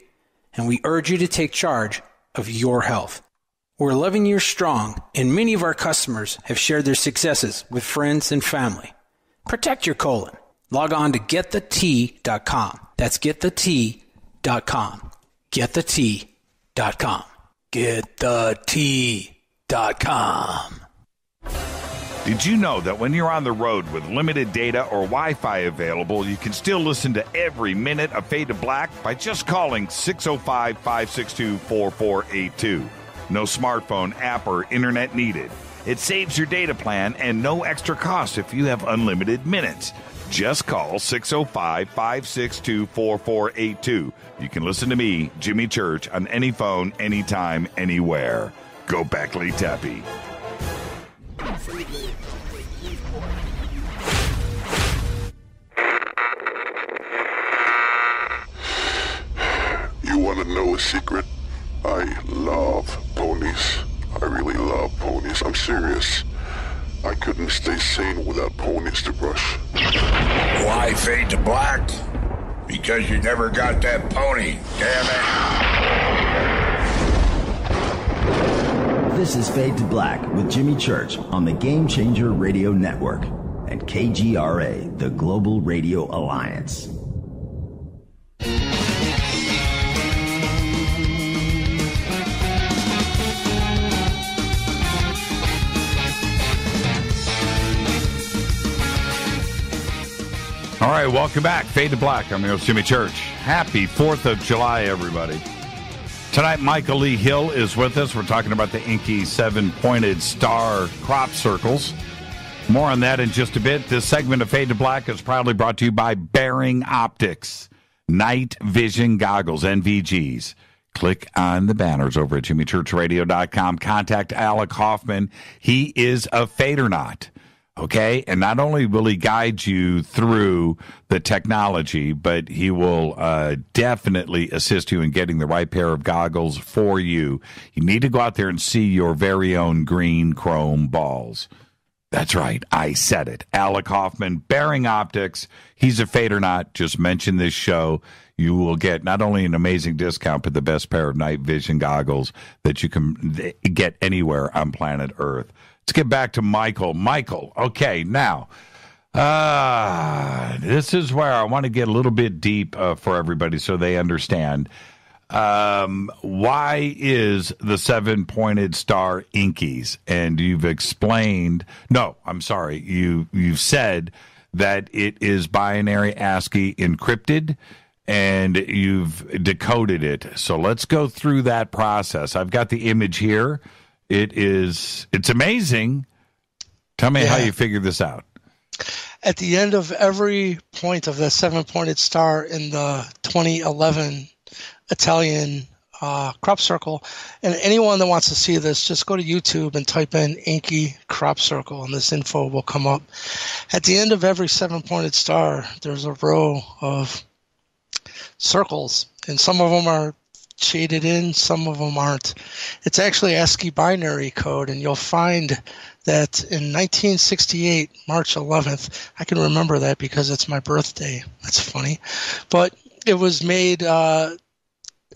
and we urge you to take charge of your health. We're 11 years strong, and many of our customers have shared their successes with friends and family. Protect your colon. Log on to GetTheTea.com. That's GetTheTea.com. GetTheTea.com. GetTheTea.com. Did you know that when you're on the road with limited data or Wi-Fi available, you can still listen to every minute of Fade to Black by just calling 605-562-4482. No smartphone, app, or internet needed. It saves your data plan and no extra cost if you have unlimited minutes. Just call 605-562-4482. You can listen to me, Jimmy Church, on any phone, anytime, anywhere. Go Beckley Teppy. You want to know a secret? I love ponies. I really love ponies. I'm serious. I couldn't stay sane without ponies to brush. Why Fade to Black? Because you never got that pony, damn it. This is Fade to Black with Jimmy Church on the Game Changer Radio Network and KGRA, the Global Radio Alliance. All right, welcome back. Fade to Black. I'm your host, Jimmy Church. Happy 4th of July, everybody. Tonight, Michael Lee Hill is with us. We're talking about the Enki 7-pointed star crop circles. More on that in just a bit. This segment of Fade to Black is proudly brought to you by Bearing Optics. Night Vision Goggles, NVGs. Click on the banners over at jimmychurchradio.com. Contact Alec Hoffman. He is a Fadernaut. Okay, and not only will he guide you through the technology, but he will definitely assist you in getting the right pair of goggles for you. You need to go out there and see your very own green chrome balls. That's right, I said it. Alec Hoffman, Bearing Optics. He's a Fadernaut. Just mention this show. You will get not only an amazing discount, but the best pair of night vision goggles that you can get anywhere on planet Earth. Let's get back to Michael. Michael, okay, now, this is where I want to get a little bit deep for everybody so they understand. Why is the 7-pointed star Enki's? And you've explained, no, I'm sorry, you've said that it is binary ASCII encrypted, and you've decoded it. So let's go through that process. I've got the image here. It's amazing. Tell me how you figured this out. At the end of every point of the 7-pointed star in the 2011 Italian crop circle, and anyone that wants to see this, just go to YouTube and type in Enki crop circle, and this info will come up. At the end of every 7-pointed star, there's a row of circles, and some of them are shaded in, some of them aren't. It's actually ASCII binary code, and you'll find that in 1968, March 11th, I can remember that because it's my birthday. That's funny. But it was made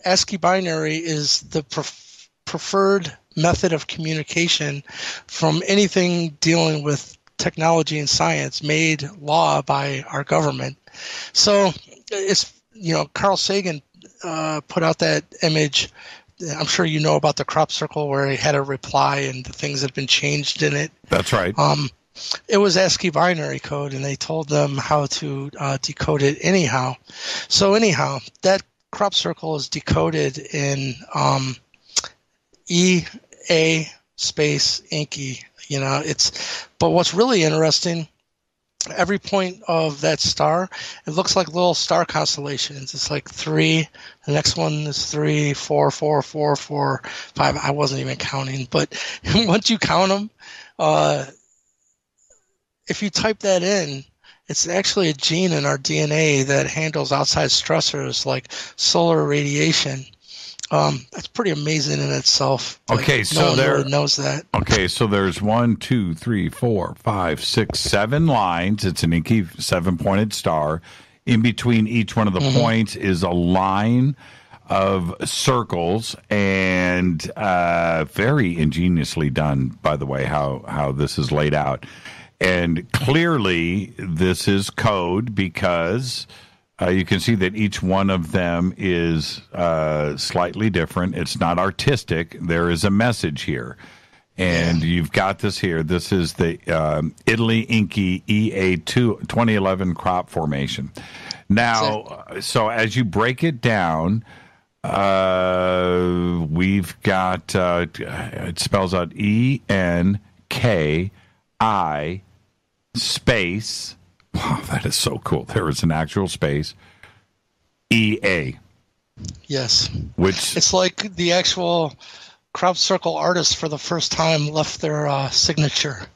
ASCII binary is the preferred method of communication from anything dealing with technology and science made law by our government. So it's, Carl Sagan put out that image. I'm sure you know about the crop circle where he had a reply and the things had been changed in it. That's right. It was ASCII binary code, and they told them how to decode it anyhow. So anyhow, that crop circle is decoded in EA space Enki. But what's really interesting, every point of that star, it looks like little star constellations. It's like 3. The next one is 3, 4, 4, 4, 4, 5. I wasn't even counting, but once you count them, if you type that in, it's actually a gene in our DNA that handles outside stressors like solar radiation. That's pretty amazing in itself. Okay, so no one really knows that. Okay, so there's 1, 2, 3, 4, 5, 6, 7 lines. It's an Enki 7-pointed star. In between each one of the points is a line of circles, and very ingeniously done, by the way, how this is laid out. And clearly, this is code because you can see that each one of them is slightly different. It's not artistic. There is a message here. And you've got this here. This is the Italy Enki EA 2011 crop formation. Now, so as you break it down, we've got, it spells out ENKI space. Wow, that is so cool. There is an actual space. EA. Yes. Which it's like the actual crop circle artist for the first time left their signature,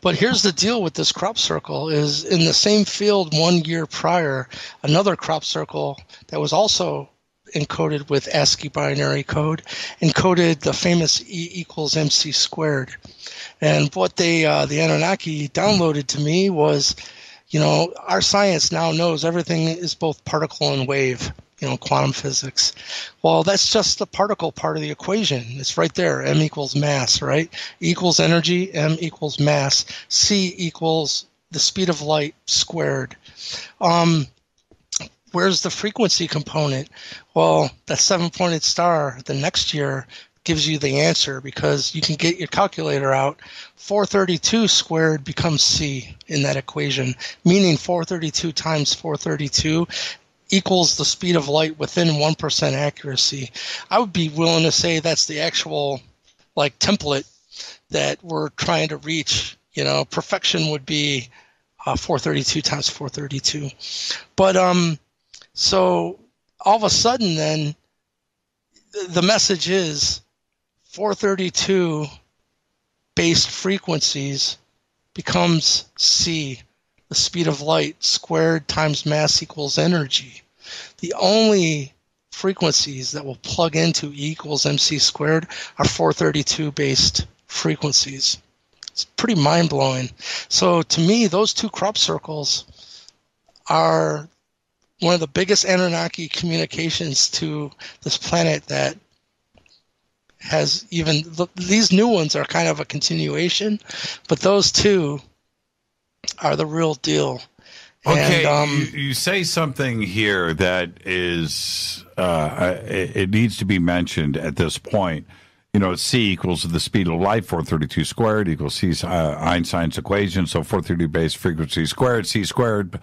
But here's the deal with this crop circle is in the same field 1 year prior, another crop circle that was also encoded with ASCII binary code encoded the famous E equals MC squared. And what the Anunnaki downloaded to me was, our science now knows everything is both particle and wave, quantum physics. Well, that's just the particle part of the equation. It's right there. M equals mass, right? E equals energy, M equals mass. C equals the speed of light squared. Where's the frequency component? Well, that 7-pointed star the next year gives you the answer because you can get your calculator out. 432 squared becomes C in that equation, meaning 432 times 432 equals the speed of light within 1% accuracy. I would be willing to say that's the actual template that we're trying to reach. Perfection would be 432 times 432. But so all of a sudden then the message is 432 based frequencies becomes C, the speed of light squared times mass equals energy. The only frequencies that will plug into E equals MC squared are 432 based frequencies. It's pretty mind-blowing. So to me, those two crop circles are one of the biggest Anunnaki communications to this planet that has even, these new ones are kind of a continuation, but those two are the real deal. Okay, and, you say something here that is, it needs to be mentioned at this point. C equals the speed of light, 432 squared equals C, Einstein's equation, so 432 base frequency squared, C squared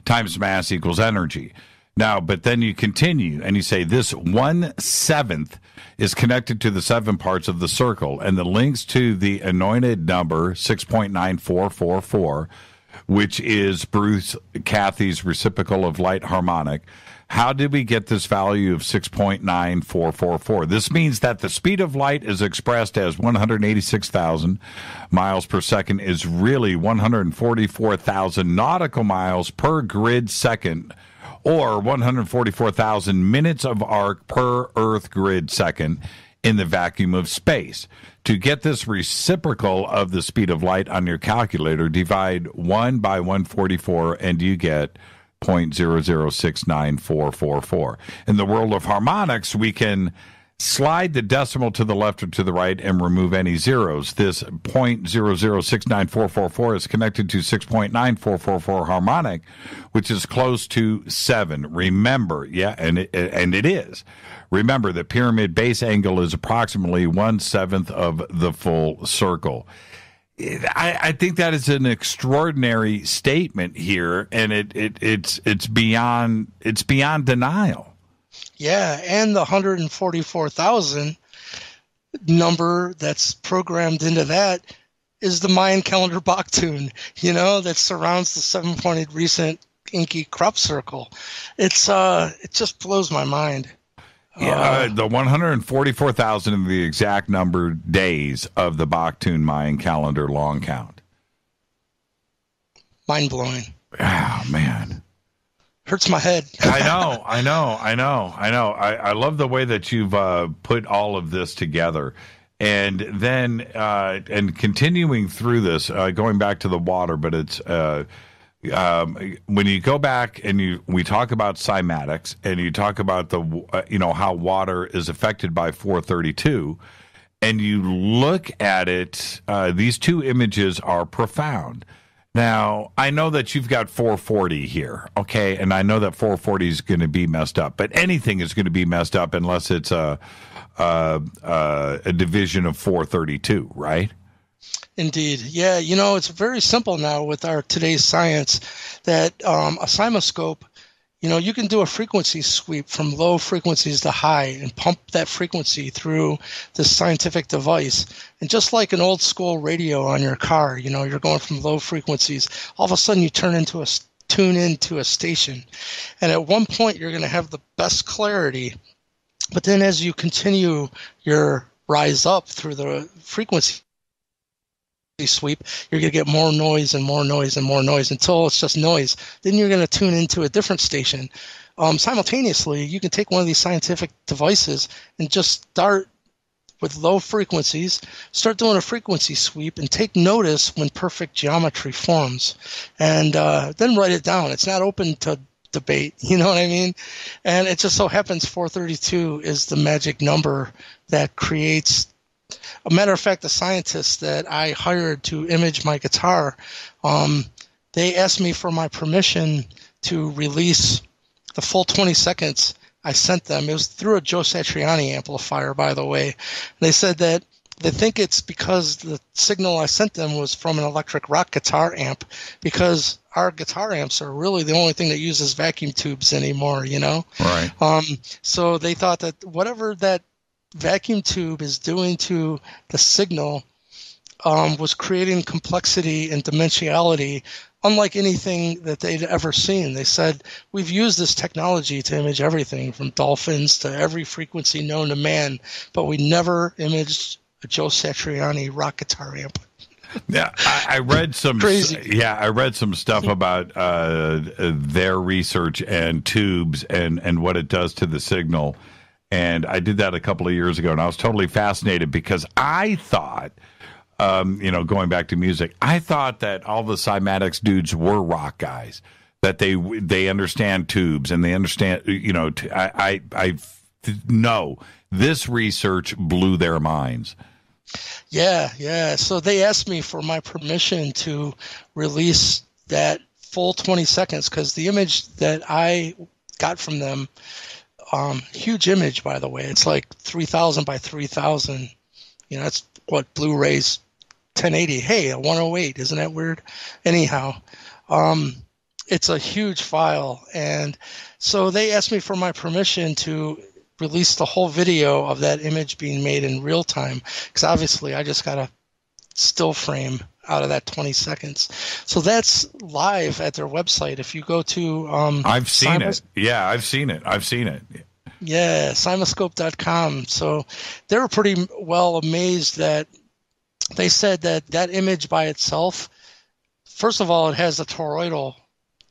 times mass equals energy. Now, but then you continue and you say this 1/7 is connected to the 7 parts of the circle, and the links to the anointed number 6.9444, which is Bruce Cathy's reciprocal of light harmonic. How did we get this value of 6.9444? This means that the speed of light is expressed as 186,000 miles per second is really 144,000 nautical miles per grid second, or 144,000 minutes of arc per Earth grid second in the vacuum of space. To get this reciprocal of the speed of light on your calculator, divide 1 by 144, and you get 0.0069444. In the world of harmonics, we can slide the decimal to the left or to the right and remove any zeros. This 0.0069444 is connected to 6.9444 harmonic, which is close to 7. Remember, and it is. Remember, the pyramid base angle is approximately 1/7 of the full circle. I think that is an extraordinary statement here, and it's beyond denial. Yeah, and the 144,000 number that's programmed into that is the Mayan calendar Bach tune, that surrounds the 7-pointed recent Enki crop circle. It just blows my mind. Yeah, the 144,000 of the exact numbered days of the Bach tune Mayan calendar long count. Mind blowing. Oh, man. Hurts my head. I know. I love the way that you've put all of this together. And then, and continuing through this, going back to the water, but it's, when you go back and we talk about cymatics and you talk about how water is affected by 432, and you look at it, these two images are profound. Now, I know that you've got 440 here, okay, and I know that 440 is going to be messed up, but anything is going to be messed up unless it's a division of 432, right? Indeed. Yeah, it's very simple now with our today's science that a cymoscope, you can do a frequency sweep from low frequencies to high and pump that frequency through this scientific device. And just like an old school radio on your car, you're going from low frequencies, all of a sudden you tune into a station. And at one point you're going to have the best clarity. But then as you continue your rise up through the frequency sweep, you're going to get more noise and more noise and more noise until it's just noise. Then you're going to tune into a different station. Simultaneously, you can take one of these scientific devices and just start with low frequencies, start doing a frequency sweep, and take notice when perfect geometry forms. And then write it down. It's not open to debate, you know what I mean? And it just so happens 432 is the magic number that creates. A matter of fact, the scientists that I hired to image my guitar, they asked me for my permission to release the full 20 seconds I sent them. It was through a Joe Satriani amplifier, by the way. They said that they think it's because the signal I sent them was from an electric rock guitar amp, because our guitar amps are really the only thing that uses vacuum tubes anymore, Right. So they thought that whatever that vacuum tube is doing to the signal was creating complexity and dimensionality unlike anything that they'd ever seen. They said, we've used this technology to image everything from dolphins to every frequency known to man, but we never imaged a Joe Satriani rock guitar amp. Yeah, I read some. Crazy. Yeah, I read some stuff about their research and tubes and what it does to the signal. And I did that a couple of years ago, and I was totally fascinated because I thought, going back to music, I thought that all the cymatics dudes were rock guys, that they understand tubes and they understand, no, this research blew their minds. Yeah. So they asked me for my permission to release that full 20 seconds because the image that I got from them, huge image, by the way. It's like 3,000 by 3,000. That's what Blu-ray's 1080. Hey, a 108. Isn't that weird? Anyhow, it's a huge file. And so they asked me for my permission to release the whole video of that image being made in real time. Because obviously I just got a still frame out of that 20 seconds. So that's live at their website. If you go to I've seen it. Yeah, I've seen it. Yeah, cymoscope.com. So they were pretty well amazed that they said that image by itself, first of all, it has a toroidal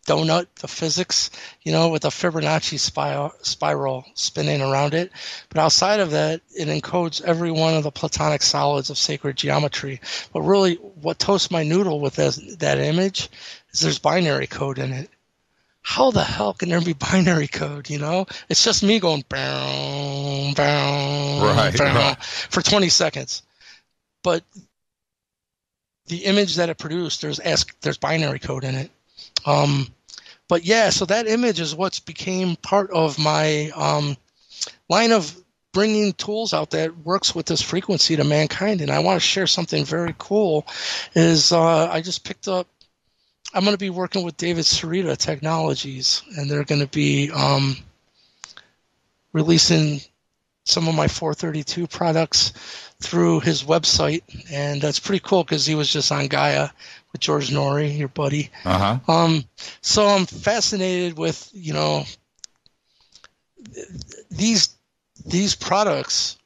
donut, the physics, with a Fibonacci spiral spinning around it. But outside of that, it encodes every one of the platonic solids of sacred geometry. But really, what toasts my noodle with that image is there's binary code in it. how the hell can there be binary code? It's just me going bow, bow, bow for 20 seconds. But the image that it produced, there's binary code in it. But yeah, so that image is what's became part of my line of bringing tools out that works with this frequency to mankind. And I want to share something very cool. I just picked up. I'm going to be working with David Sarita Technologies, and they're going to be releasing some of my 432 products through his website, and that's pretty cool because he was just on Gaia with George Norrie, your buddy. So I'm fascinated with these products.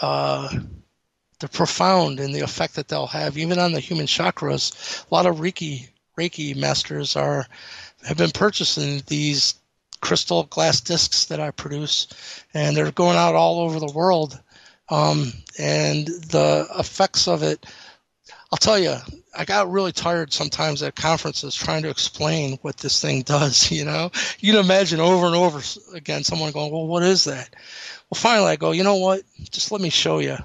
They're profound in the effect that they'll have, even on the human chakras. A lot of Reiki masters have been purchasing these crystal glass discs that I produce, and they're going out all over the world. And the effects of it, I'll tell you, I got really tired sometimes at conferences trying to explain what this thing does. You can imagine over and over again someone going, well, what is that? Well, finally I go, you know what? Just let me show you.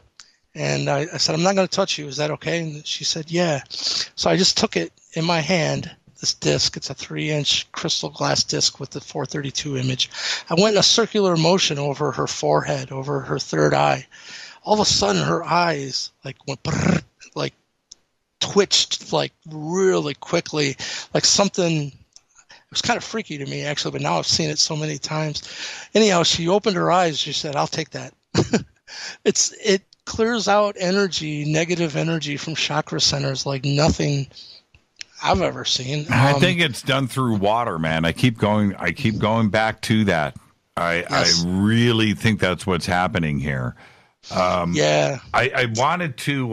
And I said, I'm not going to touch you. Is that okay? And she said, yeah. So I just took it in my hand, this disc. It's a 3-inch crystal glass disc with the 432 image. I went in a circular motion over her forehead, over her third eye. All of a sudden, her eyes went brrr, twitched really quickly, like something. It was kind of freaky to me, actually, but now I've seen it so many times. Anyhow, she opened her eyes. She said, I'll take that. It clears out energy, negative energy from chakra centers like nothing I've ever seen. I think it's done through water, man. I keep going back to that. I really think that's what's happening here. I wanted to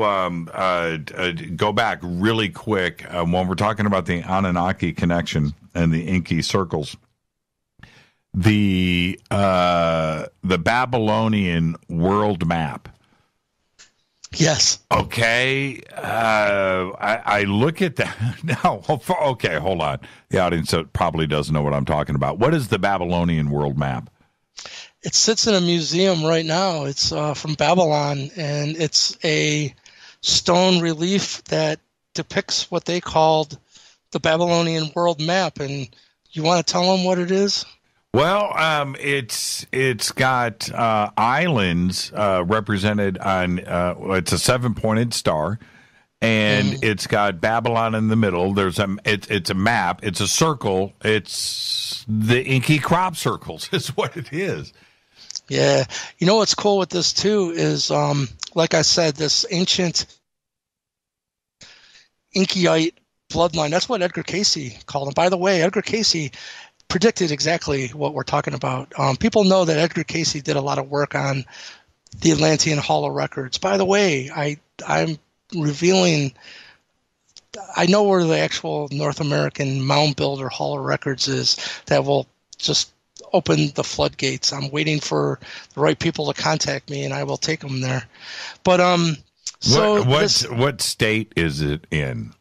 go back really quick when we're talking about the Anunnaki connection and the Enki circles. The Babylonian world map. Yes. Okay. I look at that now. Okay, hold on. The audience probably doesn't know what I'm talking about. What is the Babylonian world map? It sits in a museum right now. It's from Babylon, and it's a stone relief that depicts what they called the Babylonian world map. And you want to tell them what it is? Well, it's got islands represented on. It's a 7-pointed star, and it's got Babylon in the middle. It's a map. It's a circle. It's the Enki crop circles. Is what it is. Yeah, you know what's cool with this too is, like I said, this ancient Enkiite bloodline. That's what Edgar Cayce called them. By the way, Edgar Cayce predicted exactly what we're talking about. People know that Edgar Cayce did a lot of work on the Atlantean Hall of Records. By the way, I'm revealing, I know where the actual North American Mound Builder Hall of Records is that will just open the floodgates. I'm waiting for the right people to contact me, and I will take them there. But what state is it in?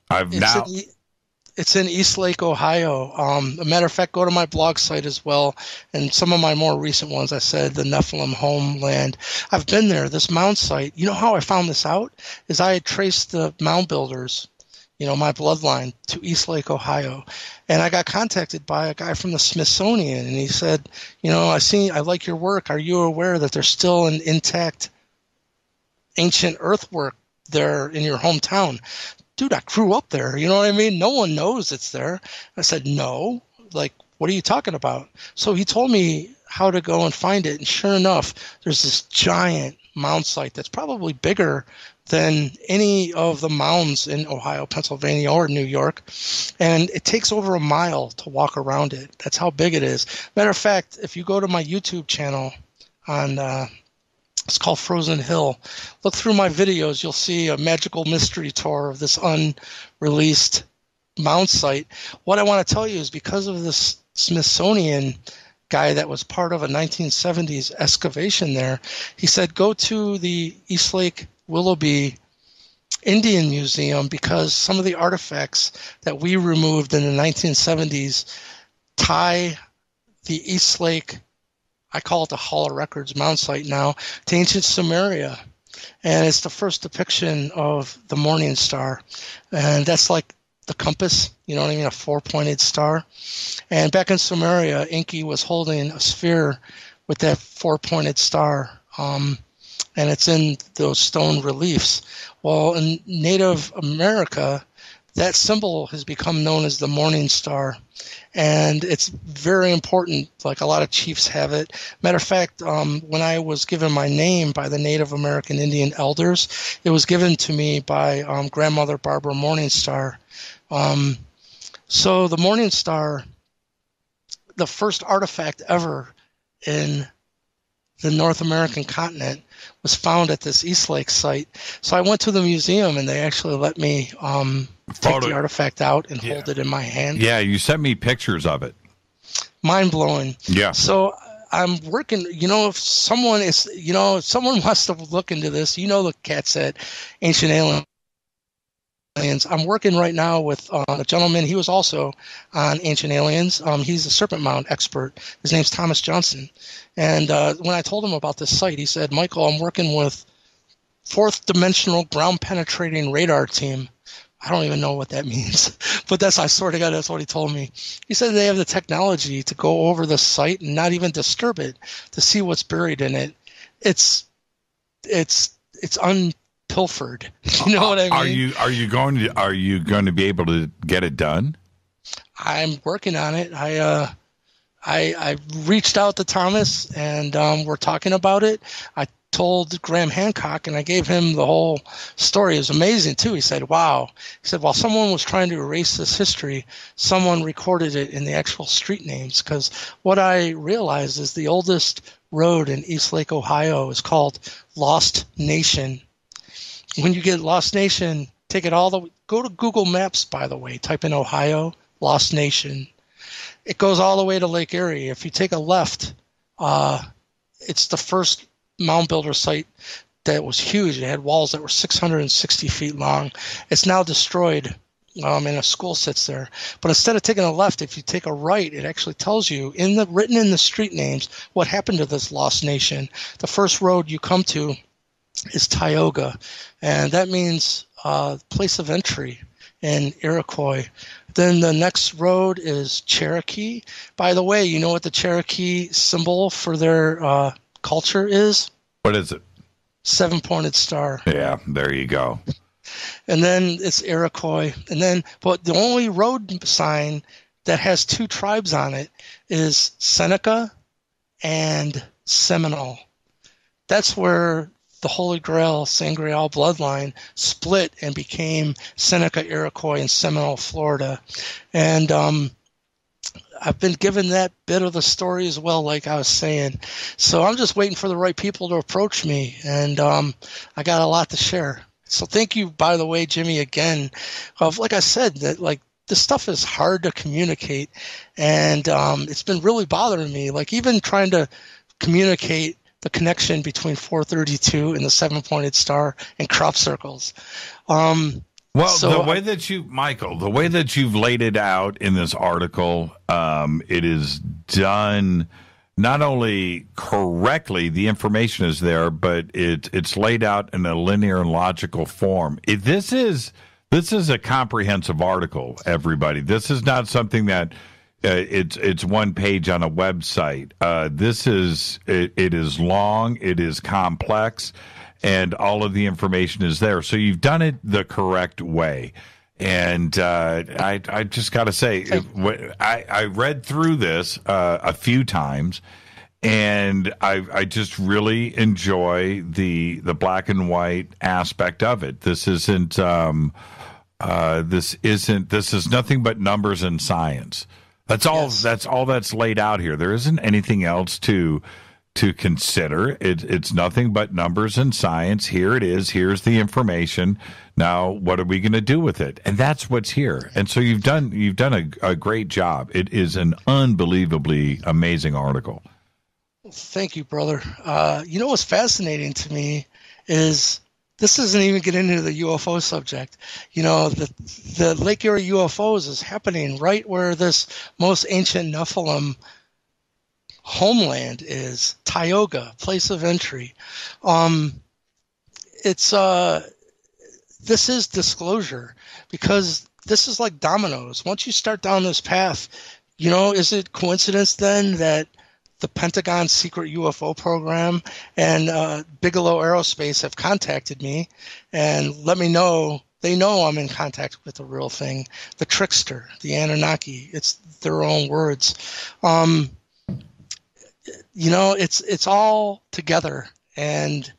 It's in East Lake, Ohio. A matter of fact, go to my blog site as well. And some of my more recent ones, I said the Nephilim homeland. I've been there. This mound site, you know how I found this out? Is I had traced the mound builders, my bloodline, to East Lake, Ohio. And I got contacted by a guy from the Smithsonian. And he said, I like your work. Are you aware that there's still an intact ancient earthwork there in your hometown? Dude, I grew up there. You know what I mean? No one knows it's there. I said, no. What are you talking about? So he told me how to go and find it. And sure enough, there's this giant mound site that's probably bigger than any of the mounds in Ohio, Pennsylvania, or New York. And it takes over a mile to walk around it. That's how big it is. Matter of fact, if you go to my YouTube channel on it's called Frozen Hill. Look through my videos. You'll see a magical mystery tour of this unreleased mound site. What I want to tell you is because of this Smithsonian guy that was part of a 1970s excavation there, he said, go to the East Lake Willoughby Indian Museum because some of the artifacts that we removed in the 1970s tie the East Lake, I call it the Hall of Records mound site now, to ancient Sumeria. And it's the first depiction of the morning star. And that's like the compass, you know what I mean, a 4-pointed star. And back in Sumeria, Enki was holding a sphere with that 4-pointed star. And it's in those stone reliefs. Well, in Native America, that symbol has become known as the morning star. And it's very important, like a lot of chiefs have it. Matter of fact, when I was given my name by the Native American Indian elders, it was given to me by grandmother Barbara Morningstar. So the morning star, the first artifact ever in the North American continent, was found at this East Lake site. So I went to the museum, and they actually let me take the artifact out and hold it in my hand. Yeah, you sent me pictures of it. Mind-blowing. Yeah. So I'm working, if someone wants to look into this, the cats at Ancient Aliens. I'm working right now with a gentleman. He was also on Ancient Aliens. He's a serpent mound expert. His name's Thomas Johnson. And when I told him about this site, he said, Michael, I'm working with fourth dimensional ground penetrating radar team. I don't even know what that means, but I swear to God, that's what he told me. He said they have the technology to go over the site and not even disturb it, to see what's buried in it. It's unpilfered. You know what I mean? Are you going to be able to get it done? I'm working on it. I reached out to Thomas, and we're talking about it. I told Graham Hancock, and I gave him the whole story. It was amazing, too. He said, wow. He said, while someone was trying to erase this history, someone recorded it in the actual street names. Because what I realized is the oldest road in East Lake, Ohio is called Lost Nation. When you get Lost Nation, take it go to Google Maps, by the way, type in Ohio, Lost Nation. It goes all the way to Lake Erie. If you take a left, it's the first mound builder site that was huge. It had walls that were 660 feet long. It's now destroyed, and a school sits there. But instead of taking a left, if you take a right, it actually tells you, written in the street names, what happened to this lost nation. The first road you come to is Tioga, and that means place of entry in Iroquois. Then the next road is Cherokee. By the way, you know what the Cherokee symbol for their culture is? What is it? 7-pointed star. Yeah, there you go. And then it's Iroquois. But the only road sign that has 2 tribes on it is Seneca and Seminole. That's where the Holy Grail, Sangreal bloodline split and became Seneca, Iroquois, and Seminole, Florida. And I've been given that bit of the story as well, like I was saying. So I'm just waiting for the right people to approach me, and I got a lot to share. So thank you, by the way, Jimmy, again. Like I said, that this stuff is hard to communicate, and it's been really bothering me. Like even trying to communicate the connection between 432 and the 7-pointed star and crop circles. The way that you've laid it out in this article, it is done not only correctly, the information is there, but it's laid out in a linear and logical form. This is a comprehensive article, everybody. This is not something that it's one page on a website. It is long, it is complex, and all of the information is there. So you've done it the correct way. And I just got to say, I read through this a few times, and I just really enjoy the black and white aspect of it. This is nothing but numbers and science. That's all. Yes. That's all that's laid out here. There isn't anything else to consider. It's nothing but numbers and science. Here it is. Here's the information. Now, what are we going to do with it? And that's what's here. And so you've done a great job. It is an unbelievably amazing article. Thank you, brother. What's fascinating to me is this isn't even getting into the UFO subject. You know, the Lake Erie UFOs is happening right where this most ancient Nephilim homeland is, Tioga, place of entry. This is disclosure, because this is like dominoes. Once you start down this path, you know, is it coincidence then that the Pentagon secret UFO program and Bigelow Aerospace have contacted me and let me know, they know I'm in contact with the real thing, the trickster, the Anunnaki. It's their own words. You know, it's all together, and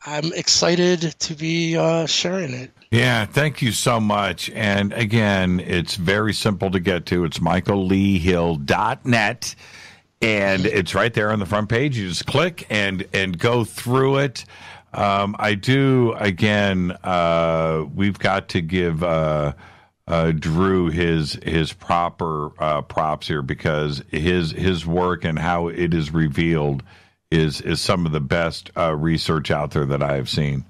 I'm excited to be sharing it. Yeah, thank you so much. And again, it's very simple to get to. It's michaelleehill.net. And it's right there on the front page. You just click and go through it. I do, again, we've got to give Drew his proper props here, because his work and how it is revealed is some of the best research out there that I have seen.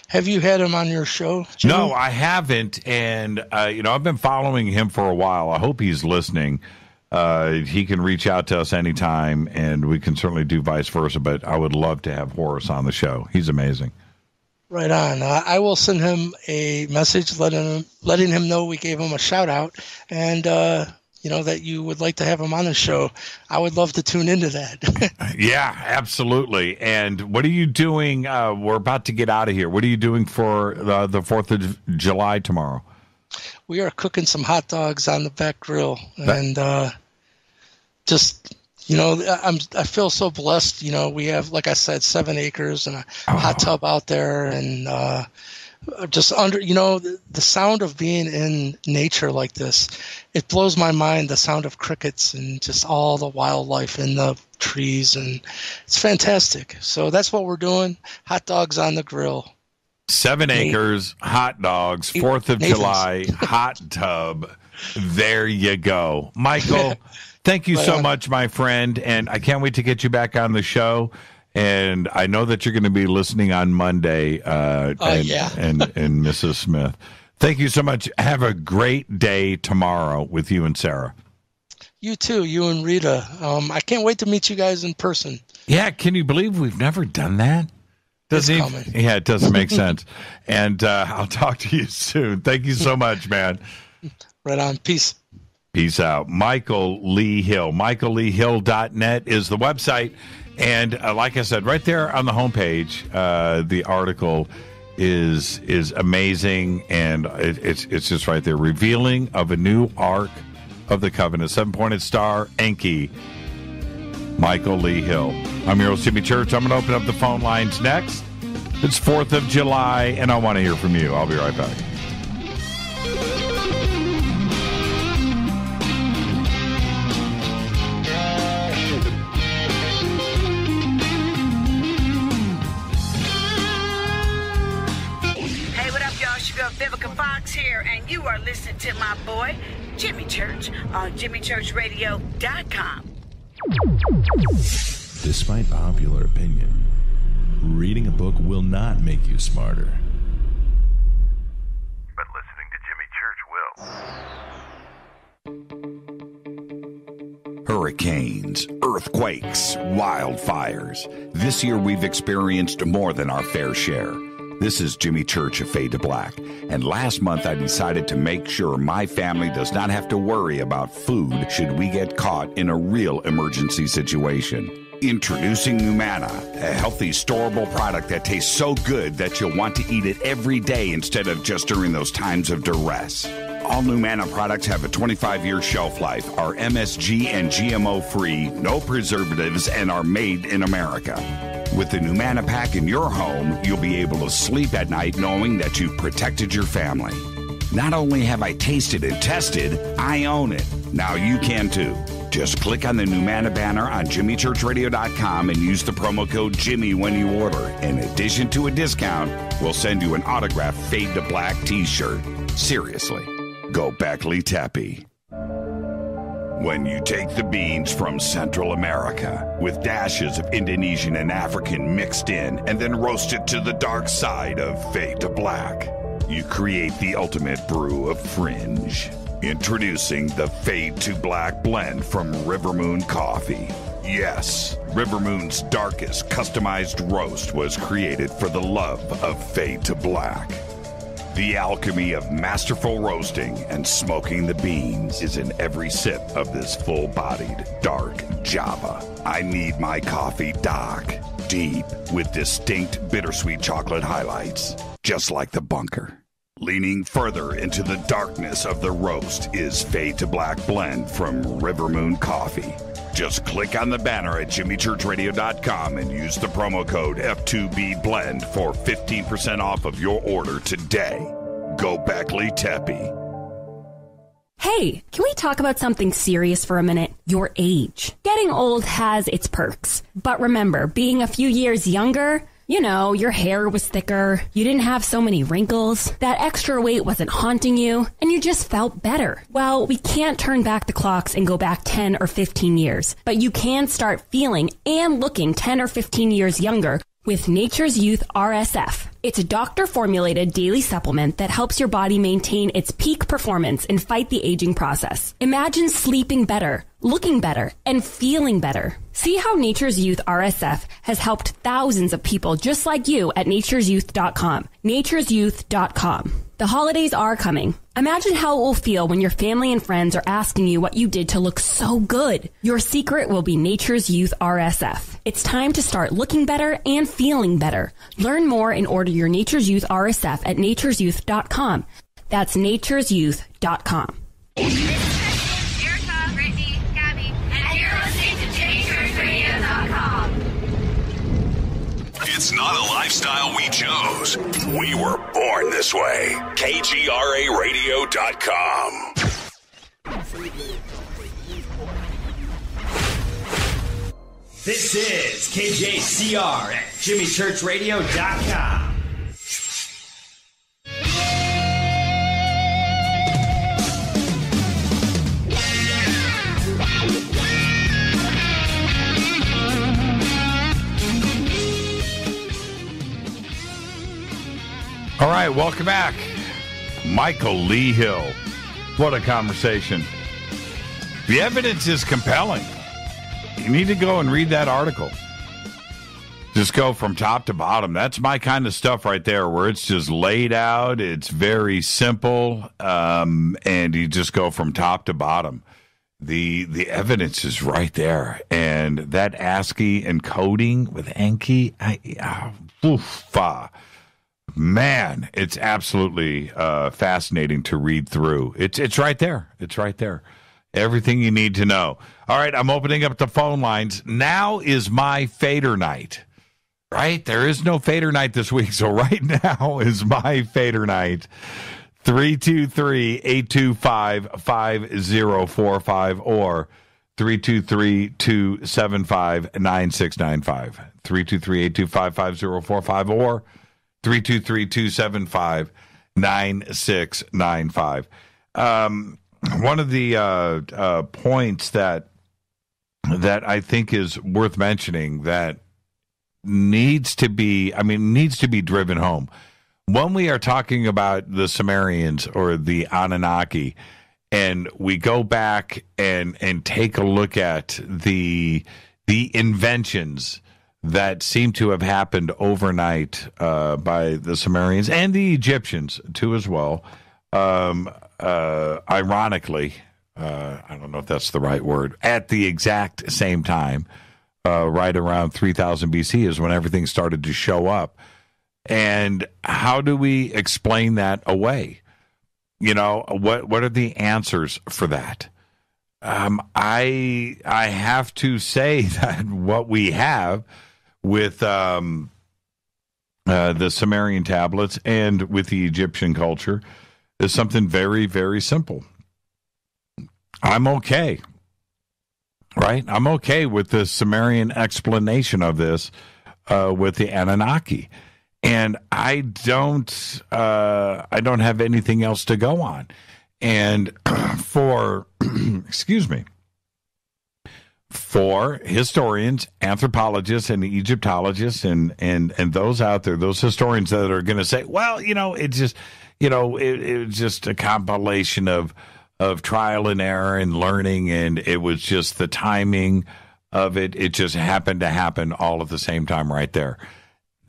Have you had him on your show, Jimmy? No, I haven't. And, I've been following him for a while. I hope he's listening. He can reach out to us anytime, and we can certainly do vice versa. But I would love to have Horace on the show. He's amazing. Right on. I will send him a message letting him know we gave him a shout out, and that you would like to have him on the show. I would love to tune into that. Yeah, absolutely. And what are you doing? We're about to get out of here. What are you doing for the 4th of July tomorrow? We are cooking some hot dogs on the back grill, and I feel so blessed. We have, like I said, 7 acres and a hot tub out there, and just under, the sound of being in nature like this, it blows my mind, the sound of crickets and just all the wildlife in the trees, and it's fantastic. So that's what we're doing, hot dogs on the grill. 7 acres, hot dogs, 4th of July, hot tub. There you go. Michael, thank you so much, my friend, and I can't wait to get you back on the show. And I know that you're going to be listening on Monday, and Mrs. Smith. Thank you so much. Have a great day tomorrow with you and Sarah. You too, you and Rita. I can't wait to meet you guys in person. Yeah, can you believe we've never done that? It doesn't make sense. And I'll talk to you soon. Thank you so much, man. Right on. Peace. Peace out. Michael Lee Hill. michaelleehill.net is the website. And like I said, right there on the homepage, the article is amazing. And it's just right there. Revealing of a new Ark of the Covenant. 7-pointed star, Enki. Michael Lee Hill. I'm your host, Jimmy Church. I'm going to open up the phone lines next. It's 4th of July, and I want to hear from you. I'll be right back. Hey, what up, y'all? It's your girl Vivica Fox here, and you are listening to my boy, Jimmy Church, on jimmychurchradio.com. Despite popular opinion, reading a book will not make you smarter. But listening to Jimmy Church will. Hurricanes, earthquakes, wildfires. This year we've experienced more than our fair share. This is Jimmy Church of Fade to Black, and last month I decided to make sure my family does not have to worry about food should we get caught in a real emergency situation. Introducing Numana, a healthy, storable product that tastes so good that you'll want to eat it every day instead of just during those times of duress. All Numana products have a 25-year shelf life, are MSG and GMO-free, no preservatives, and are made in America. With the Numana pack in your home, you'll be able to sleep at night knowing that you've protected your family. Not only have I tasted and tested, I own it. Now you can too. Just click on the Numana banner on jimmychurchradio.com and use the promo code Jimmy when you order. In addition to a discount, we'll send you an autographed Fade to Black t-shirt. Seriously, go Beckley Tappy. When you take the beans from Central America with dashes of Indonesian and African mixed in and then roasted to the dark side of fade to black, you create the ultimate brew of fringe. Introducing the Fade to Black blend from Rivermoon Coffee. Yes, Rivermoon's darkest customized roast was created for the love of Fade to Black. The alchemy of masterful roasting and smoking the beans is in every sip of this full-bodied, dark Java. I need my coffee dark, deep, with distinct bittersweet chocolate highlights, just like the bunker. Leaning further into the darkness of the roast is Fade to Black blend from Rivermoon Coffee. Just click on the banner at jimmychurchradio.com and use the promo code F2BBLEND for 15% off of your order today. Go Beckley Teppy. Hey, can we talk about something serious for a minute? Your age. Getting old has its perks. But remember, being a few years younger, you know, your hair was thicker, you didn't have so many wrinkles, that extra weight wasn't haunting you, and you just felt better. Well, we can't turn back the clocks and go back 10 or 15 years, but you can start feeling and looking 10 or 15 years younger with Nature's Youth RSF. It's a doctor-formulated daily supplement that helps your body maintain its peak performance and fight the aging process. Imagine sleeping better, looking better, and feeling better. See how Nature's Youth RSF has helped thousands of people just like you at nature'syouth.com. nature'syouth.com. The holidays are coming. Imagine how it will feel when your family and friends are asking you what you did to look so good. Your secret will be Nature's Youth RSF. It's time to start looking better and feeling better. Learn more and order your Nature's Youth RSF at nature'syouth.com. That's nature'syouth.com. It's not a lifestyle we chose. We were born this way. KGRARadio.com. This is KJCR at JimmyChurchRadio.com. All right, welcome back. Michael Lee Hill. What a conversation. The evidence is compelling. You need to go and read that article. Just go from top to bottom. That's my kind of stuff right there, where it's just laid out. It's very simple, and you just go from top to bottom. The evidence is right there. And that ASCII encoding with Enki, man, it's absolutely fascinating to read through. It's right there. It's right there. Everything you need to know. All right, I'm opening up the phone lines. Now is my fader night. Right? There is no fader night this week, so right now is my fader night. 323-825-5045 or 323-275-9695. 323-825-5045 or 323-275-9695. One of the points that I think is worth mentioning that needs to be driven home. When we are talking about the Sumerians or the Anunnaki, and we go back and take a look at the inventions that seem to have happened overnight by the Sumerians and the Egyptians too as well. Ironically, I don't know if that's the right word, at the exact same time, right around 3000 BC is when everything started to show up. And how do we explain that away? You know, what are the answers for that? I have to say that what we have with the Sumerian tablets and with the Egyptian culture is something very, very simple. I'm okay, right? I'm okay with the Sumerian explanation of this with the Anunnaki. And I don't have anything else to go on. And for, excuse me, for historians, anthropologists, and Egyptologists, and those out there, those historians that are going to say, well, it's just, it's just a compilation of trial and error and learning, and it was just the timing of it. It just happened to happen all at the same time right there.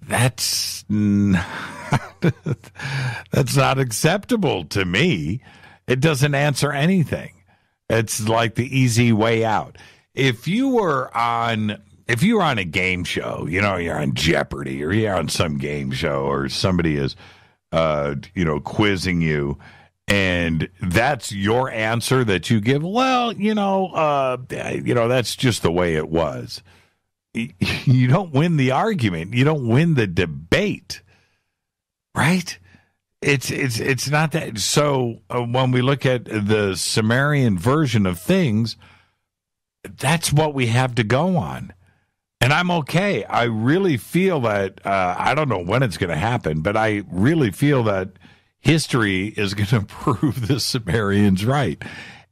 That's that's not acceptable to me. It doesn't answer anything. It's like the easy way out. If you were on a game show, you're on Jeopardy or you're on some game show, or somebody is quizzing you, and that's your answer that you give, well, that's just the way it was. You don't win the argument. You don't win the debate, right? It's not that. So when we look at the Sumerian version of things, that's what we have to go on. And I'm okay. I really feel that, I don't know when it's going to happen, but I really feel that history is going to prove the Sumerians right.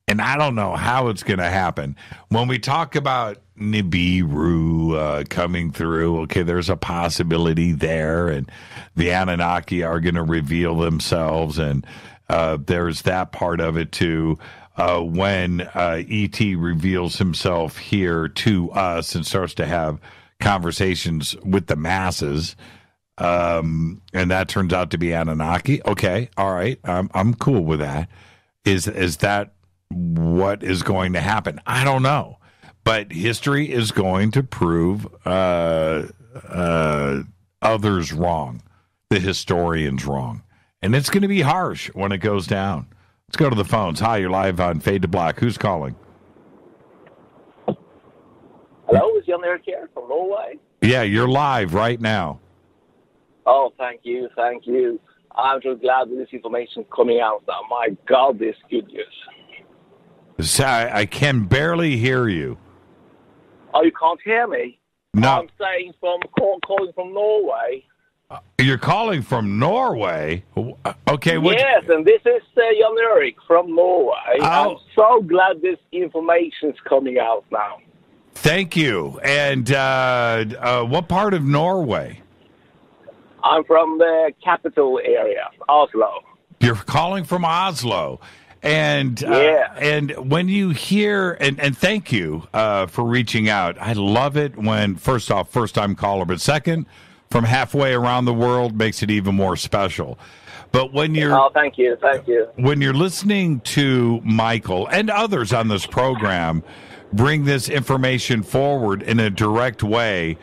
And I don't know how it's going to happen. When we talk about Nibiru coming through, okay, there's a possibility there, and the Anunnaki are going to reveal themselves, and there's that part of it too. When E.T. reveals himself here to us and starts to have conversations with the masses, and that turns out to be Anunnaki. Okay, all right, I'm cool with that. Is that what is going to happen? I don't know, but history is going to prove others wrong, the historians wrong, and it's going to be harsh when it goes down. Let's go to the phones. Hi, you're live on Fade to Black. Who's calling? Hello, is Jan Erik here from Norway? Yeah, you're live right now. Oh, thank you. I'm just glad with this information coming out now. My God, this good news. I can barely hear you. Oh, you can't hear me? No. I'm saying calling from Norway. You're calling from Norway? Okay. Yes, and this is Jan Erik from Norway. Oh. I'm so glad this information is coming out now. Thank you. And what part of Norway? I'm from the capital area, Oslo. You're calling from Oslo. And and when you hear, and thank you for reaching out. I love it when, first off, first-time caller, but second, from halfway around the world makes it even more special. But when you're... Oh, thank you. When you're listening to Michael and others on this program bring this information forward in a direct way,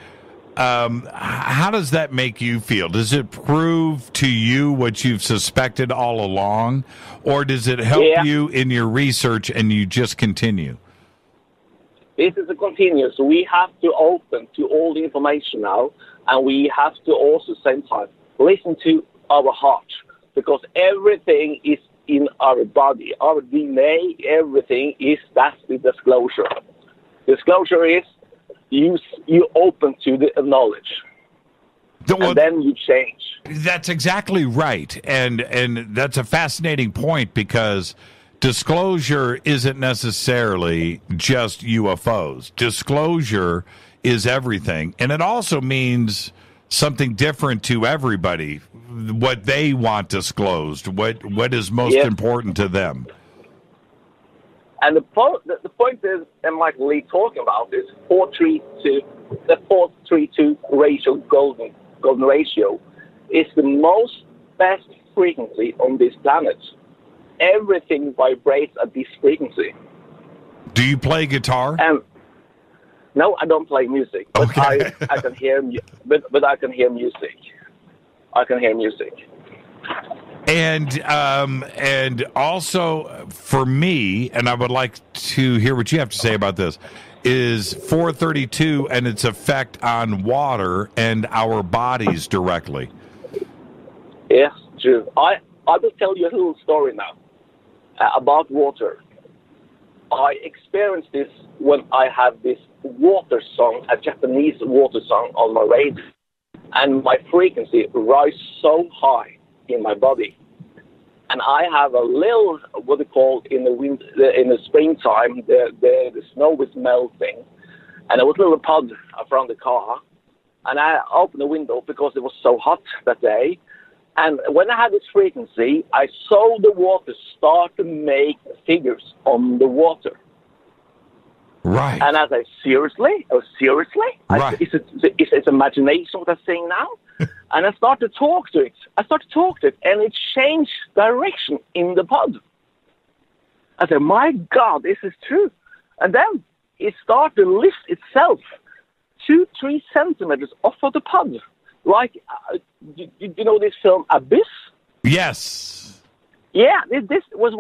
how does that make you feel? Does it prove to you what you've suspected all along, or does it help you in your research and you just continue? This is a continuous. We have to open to all the information now, and we have to also, same time, listen to our heart, because everything is in our body. Our DNA, everything is, that's the disclosure. Disclosure is you open to the knowledge, and then you change. That's exactly right, and that's a fascinating point, because disclosure isn't necessarily just UFOs. Disclosure is everything, and it also means something different to everybody, what they want disclosed, what is most important to them. And the point is, and Michael Lee talking about this, 432, the 432 ratio, golden ratio, is the most best frequency on this planet. Everything vibrates at this frequency. Do you play guitar? No, I don't play music, but I can hear. But I can hear music. And also for me, and I would like to hear what you have to say about this, is 432 and its effect on water and our bodies directly. Yes, true. I will tell you a little story now about water. I experienced this when I had this water song, a Japanese water song on my radio, and my frequency rise so high in my body. And I have a little, what they call in the springtime, the snow is melting, And there was a little pod around the car. And I opened the window because it was so hot that day. And when I had this frequency, I saw the water start to make figures on the water. Right. And I was like, seriously? Oh, seriously? Right. Is it imagination what I'm saying now? And I started to talk to it. And it changed direction in the pod. I said, my God, this is true. And then it started to lift itself 2-3 centimeters off of the pod. Like, you know this film Abyss? Yes. Yeah, this was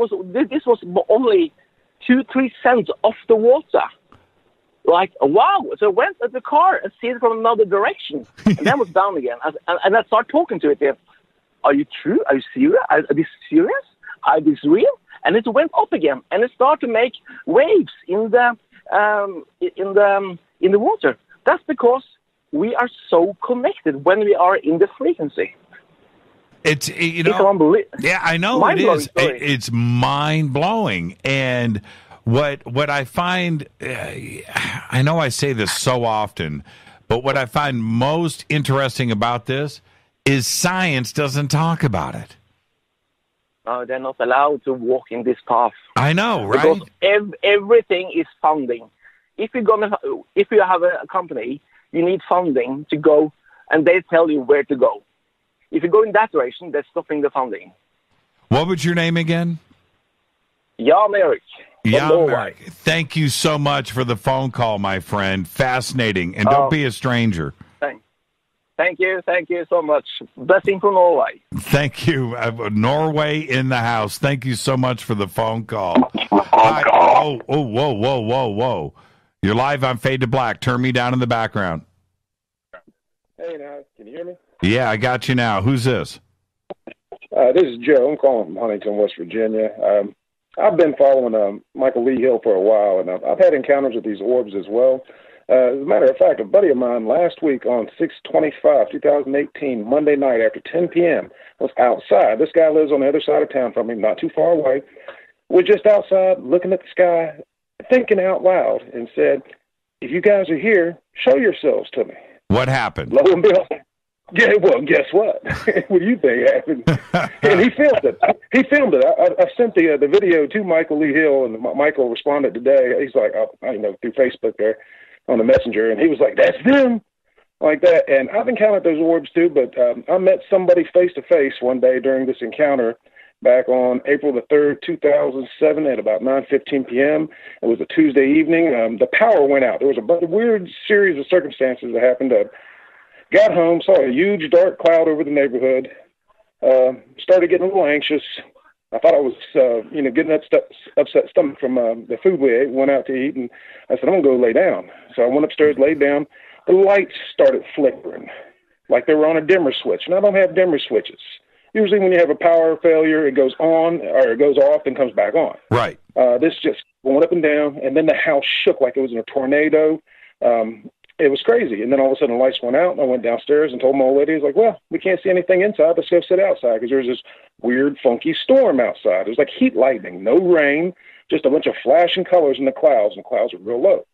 only 2-3 cents off the water. Like, wow. So I went at the car and see it from another direction. And then was down again. And I started talking to it there. Are you true? Are you serious? Are this serious? Are this real? And it went up again. And it started to make waves in the water. That's because we are so connected when we are in the frequency. It's yeah, I know it is. It's mind blowing. And what I find, I know I say this so often, but what I find most interesting about this is science doesn't talk about it. No, they're not allowed to walk in this path. I know, right? Because everything is funding. If you have a company, you need funding to go, and they tell you where to go. If you go in that direction, they're stopping the funding. What was your name again? Jan Erik. Jan Erik. Thank you so much for the phone call, my friend. Fascinating. And don't be a stranger. Thank you so much. Blessing from Norway. Thank you. Norway in the house. Thank you so much for the phone call. Whoa. You're live on Fade to Black. Turn me down in the background. Hey, now, can you hear me? Yeah, I got you now. Who's this? This is Joe. I'm calling from Huntington, West Virginia. I've been following Michael Lee Hill for a while, and I've had encounters with these orbs as well. As a matter of fact, a buddy of mine last week on 6/25/2018, Monday night after 10 p.m., was outside. This guy lives on the other side of town from me, not too far away. We're just outside looking at the sky, thinking out loud, and said, if you guys are here, show yourselves to me. What happened? Lo and behold, yeah, well, guess what? What do you think happened? And he filmed it. I sent the video to Michael Lee Hill, and Michael responded today. He's like, through Facebook there on the Messenger, and he was like, that's them, like that. And I've encountered those orbs too, but I met somebody face-to-face one day during this encounter back on April the 3rd, 2007 at about 9:15 p.m. It was a Tuesday evening. The power went out. There was a weird series of circumstances that happened. Got home, saw a huge dark cloud over the neighborhood, started getting a little anxious. I thought I was, getting upset stomach from the food we ate, went out to eat, and I said, I'm going to go lay down. So I went upstairs, laid down. The lights started flickering, like they were on a dimmer switch, and I don't have dimmer switches. Usually when you have a power failure, it goes on, or it goes off and comes back on. Right. This just went up and down, and then the house shook like it was in a tornado. It was crazy. And then all of a sudden the lights went out, and I went downstairs and told my old lady, I was like, well, we can't see anything inside. Let's go sit outside, because there was this weird, funky storm outside. It was like heat lightning, no rain, just a bunch of flashing colors in the clouds, and the clouds were real low.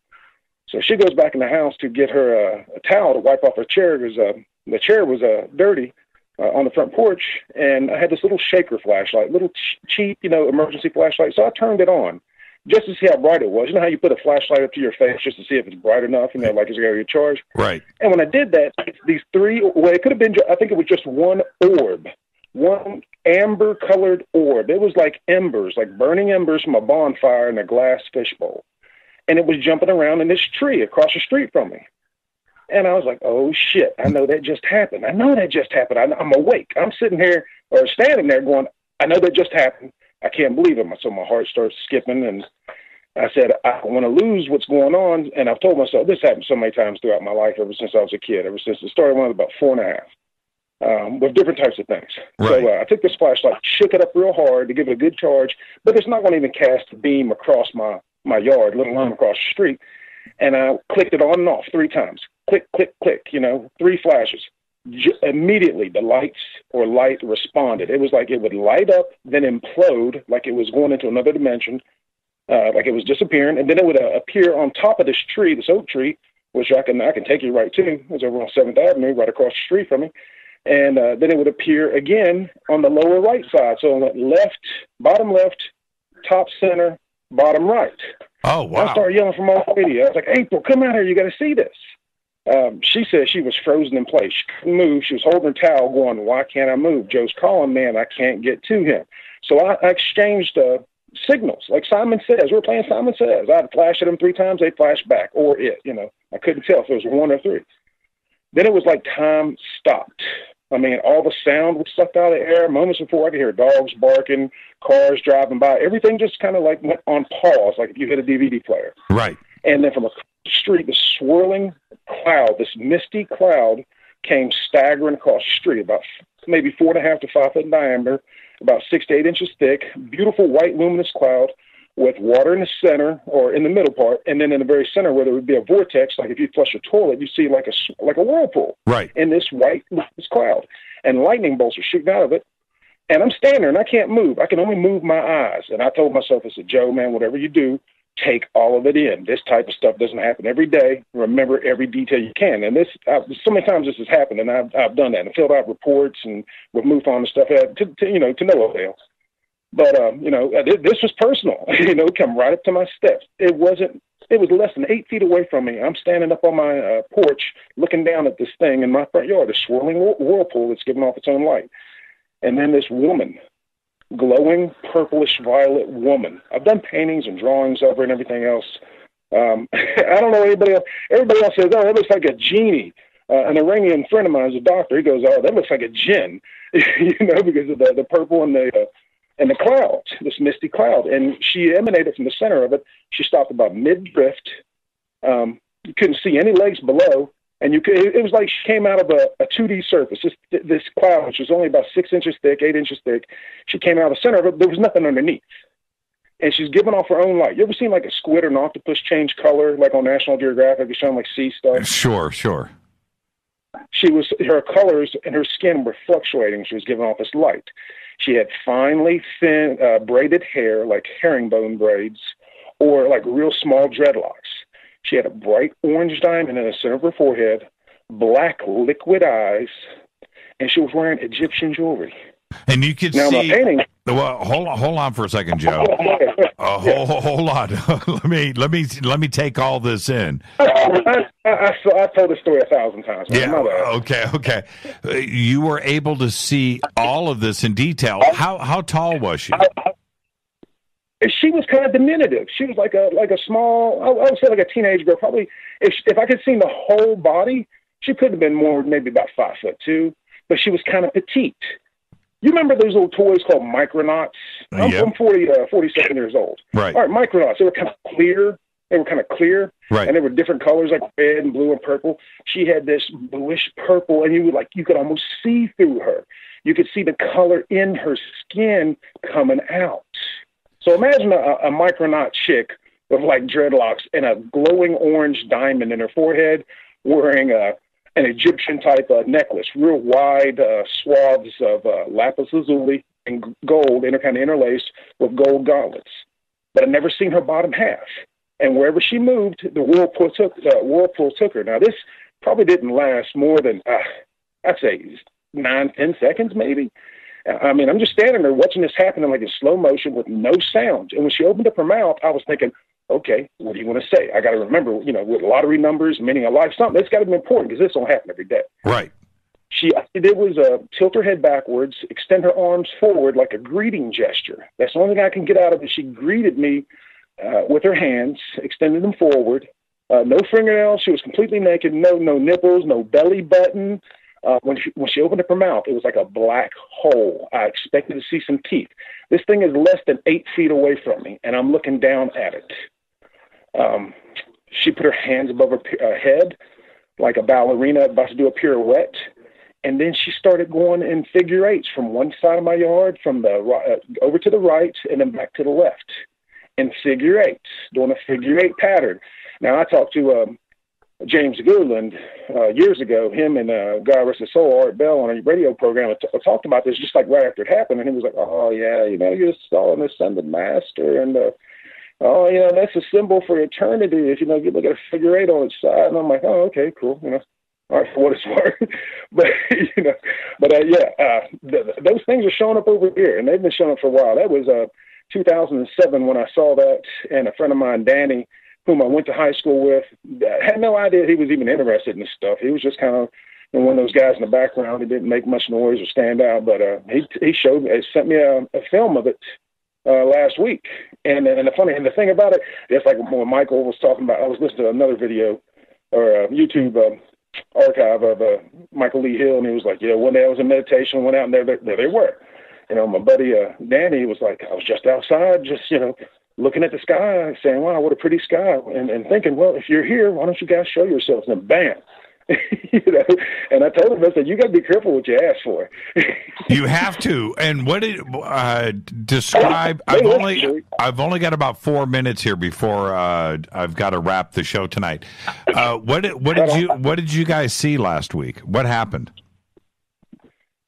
So she goes back in the house to get her a towel to wipe off her chair, because the chair was dirty on the front porch, and I had this little shaker flashlight, little cheap, emergency flashlight. So I turned it on just to see how bright it was. You know how you put a flashlight up to your face just to see if it's bright enough, like it's going to get charged? Right. And when I did that, these three, it could have been, I think it was just one orb, one amber-colored orb. It was like embers, like burning embers from a bonfire in a glass fishbowl. And it was jumping around in this tree across the street from me. And I was like, oh, shit, I know that just happened. I'm awake. I'm sitting here or standing there going, I know that just happened. I can't believe it. So my heart starts skipping, and I said, I don't want to lose what's going on. And I've told myself, this happened so many times throughout my life ever since I was a kid, ever since it started when I was about 4.5, with different types of things. Right. So I took this flashlight, shook it up real hard to give it a good charge, but it's not going to even cast a beam across my yard, let alone across the street. And I clicked it on and off 3 times. Click, click, click, 3 flashes. Immediately, the light responded. It was like it would light up, then implode, like it was going into another dimension, like it was disappearing, and then it would appear on top of this tree, this oak tree, which I can take you right to. It was over on 7th Avenue, right across the street from me. And then it would appear again on the lower right side. So it went left, bottom left, top center, bottom right. Oh, wow. I started yelling from all the radio. I was like, April, come out here. You got to see this. She said she was frozen in place. She couldn't move. She was holding her towel going, why can't I move? Joe's calling, man, I can't get to him. So I exchanged signals. Like Simon Says. We were playing Simon Says. I'd flash at them 3 times. They'd flash back. Or it, I couldn't tell if it was 1 or 3. Then it was like time stopped. I mean, all the sound was sucked out of the air. Moments before I could hear dogs barking, cars driving by. Everything just kind of like went on pause, like if you hit a DVD player. Right. And then from across the street, the swirling cloud, this misty cloud, came staggering across the street, about maybe 4.5 to 5 foot in diameter, about 6 to 8 inches thick, beautiful white luminous cloud with water in the center or in the middle part, and then in the very center where there would be a vortex, like if you flush a toilet, you see like a whirlpool. Right. In this white luminous cloud, and lightning bolts are shooting out of it. And I'm standing there and I can't move. I can only move my eyes. And I told myself, I said, Joe, man, whatever you do, take all of it in. This type of stuff doesn't happen every day. Remember every detail you can. And this, so many times this has happened, and I've done that and filled out reports and with MUFON and stuff to no avail. But this was personal. Come right up to my steps. It was less than 8 feet away from me. I'm standing up on my porch, looking down at this thing in my front yard, a swirling whirlpool that's giving off its own light. And then this woman, glowing purplish violet woman. I've done paintings and drawings of her and everything else. I don't know anybody else. Everybody else says, "Oh, that looks like a genie." An Iranian friend of mine is a doctor. He goes, "Oh, that looks like a jinn," because of the purple and the cloud, this misty cloud. And she emanated from the center of it. She stopped about mid-drift. You couldn't see any legs below. And it was like she came out of a 2D surface, this cloud, which was only about 6 inches thick, 8 inches thick. She came out of the center of it. There was nothing underneath. And she's giving off her own light. You ever seen like a squid or an octopus change color, like on National Geographic? It's showing like sea stuff. Sure. Her colors and her skin were fluctuating. She was giving off this light. She had finely thin braided hair, like herringbone braids, or like real small dreadlocks. She had a bright orange diamond in the center of her forehead, black liquid eyes, and she was wearing Egyptian jewelry. And you could now, see. My painting, well, hold on for a second, Joe. Hold on. let me take all this in. I've told this story 1,000 times. Yeah. Okay. You were able to see all of this in detail. How tall was she? She was kind of diminutive. She was like a small, I would say like a teenage girl. Probably, if I could see the whole body, she could have been more, maybe about 5'2", but she was kind of petite. You remember those little toys called Micronauts? I'm 47 years old. Right. All right, Micronauts. They were kind of clear. Right. And they were different colors, like red and blue and purple. She had this bluish purple, and you could almost see through her. You could see the color in her skin coming out. So imagine a Micronaut chick with like dreadlocks and a glowing orange diamond in her forehead, wearing an Egyptian type necklace, real wide swaths of lapis lazuli and gold, kind of interlaced with gold gauntlets. But I'd never seen her bottom half. And wherever she moved, the whirlpool took her. Now this probably didn't last more than I'd say 9-10 seconds, maybe. I mean, I'm just standing there watching this happen in like in slow motion with no sound. And when she opened up her mouth, I was thinking, okay, what do you want to say? I got to remember, with lottery numbers, meaning a life, something. It's got to be important because this don't happen every day. Right. She did was tilt her head backwards, extend her arms forward like a greeting gesture. That's the only thing I can get out of it. She greeted me with her hands, extended them forward. No fingernails. She was completely naked. No nipples. No belly button. When she opened up her mouth, it was like a black hole. I expected to see some teeth. This thing is less than 8 feet away from me, and I'm looking down at it. She put her hands above her head like a ballerina about to do a pirouette, and then she started going in figure eights from one side of my yard, from the over to the right, and then back to the left, in figure eights, doing a figure eight pattern. Now, I talked to James Goodland years ago. Him and God rest his soul, Art Bell, on a radio program talked about this just like right after it happened, and he was like, "Oh yeah, you just saw an ascended master," and oh, that's a symbol for eternity. If, you look at a figure 8 on its side. And I'm like, oh, okay, cool. All right, for what it's worth. But, those things are showing up over here, and they've been showing up for a while. That was 2007 when I saw that, and a friend of mine, Danny, whom I went to high school with, had no idea he was even interested in this stuff. He was just kind of one of those guys in the background who didn't make much noise or stand out. But he sent me a film of it last week. And the thing about it, it's like when Michael was talking about, I was listening to another video or YouTube archive of Michael Lee Hill, and he was like, one day I was in meditation, went out, and there they were. My buddy Danny was like, I was just outside, just looking at the sky, saying, wow, what a pretty sky, and thinking, well, if you're here, why don't you guys show yourselves? And bam. And I told him, I said, you got to be careful what you ask for. You have to. And what did describe? I've only got about 4 minutes here before I've got to wrap the show tonight. What did you guys see last week? What happened?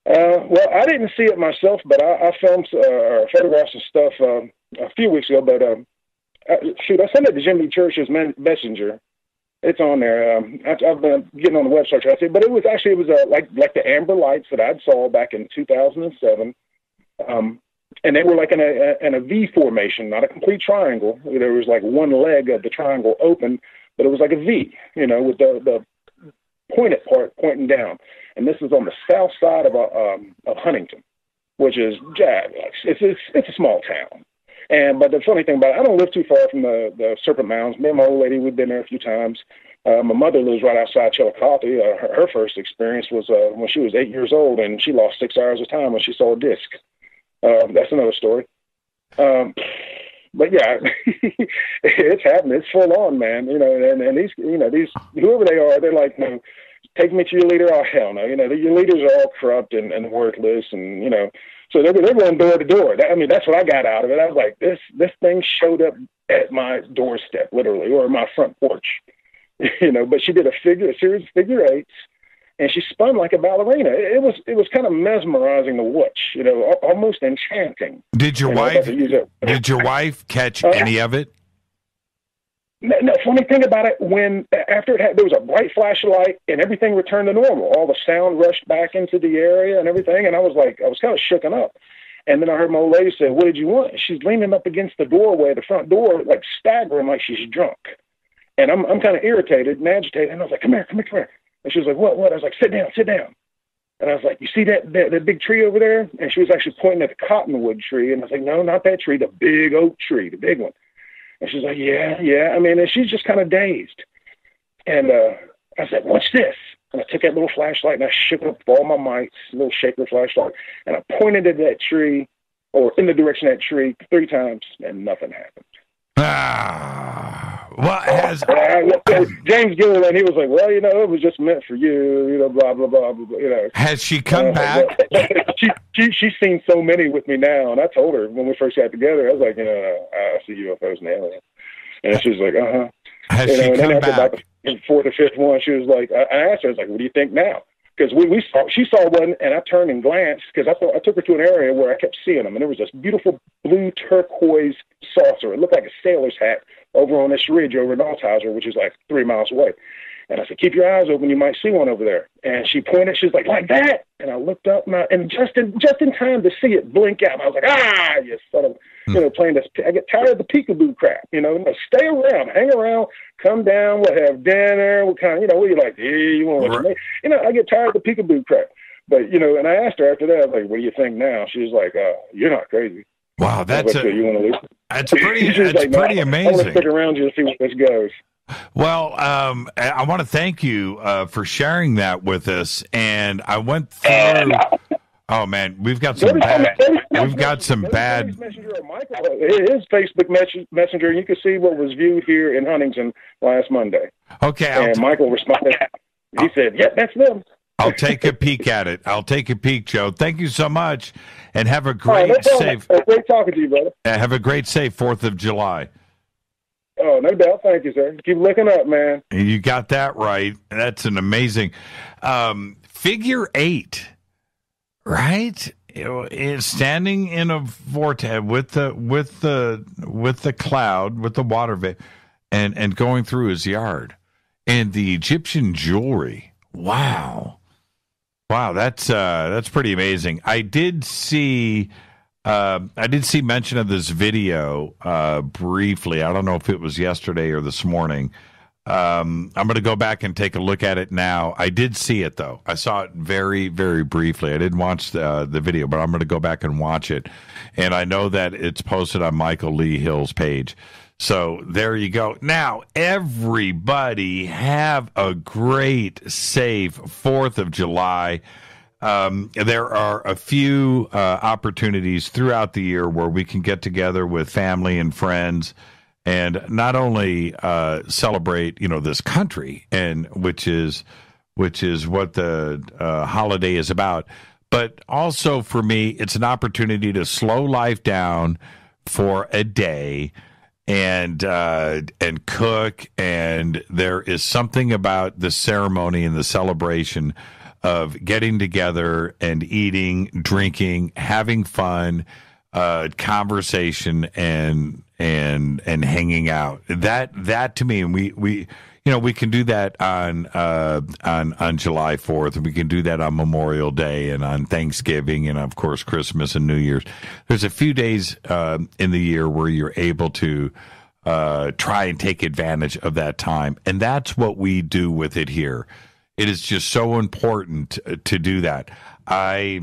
Well, I didn't see it myself, but I filmed or photographed some stuff a few weeks ago. But I sent it to Jimmy Church's messenger. It's on there. I've been getting on the website trying to see, but it was like the amber lights that I'd saw back in 2007, and they were like in a V formation, not a complete triangle. There was like one leg of the triangle open, but it was like a V, with the pointed part pointing down. And this is on the south side of Huntington, which is it's a small town. But the funny thing about it, I don't live too far from the Serpent Mounds. Me and my old lady, we've been there a few times. My mother lives right outside Chillicothe. Her first experience was when she was 8 years old, and she lost 6 hours of time when she saw a disc. That's another story. But yeah, it's happening. It's full on, man. And these whoever they are, they're like, take me to your leader. Oh, hell no. Your leaders are all corrupt and worthless, and so they're going door to door. That's what I got out of it. I was like, this thing showed up at my doorstep, literally, or my front porch. But she did a series of figure 8s, and she spun like a ballerina. It was kind of mesmerizing to watch. Almost enchanting. Did your wife catch any of it? No, funny thing about it, after there was a bright flashlight and everything returned to normal. All the sound rushed back into the area and everything, and I was kind of shooken up. And then I heard my old lady say, "What did you want?" She's leaning up against the doorway, the front door, like staggering, like she's drunk. And I'm kind of irritated and agitated, and I was like, "Come here." And she was like, "What?" I was like, "Sit down." And I was like, "You see that big tree over there?" And she was actually pointing at the cottonwood tree, and I was like, "No, not that tree, the big oak tree, the big one." And she's like, yeah. And she's just kind of dazed. And I said, "What's this?" And I took that little flashlight and I shook it up with all my might, little shaker flashlight, and I pointed at that tree, or in the direction of that tree, 3 times, and nothing happened. James Gilliland, he was like, "Well, it was just meant for you, blah, blah, blah, blah." Has she come back? She's seen so many with me now, and I told her when we first got together, I was like, I see UFOs and aliens. And she was like, uh-huh. Has she come back? About the 4th or 5th one, she was like, I asked her, I was like, "What do you think now?" Because she saw one, and I turned and glanced, because I took her to an area where I kept seeing them, and there was this beautiful blue turquoise saucer. It looked like a sailor's hat over on this ridge over in Althauser, which is like 3 miles away. And I said, "Keep your eyes open, you might see one over there." And she pointed, she was like that? And I looked up, and just in time to see it blink out. And I was like, you son of, playing this. I get tired of the peekaboo crap, stay around, hang around, come down, we'll have dinner, what are you like? Hey, you want to watch me? I get tired of the peekaboo crap. But, and I asked her after that, I was like, "What do you think now?" She was like, "You're not crazy." Wow, that's like, "So you want to listen?" That's pretty amazing. I want to stick around you to see where this goes. Well, I want to thank you for sharing that with us. And I went through. Oh man, we've got some bad. His Facebook Messenger. You can see what was viewed here in Huntington last Monday. Okay, and Michael responded. He said, "Yep, that's them." I'll take a peek at it. I'll take a peek, Joe. Thank you so much, and have a great, safe. Great talking to you, brother. Have a great, safe 4th of July. Oh, no doubt. Thank you, sir. Keep looking up, man. You got that right. That's an amazing figure 8, right? standing in a vortex with the cloud, with the water vapor, and going through his yard, and the Egyptian jewelry. Wow, that's pretty amazing. I did see mention of this video briefly. I don't know if it was yesterday or this morning. I'm going to go back and take a look at it now. I did see it, though. I saw it very, very briefly. I didn't watch the video, but I'm going to go back and watch it. And I know that it's posted on Michael Lee Hill's page. So there you go. Now, everybody have a great, safe 4th of July. There are a few opportunities throughout the year where we can get together with family and friends and not only celebrate, this country, and which is what the holiday is about, but also for me, it's an opportunity to slow life down for a day and cook. And there is something about the ceremony and the celebration of getting together and eating, drinking, having fun, conversation, and hanging out. That to me, and we can do that on July 4th, and we can do that on Memorial Day and on Thanksgiving, and of course Christmas and New Year's. There's a few days in the year where you're able to try and take advantage of that time, and that's what we do with it here. It is just so important to do that. I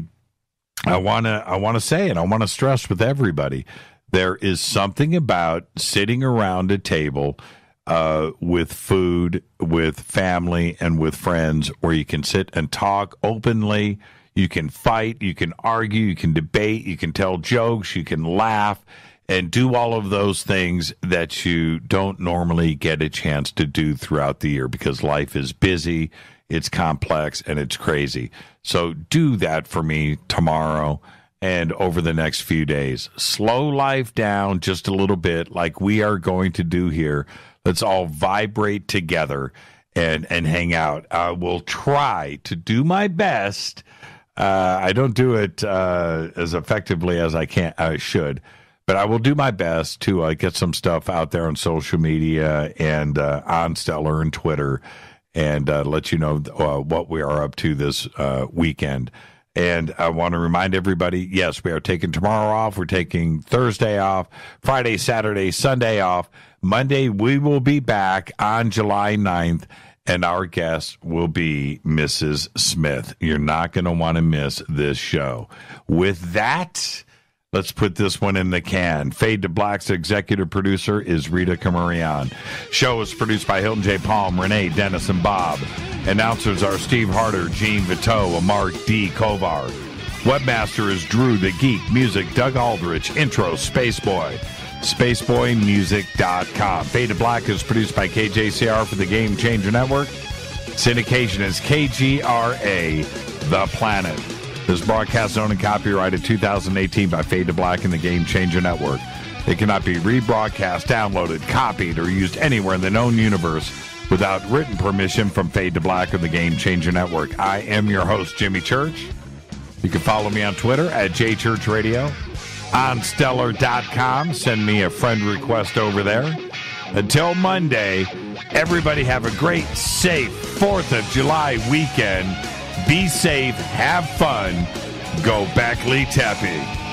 want to say, and I want to stress with everybody, there is something about sitting around a table with food, with family, and with friends where you can sit and talk openly. You can fight, you can argue, you can debate, you can tell jokes, you can laugh, and do all of those things that you don't normally get a chance to do throughout the year because life is busy, it's complex, and it's crazy. So do that for me tomorrow and over the next few days. Slow life down just a little bit like we are going to do here. Let's all vibrate together and hang out. I will try to do my best. I don't do it as effectively as I should, but I will do my best to get some stuff out there on social media and on Stellar and Twitter, and let you know what we are up to this weekend. And I want to remind everybody, yes, we are taking tomorrow off. We're taking Thursday off, Friday, Saturday, Sunday off. Monday, we will be back on July 9th, and our guest will be Mrs. Smith. You're not going to want to miss this show. With that, let's put this one in the can. Fade to Black's executive producer is Rita Camarion. Show is produced by Hilton J. Palm, Renee, Dennis, and Bob. Announcers are Steve Harder, Gene Vito, and Mark D. Kovar. Webmaster is Drew the Geek. Music, Doug Aldrich. Intro, Spaceboy. SpaceboyMusic.com. Fade to Black is produced by KJCR for the Game Changer Network. Syndication is KGRA, The Planet. This broadcast is owned and copyrighted 2018 by Fade to Black and the Game Changer Network. It cannot be rebroadcast, downloaded, copied, or used anywhere in the known universe without written permission from Fade to Black or the Game Changer Network. I am your host, Jimmy Church. You can follow me on Twitter at JChurchRadio. On Stellar.com. Send me a friend request over there. Until Monday, everybody have a great, safe 4th of July weekend. Be safe, have fun. Go Beckley Tepe.